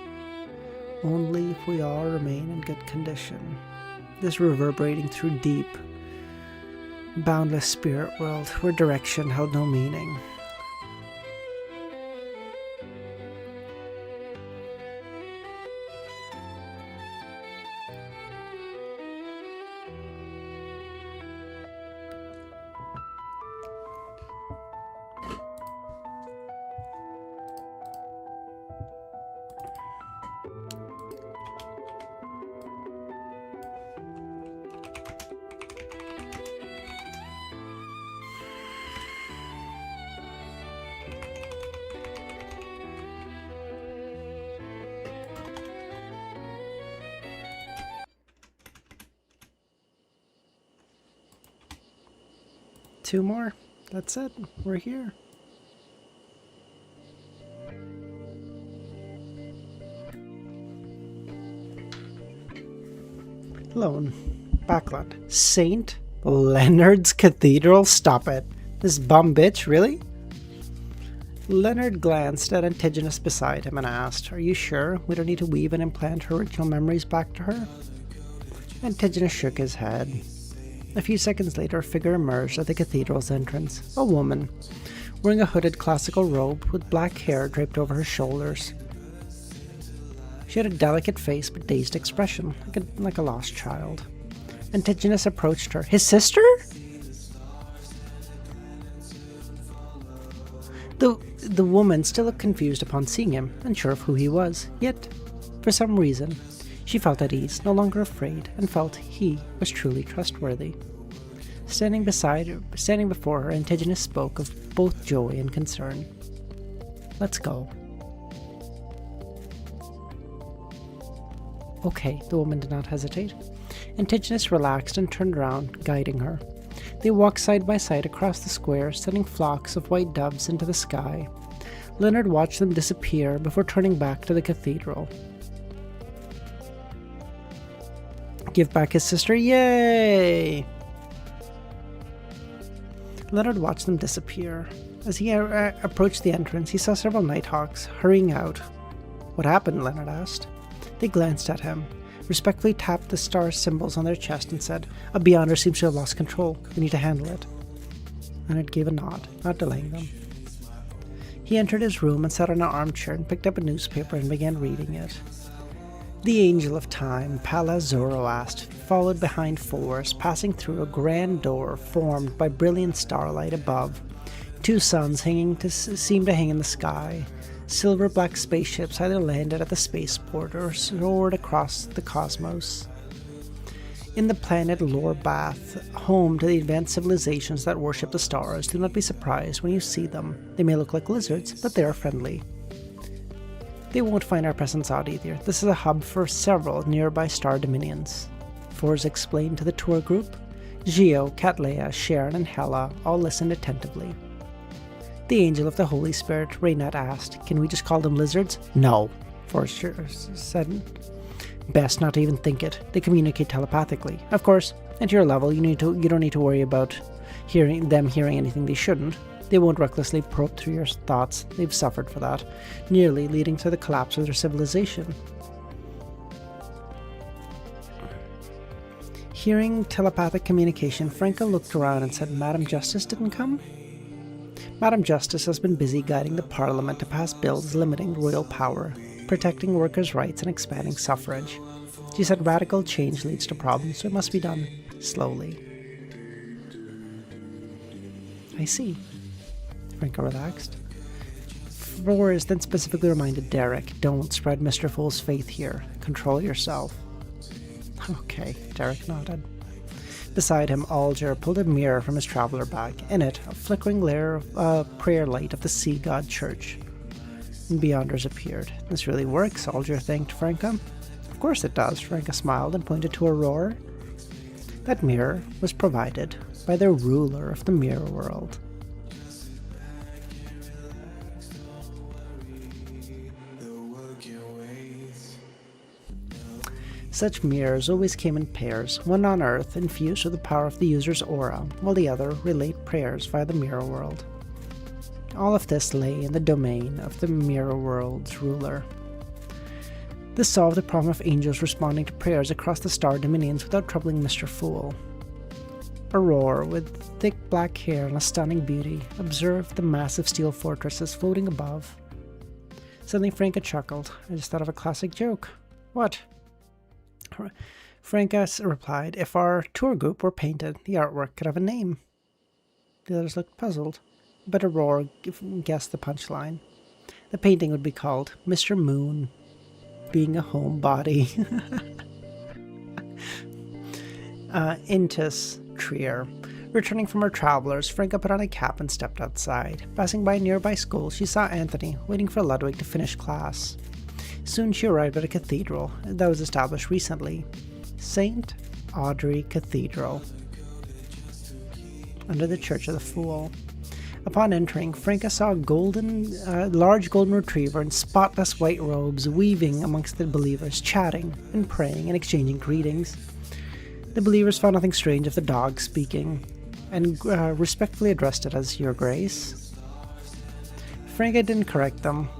Only if we all remain in good condition. This reverberating through deep, boundless spirit world where direction held no meaning. Two more. That's it. We're here. Lone. Backland. St. Leonard's Cathedral? Stop it. This bum bitch, really? Leonard glanced at Antigonus beside him and asked, "Are you sure we don't need to weave and implant her original memories back to her?" Antigonus shook his head. A few seconds later, a figure emerged at the cathedral's entrance. A woman, wearing a hooded classical robe with black hair draped over her shoulders. She had a delicate face but dazed expression, like a lost child. Antigonus approached her. His sister? The woman still looked confused upon seeing him, unsure of who he was. Yet, for some reason, she felt at ease, no longer afraid, and felt he was truly trustworthy. Standing before her, Antigonus spoke of both joy and concern. "Let's go." Okay, the woman did not hesitate. Antigonus relaxed and turned around, guiding her. They walked side by side across the square, sending flocks of white doves into the sky. Leonard watched them disappear before turning back to the cathedral. Give back his sister, yay! Leonard watched them disappear. As he approached the entrance, he saw several Nighthawks hurrying out. "What happened?" Leonard asked. They glanced at him, respectfully tapped the star symbols on their chest, and said, "A Beyonder seems to have lost control. We need to handle it." Leonard gave a nod, not delaying them. He entered his room and sat on an armchair and picked up a newspaper and began reading it. The Angel of Time, Pallas Zoroast, followed behind Force, passing through a grand door formed by brilliant starlight above. Two suns seemed to hang in the sky. Silver-black spaceships either landed at the spaceport or soared across the cosmos. In the planet Lorbath, home to the advanced civilizations that worship the stars, do not be surprised when you see them. They may look like lizards, but they are friendly. They won't find our presence odd either. This is a hub for several nearby star dominions. Forz explained to the tour group. Gio, Cattleya, Sharon, and Hela all listened attentively. The angel of the Holy Spirit, Reynat, asked, "Can we just call them lizards?" "No," Forrester said. "Best not to even think it. They communicate telepathically. Of course, at your level, you don't need to worry about hearing anything they shouldn't. They won't recklessly probe through your thoughts. They've suffered for that, nearly leading to the collapse of their civilization." Hearing telepathic communication, Franca looked around and said, "Madam Justice didn't come?" Madam Justice has been busy guiding the Parliament to pass bills limiting royal power, protecting workers' rights, and expanding suffrage. She said radical change leads to problems, so it must be done slowly. "I see." Franca relaxed. Forz then specifically reminded Derek, "Don't spread Mr. Fool's faith here. Control yourself." "Okay," Derek nodded. Beside him, Alger pulled a mirror from his traveler bag. In it, a flickering prayer light of the Sea God Church. And Beyonders appeared. "This really works," Alger thanked Franca. "Of course it does," Franca smiled and pointed to Aurora. That mirror was provided by the ruler of the mirror world. Such mirrors always came in pairs, one on Earth infused with the power of the user's aura, while the other relayed prayers via the mirror world. All of this lay in the domain of the mirror world's ruler. This solved the problem of angels responding to prayers across the star dominions without troubling Mr. Fool. Aurora, with thick black hair and a stunning beauty, observed the massive steel fortresses floating above. Suddenly Franca chuckled. "I just thought of a classic joke." "What?" Franca replied, "If our tour group were painted, the artwork could have a name." The others looked puzzled, but Aurora guessed the punchline. The painting would be called Mr. Moon, being a homebody. Intis Trier. Returning from her travelers, Franca put on a cap and stepped outside. Passing by a nearby school, she saw Anthony waiting for Ludwig to finish class. Soon she arrived at a cathedral that was established recently, St. Audrey Cathedral, under the Church of the Fool. Upon entering, Franca saw a large golden retriever in spotless white robes weaving amongst the believers, chatting and praying and exchanging greetings. The believers found nothing strange of the dog speaking, and respectfully addressed it as "Your Grace." Franca didn't correct them,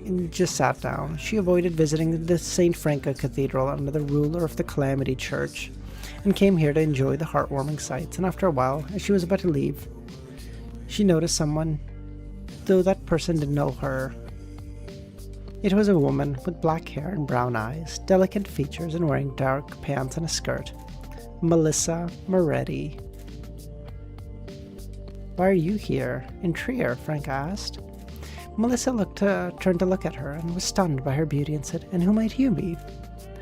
and just sat down. She avoided visiting the St. Franca Cathedral under the ruler of the Calamity Church, and came here to enjoy the heartwarming sights, and after a while, as she was about to leave, she noticed someone, though that person didn't know her. It was a woman with black hair and brown eyes, delicate features, and wearing dark pants and a skirt. Melissa Moretti. "Why are you here in Trier?" Franca asked. Melissa turned to look at her and was stunned by her beauty and said, "And who might you be?"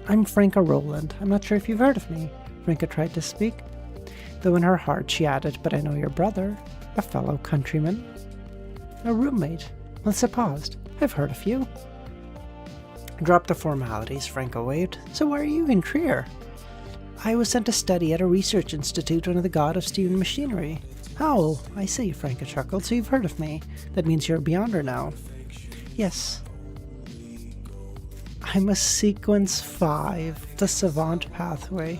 "I'm Franca Rowland. I'm not sure if you've heard of me." Franca tried to speak, though in her heart she added, "But I know your brother, a fellow countryman, a roommate." Melissa paused. "I've heard of you." "Drop the formalities," Franca waved. "So why are you in Trier?" "I was sent to study at a research institute under the god of steam machinery." "Oh, I see," Franca chuckled. "So you've heard of me. That means you're a Beyonder now." "Yes." "I'm a Sequence 5, the Savant Pathway."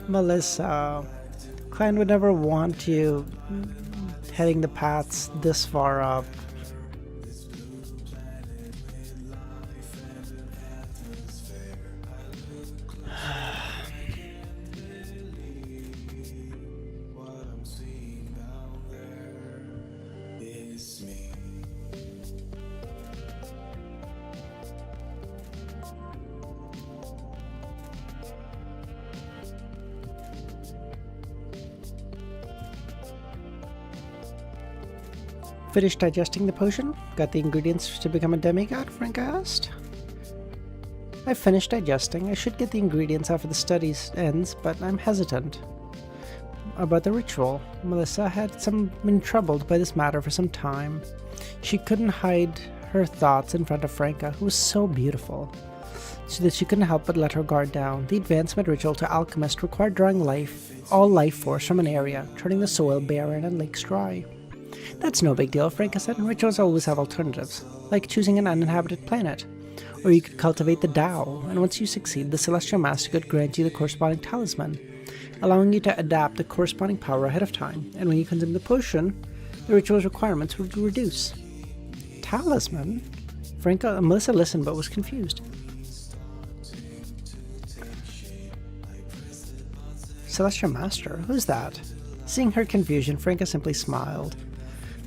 Melissa, Clan would never want you heading the paths this far up. Finished digesting the potion? Got the ingredients to become a demigod? Franca asked. I finished digesting. I should get the ingredients after the study ends, but I'm hesitant about the ritual. Melissa had been troubled by this matter for some time. She couldn't hide her thoughts in front of Franca, who was so beautiful, so that she couldn't help but let her guard down. The advancement ritual to alchemist required drawing all life force from an area, turning the soil barren and lakes dry. That's no big deal, Franca said. Rituals always have alternatives, like choosing an uninhabited planet. Or you could cultivate the Tao, and once you succeed, the Celestial Master could grant you the corresponding talisman, allowing you to adapt the corresponding power ahead of time. And when you consume the potion, the ritual's requirements would reduce. Talisman? Melissa listened but was confused. Celestial Master? Who's that? Seeing her confusion, Franca simply smiled.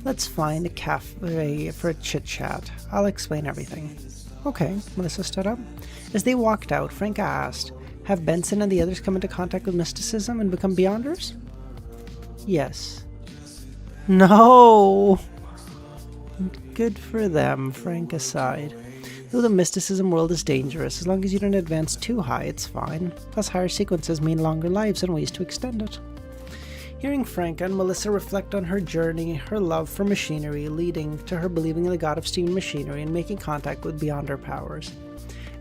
Let's find a cafe for a chit-chat. I'll explain everything. Okay, Melissa stood up. As they walked out, Franca asked, have Benson and the others come into contact with mysticism and become Beyonders? Yes. No! Good for them, Franca sighed. Though the mysticism world is dangerous, as long as you don't advance too high, it's fine. Plus, higher sequences mean longer lives and ways to extend it. Hearing Franca and Melissa reflect on her journey, her love for machinery, leading to her believing in the god of steam and machinery and making contact with Beyonder powers.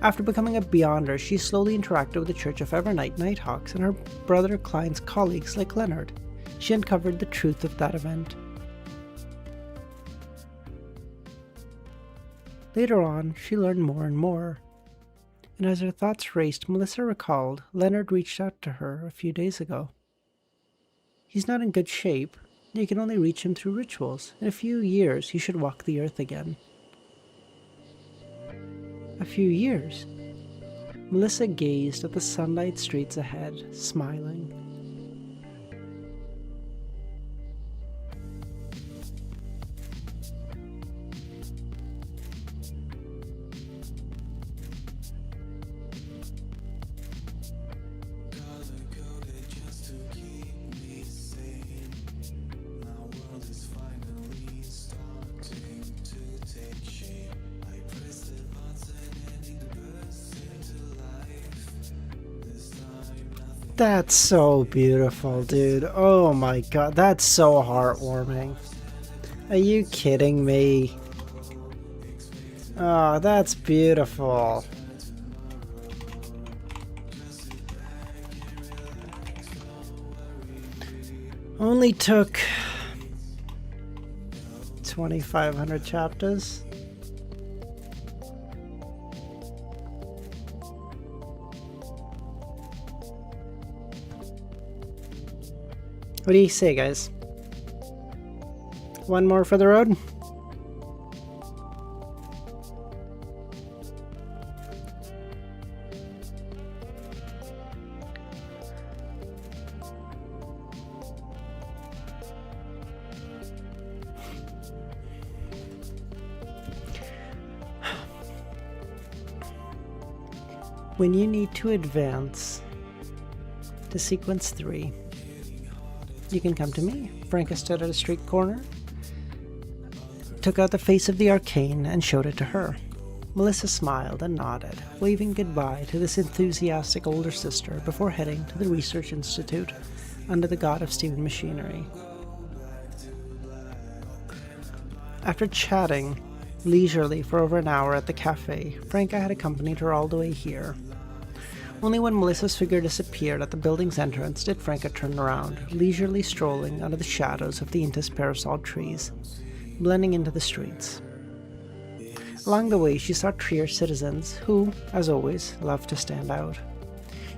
After becoming a Beyonder, she slowly interacted with the Church of Evernight Nighthawks and her brother Klein's colleagues like Leonard. She uncovered the truth of that event. Later on, she learned more and more. And as her thoughts raced, Melissa recalled Leonard reached out to her a few days ago. He's not in good shape. You can only reach him through rituals. In a few years, he should walk the earth again. A few years? Melissa gazed at the sunlight streets ahead, smiling. That's so beautiful, dude. Oh my god, that's so heartwarming. Are you kidding me? Oh, that's beautiful. Only took 2,500 chapters. What do you say, guys? One more for the road? When you need to advance to sequence 3, you can come to me. Franca stood at a street corner, took out the face of the arcane, and showed it to her. Melissa smiled and nodded, waving goodbye to this enthusiastic older sister before heading to the Research Institute under the god of steam and machinery. After chatting leisurely for over an hour at the cafe, Franca had accompanied her all the way here. Only when Melissa's figure disappeared at the building's entrance did Franca turn around, leisurely strolling under the shadows of the Intis parasol trees, blending into the streets. Along the way, she saw Trier citizens who, as always, loved to stand out.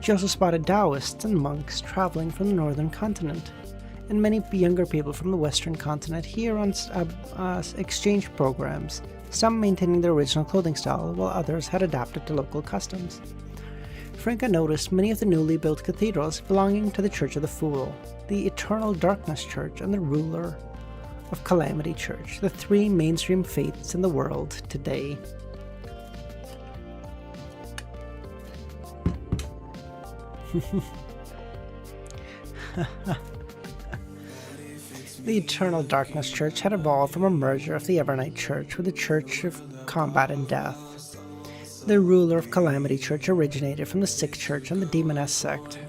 She also spotted Taoists and monks traveling from the northern continent, and many younger people from the western continent here on exchange programs, some maintaining their original clothing style, while others had adapted to local customs. Franca noticed many of the newly built cathedrals belonging to the Church of the Fool, the Eternal Darkness Church, and the Ruler of Calamity Church, the 3 mainstream faiths in the world today. The Eternal Darkness Church had evolved from a merger of the Evernight Church with the Church of Combat and Death. The ruler of Calamity Church originated from the Sick Church and the Demoness sect.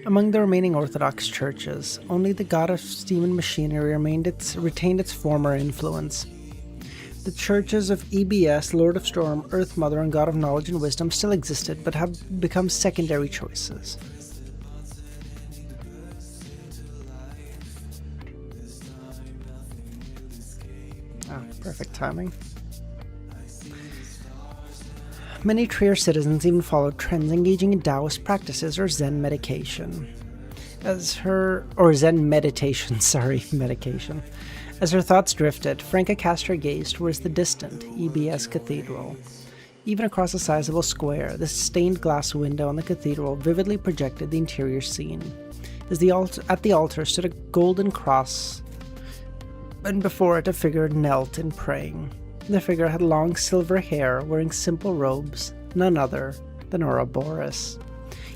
Among the remaining Orthodox churches, only the God of Steam and Machinery retained its former influence. The churches of EBS, Lord of Storm, Earth Mother, and God of Knowledge and Wisdom still existed, but have become secondary choices. Oh, perfect timing. Many Trier citizens even followed trends engaging in Taoist practices or Zen meditation. Medication. As her thoughts drifted, Franca cast her gaze towards the distant EBS Cathedral. Even across a sizable square, the stained glass window on the cathedral vividly projected the interior scene. At the altar stood a golden cross, and before it a figure knelt in praying. The figure had long silver hair, wearing simple robes, none other than Ouroboros.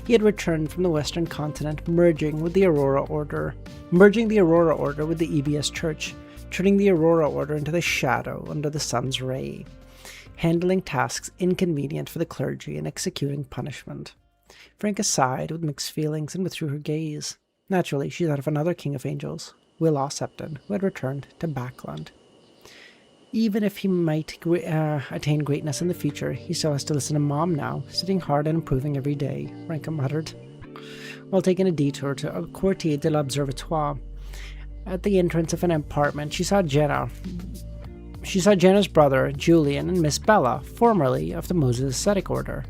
He had returned from the Western continent, merging the Aurora Order with the EBS Church, turning the Aurora Order into the shadow under the sun's ray, handling tasks inconvenient for the clergy and executing punishment. Franca sighed with mixed feelings and withdrew her gaze. Naturally, she thought of another king of angels, Will Septon, who had returned to Backland. Even if he might attain greatness in the future, he still has to listen to Mom now, sitting hard and improving every day, Franca muttered. While taking a detour to a Quartier de l'Observatoire, at the entrance of an apartment, she saw Jenna. She saw Jenna's brother, Julian, and Miss Bella, formerly of the Moses Ascetic Order.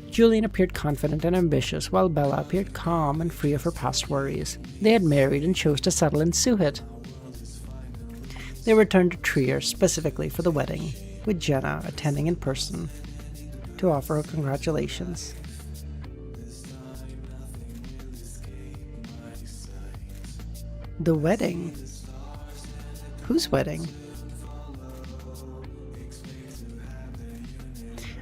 Julian appeared confident and ambitious, while Bella appeared calm and free of her past worries. They had married and chose to settle in Suhit. They returned to Trier specifically for the wedding, with Jenna attending in person to offer her congratulations. The wedding? Whose wedding?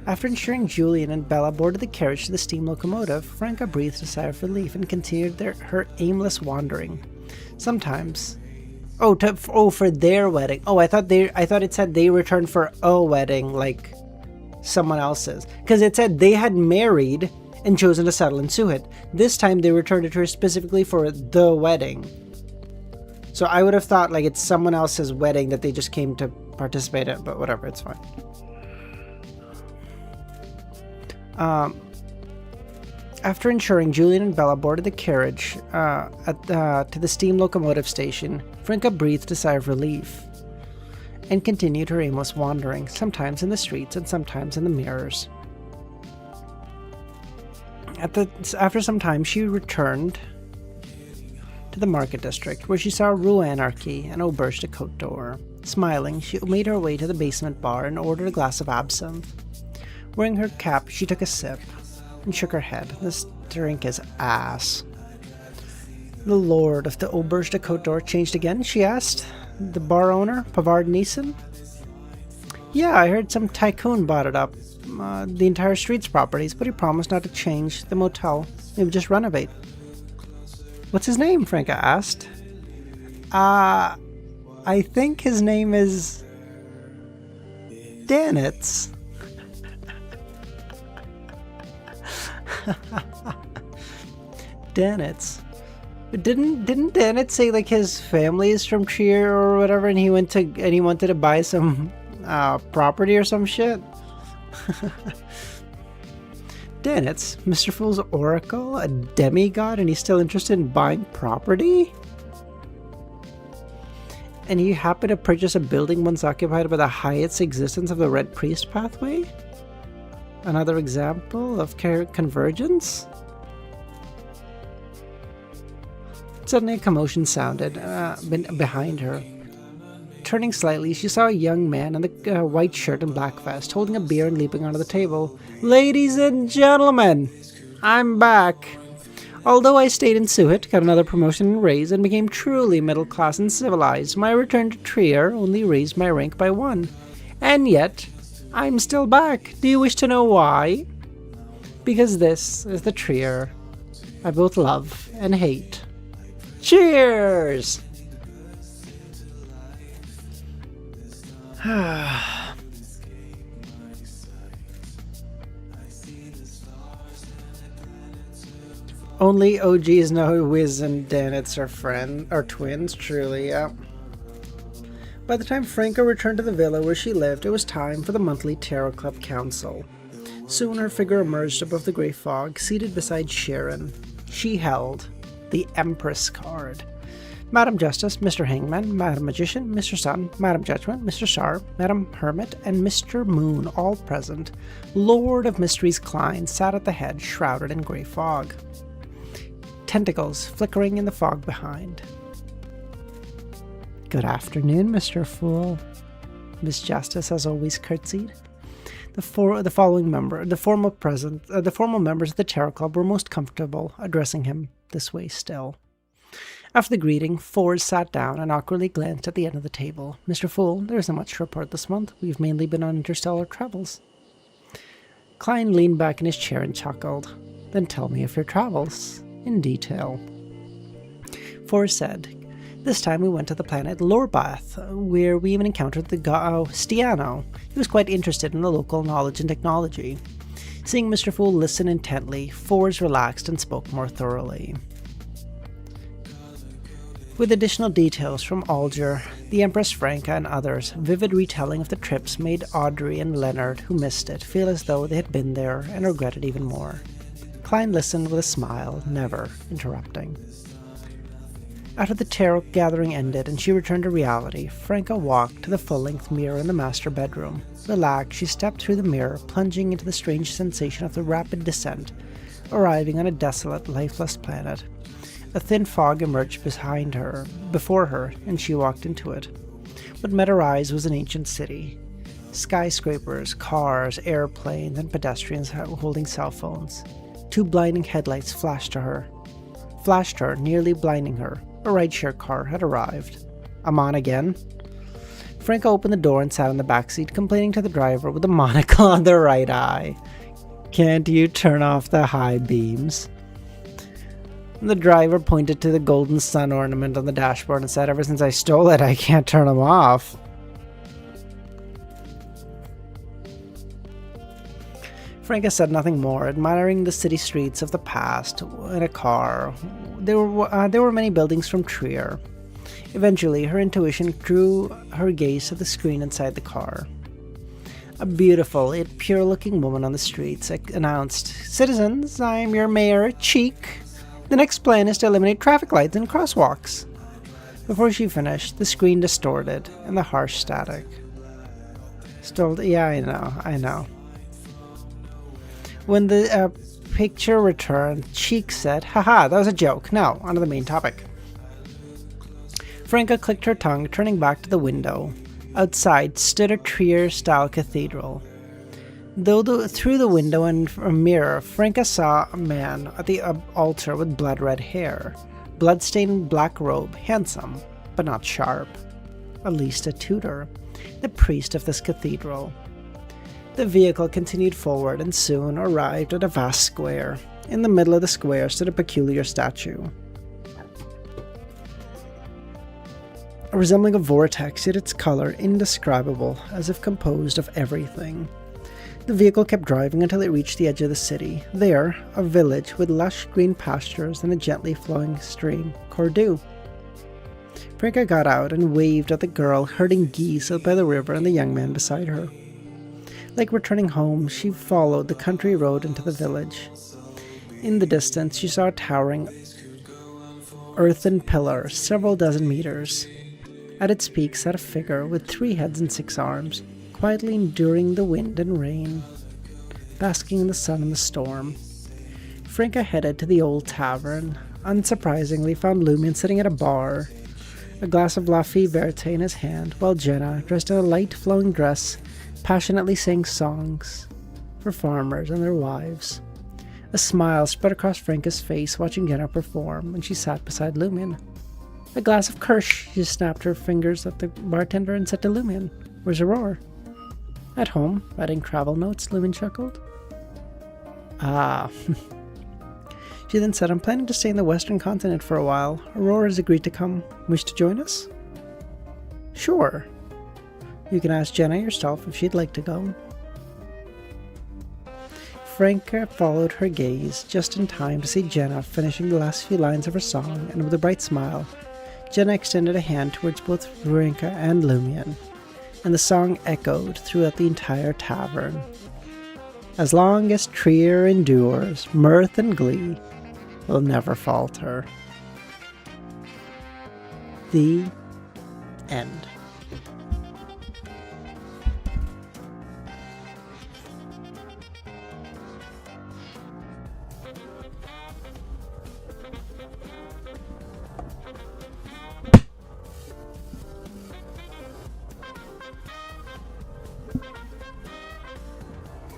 After ensuring Julian and Bella boarded the carriage to the steam locomotive, Franca breathed a sigh of relief and continued her aimless wandering. Sometimes... for their wedding. I thought it said they returned for a wedding, like someone else's. Because it said they had married and chosen to settle in Suhit. This time they returned to her specifically for the wedding. So I would have thought like it's someone else's wedding that they just came to participate in, but whatever, it's fine. After ensuring Julian and Bella boarded the carriage to the steam locomotive station, Franca breathed a sigh of relief and continued her aimless wandering, sometimes in the streets and sometimes in the mirrors. After some time, she returned to the market district, where she saw Rue Anarchy and Auberge de Côte d'Or. Smiling, she made her way to the basement bar and ordered a glass of absinthe. Wearing her cap, she took a sip and shook her head. This drink is ass. The lord of the Auberge de Côte d'Or changed again, she asked. The bar owner, Pavard Neeson? Yeah, I heard some tycoon bought it up. The entire street's properties, but he promised not to change the motel. Maybe just renovate. What's his name? Franca asked. I think his name is... Danitz. Danitz. Didn't Danitz say like his family is from Trier or whatever, and he wanted to buy some property or some shit? Danitz, Mr. Fool's oracle, a demigod, and he's still interested in buying property? And he happened to purchase a building once occupied by the highest existence of the Red Priest pathway? Another example of convergence? Suddenly a commotion sounded behind her. Turning slightly, she saw a young man in the white shirt and black vest, holding a beer and leaping onto the table. Ladies and gentlemen, I'm back. Although I stayed in Suhit, got another promotion and raise, and became truly middle class and civilized, my return to Trier only raised my rank by 1. And yet, I'm still back. Do you wish to know why? Because this is the Trier I both love and hate. Cheers! Only OGs know who Wiz and Danitz are twins, truly, yeah. By the time Franco returned to the villa where she lived, it was time for the monthly Tarot Club Council. Soon her figure emerged above the grey fog, seated beside Sharon. She held the Empress card. Madam Justice, Mr. Hangman, Madam Magician, Mr. Sun, Madam Judgment, Mr. Star, Madam Hermit, and Mr. Moon, all present. Lord of Mysteries Klein sat at the head, shrouded in grey fog. Tentacles flickering in the fog behind. Good afternoon, Mr. Fool. Miss Justice, as always, curtsied. The formal members of the Tarot Club were most comfortable addressing him this way still. After the greeting, Fours sat down and awkwardly glanced at the end of the table. Mr. Fool, there isn't much to report this month. We've mainly been on interstellar travels. Klein leaned back in his chair and chuckled. Then tell me of your travels, in detail. Fours said, this time we went to the planet Lorbath, where we even encountered the Stiano. He was quite interested in the local knowledge and technology. Seeing Mr. Fool listen intently, Fours relaxed and spoke more thoroughly. With additional details from Alger, the Empress Franca and others, vivid retelling of the trips made Audrey and Leonard, who missed it, feel as though they had been there and regretted even more. Klein listened with a smile, never interrupting. After the tarot gathering ended and she returned to reality, Franca walked to the full-length mirror in the master bedroom. Relaxed, she stepped through the mirror, plunging into the strange sensation of the rapid descent, arriving on a desolate, lifeless planet. A thin fog emerged before her, and she walked into it. What met her eyes was an ancient city. Skyscrapers, cars, airplanes, and pedestrians holding cell phones. Two blinding headlights flashed her, nearly blinding her. A rideshare car had arrived. I'm on again. Franca opened the door and sat in the backseat, complaining to the driver with a monocle on the right eye. Can't you turn off the high beams? The driver pointed to the golden sun ornament on the dashboard and said, ever since I stole it, I can't turn them off. Franca said nothing more, admiring the city streets of the past in a car. There were many buildings from Trier. Eventually, her intuition drew her gaze to the screen inside the car. A beautiful yet pure-looking woman on the streets announced, Citizens, I am your mayor, Cheek. The next plan is to eliminate traffic lights and crosswalks. Before she finished, the screen distorted and the harsh static. Yeah, I know. When the picture returned, Cheek said, haha, that was a joke. Now, on to the main topic. Franca clicked her tongue, turning back to the window. Outside stood a Trier-style cathedral. Through the window and a mirror, Franca saw a man at the altar with blood-red hair, blood-stained black robe, handsome, but not sharp. At least a tutor, the priest of this cathedral. The vehicle continued forward and soon arrived at a vast square. In the middle of the square stood a peculiar statue. Resembling a vortex, yet its color indescribable, as if composed of everything. The vehicle kept driving until it reached the edge of the city. There, a village with lush green pastures and a gently flowing stream, Cordoue. Franca got out and waved at the girl herding geese out by the river and the young man beside her. Like returning home, she followed the country road into the village. In the distance, she saw a towering earthen pillar, several dozen meters. At its peak sat a figure with 3 heads and 6 arms, quietly enduring the wind and rain, basking in the sun and the storm. Franca headed to the old tavern, unsurprisingly found Lumion sitting at a bar, a glass of La Fille Verte in his hand, while Jenna, dressed in a light flowing dress, passionately sang songs for farmers and their wives. A smile spread across Franca's face watching Jenna perform, and she sat beside Lumion. A glass of Kirsch, she snapped her fingers at the bartender and said to Lumion, Where's Aurore? At home, writing travel notes, Lumion chuckled. Ah. She then said, I'm planning to stay in the Western continent for a while. Aurora has agreed to come. Wish to join us? Sure. You can ask Jenna yourself if she'd like to go. Franca followed her gaze just in time to see Jenna finishing the last few lines of her song, and with a bright smile, Jenna extended a hand towards both Franca and Lumion, and the song echoed throughout the entire tavern. As long as Trier endures, mirth and glee will never falter. The end.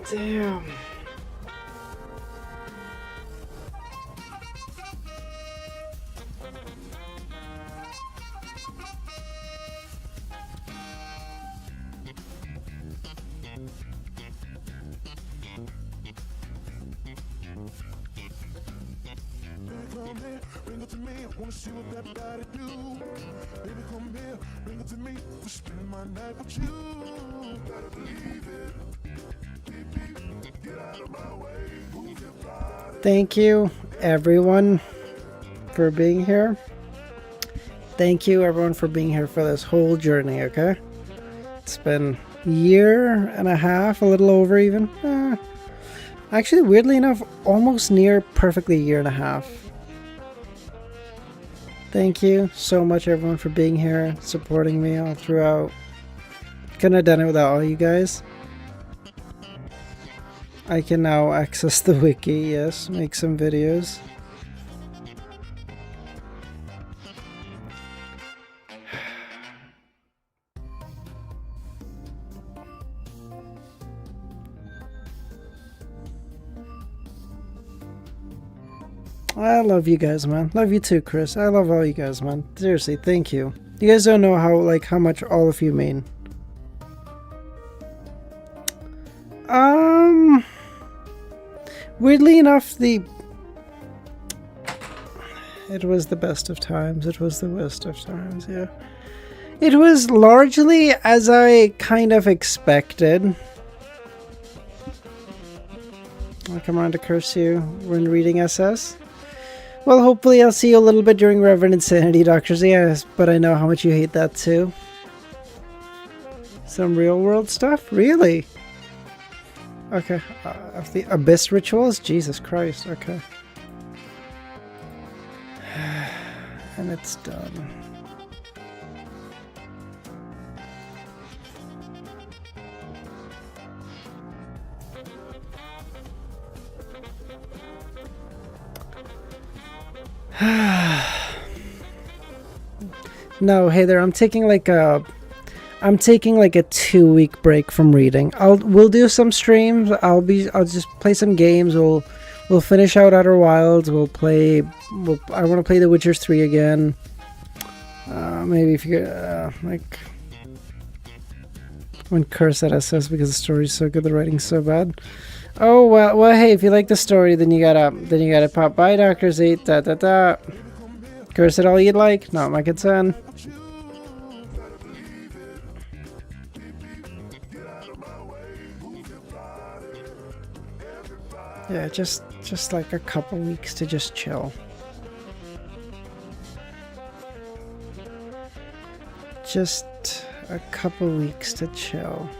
Damn. Come here, bring it to me. I wanna see what that body do. Baby, come here, bring it to me. We'll spend my night with you. Gotta believe it. Beep, beep, get out of my way. Move your body. Thank you, everyone, for being here. Thank you, everyone, for being here for this whole journey, okay? It's been a year and a half, a little over even. Actually, weirdly enough, almost near perfectly a year and a half. Thank you so much, everyone, for being here, supporting me all throughout. Couldn't have done it without all you guys. I can now access the wiki, yes, make some videos. I love you guys, man. Love you too, Chris. I love all you guys, man. Seriously, thank you. You guys don't know how much all of you mean. Weirdly enough, it was the best of times. It was the worst of times, yeah. It was largely as I kind of expected. I'll come around to curse you when reading SS. Well, hopefully I'll see you a little bit during Reverend Insanity, Dr. Z, but I know how much you hate that too. Some real world stuff? Really? Okay. Of the Abyss rituals? Jesus Christ, okay. And it's done. No, hey there, I'm taking like a 2-week break from reading. We'll do some streams. I'll just play some games. We'll finish out Outer Wilds. I want to play The Witcher 3 again. Maybe if you like when curse at SS because the story's so good, the writing's so bad. Oh well, hey, if you like the story, then you gotta pop by Doctor's 8. Curse it all you'd like, not my concern. Yeah, just like a couple weeks to just chill. Just a couple weeks to chill.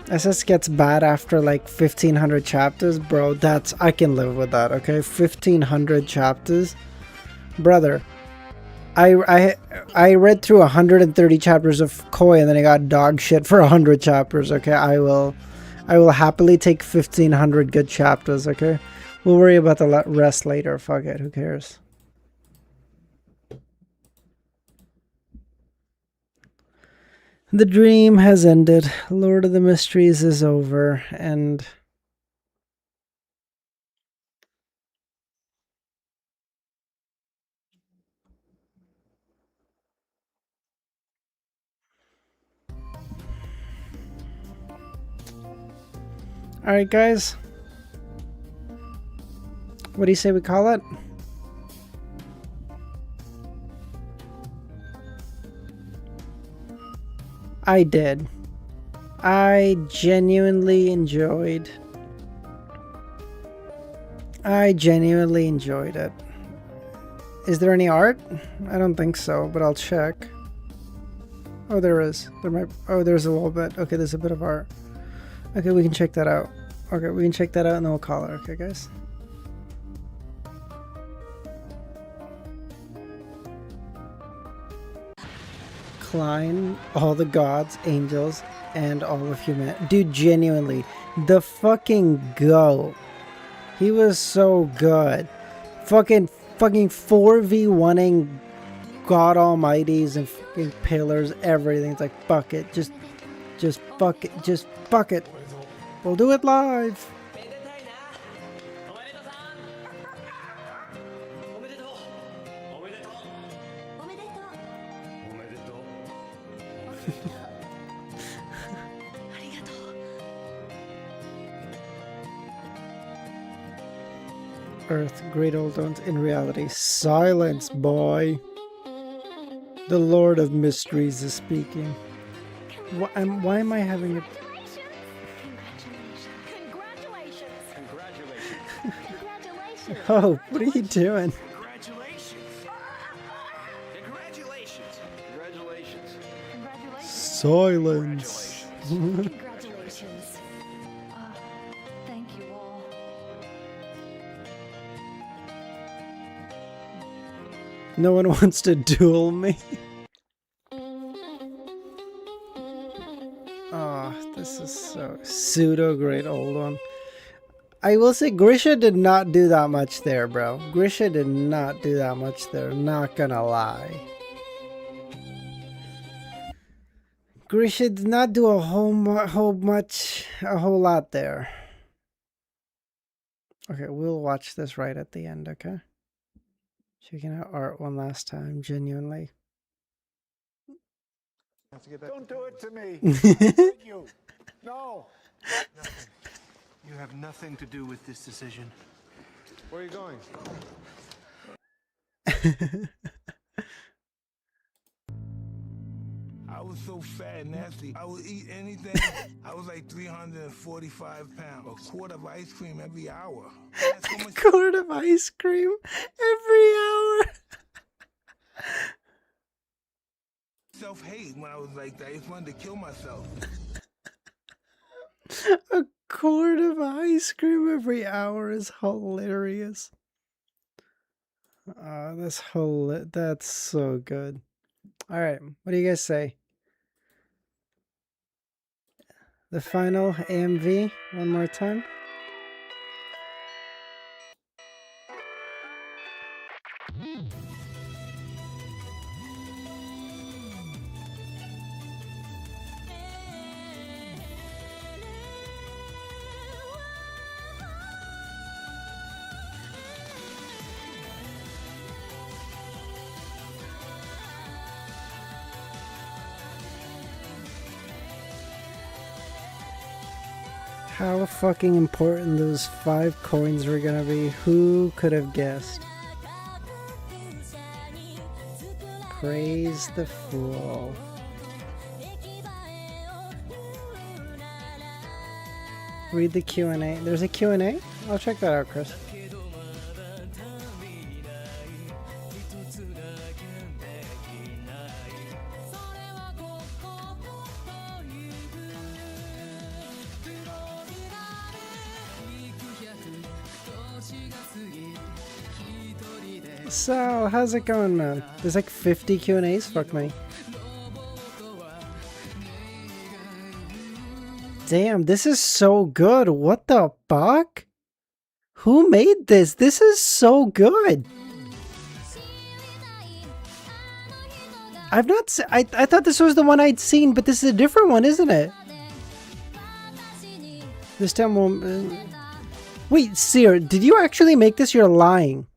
SS gets bad after like 1500 chapters, bro. I can live with that, okay? 1500 chapters, brother. I read through 130 chapters of COI and then I got dog shit for 100 chapters, okay? I will happily take 1500 good chapters, okay? We'll worry about the rest later. Fuck it, who cares? The dream has ended. Lord of the Mysteries is over, and alright guys, What do you say we call it? I did. I genuinely enjoyed it. Is there any art? I don't think so, but I'll check. Oh, there is. There's a little bit. Okay, there's a bit of art. Okay, we can check that out. Okay, we can check that out and then we'll call it. Okay, guys. Klein, all the gods, angels, and all of humanity. Dude, genuinely, the fucking GOAT. He was so good. Fucking 4v1ing God Almighties and fucking pillars, everything. It's like, fuck it. Just fuck it. Just fuck it. We'll do it live. Earth, great old ones. In reality, silence, boy. The Lord of Mysteries is speaking. Why am I having a... Oh, what are you doing? Silence. Congratulations. Thank you all. No one wants to duel me. Oh, this is so pseudo great old one. I will say Grisha did not do that much there, bro. Grisha did not do that much there, not gonna lie. Grisha did not do a whole lot there. Okay, we'll watch this right at the end, okay? Checking out art one last time, genuinely. Don't do it to me. You. No. Nothing. You have nothing to do with this decision. Where are you going? I was so fat and nasty. I would eat anything. I was like 345 pounds. A quart of ice cream every hour. That's so much Quart of ice cream every hour. self-hate when I was like that. I just wanted to kill myself. A quart of ice cream every hour is hilarious. That's so good. All right, what do you guys say? The final AMV one more time. How fucking important those 5 coins were gonna be. Who could have guessed? Praise the fool. Read the Q&A. There's a Q&A? I'll check that out, Chris. So, how's it going, man? There's like 50 Q&As? Fuck me. Damn, this is so good. What the fuck? Who made this? This is so good. I've not I thought this was the one I'd seen, but this is a different one, isn't it? This time we'll... Wait, Seer, did you actually make this? You're lying.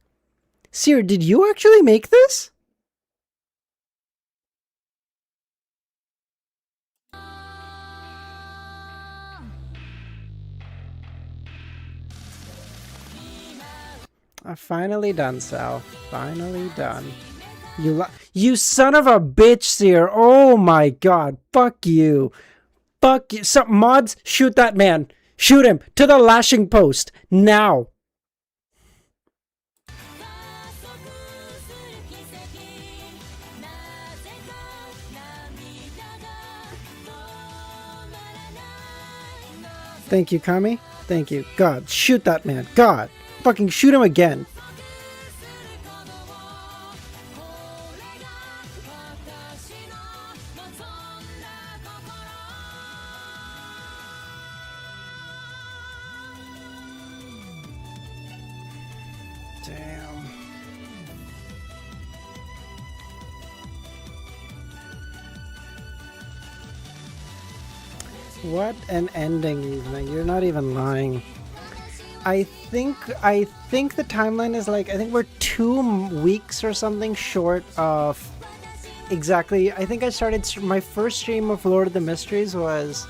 Seer, did you actually make this? I'm finally done, Sal. Finally done. You son of a bitch, Seer. Oh my god. Fuck you. Fuck you. Some mods, shoot that man. Shoot him to the lashing post. Now. Thank you, Kami. Thank you. God, shoot that man. God. Fucking shoot him again. Damn. What an ending, evening. You're not even lying. I think the timeline is like, I think we're 2 weeks or something short of exactly. I think I started my first stream of Lord of the Mysteries was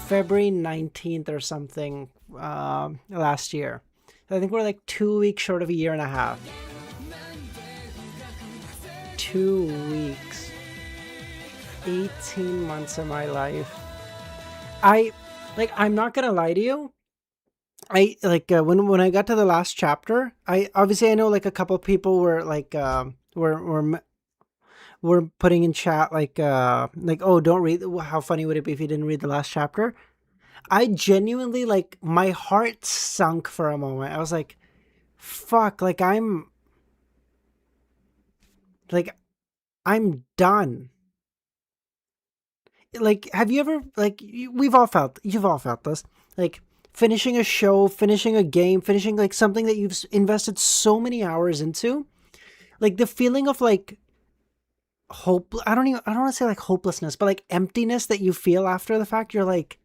February 19th or something last year. I think we're like 2 weeks short of a year and a half. 2 weeks. 18 months of my life. I'm not gonna lie to you. I like when I got to the last chapter. I know like a couple people were like were putting in chat like oh, don't read. How funny would it be if you didn't read the last chapter? I genuinely like my heart sunk for a moment. I was like, fuck, like I'm done. Like, have you ever, like, you've all felt this, like finishing a show, finishing a game, finishing like something that you've invested so many hours into, like the feeling of like hope. I don't want to say like hopelessness, but like emptiness that you feel after the fact. You're like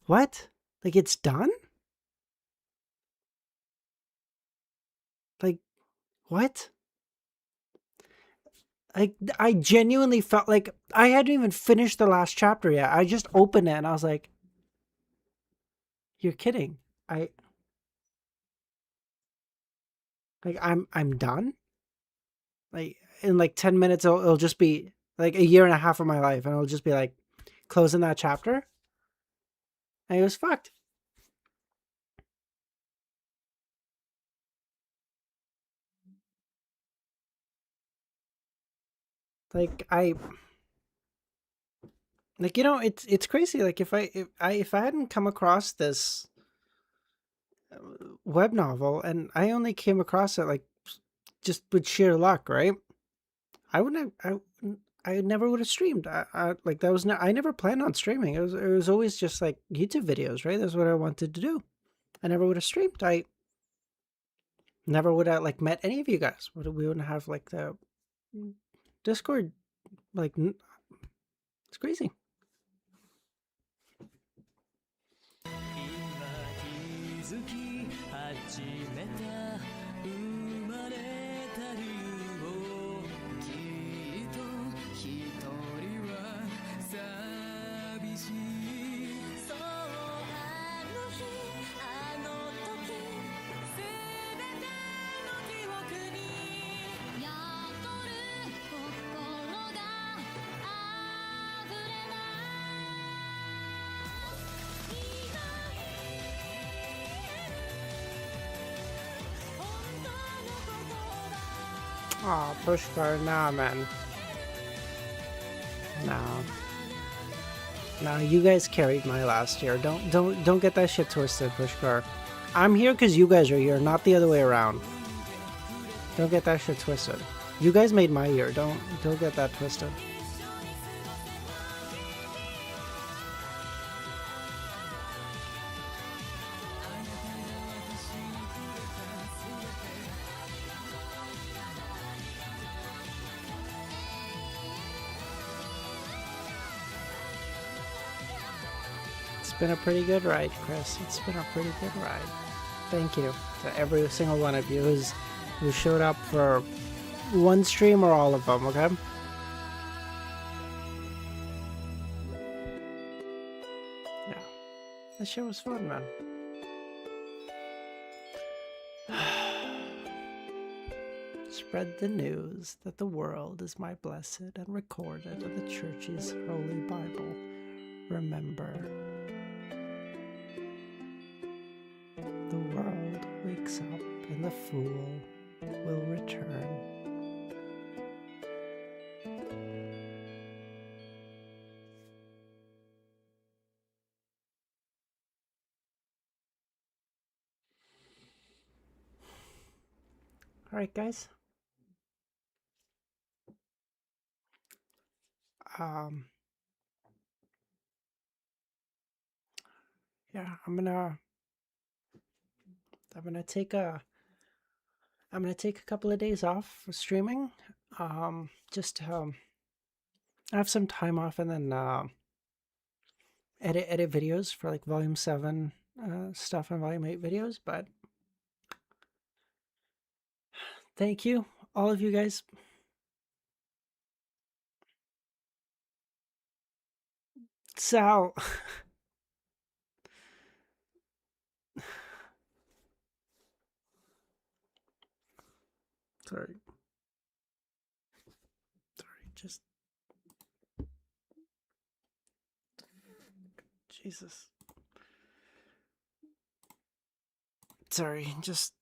what? Like it's done? Like what? I genuinely felt like I hadn't even finished the last chapter yet. I just opened it and I was like, "You're kidding." I'm done. Like in like 10 minutes, it'll just be like a year and a half of my life, and it'll just be like closing that chapter. And it was fucked. Like it's crazy. Like if I hadn't come across this web novel, and I only came across it like just with sheer luck, right? I wouldn't have, I never would have streamed. Like that was I never planned on streaming. It was always just like YouTube videos, right? That's what I wanted to do. I never would have streamed. I never would have like met any of you guys. We wouldn't have like the Discord. Like it's crazy. Oh, Pushkar, nah, man. Nah, you guys carried my last year. Don't get that shit twisted, Pushkar. I'm here because you guys are here, not the other way around. Don't get that shit twisted. You guys made my year. Don't get that twisted. It's been a pretty good ride, Chris. It's been a pretty good ride. Thank you to every single one of you who showed up for one stream or all of them, okay? Yeah. That shit was fun, man. Spread the news that the world is my blessed and recorded in the Church's Holy Bible. Remember, the world wakes up and the fool will return. Alright, guys. Yeah, I'm gonna take a couple of days off for streaming. Just have some time off and then edit videos for like volume 7 stuff and volume 8 videos. But thank you, all of you guys. Sal. Sorry, just Jesus. Sorry, just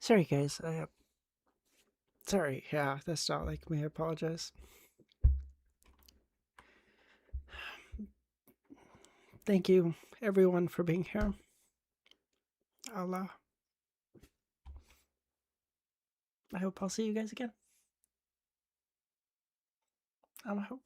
sorry, guys. Sorry. Yeah, that's not like me. I apologize. Thank you, everyone, for being here. I hope I'll see you guys again. I hope.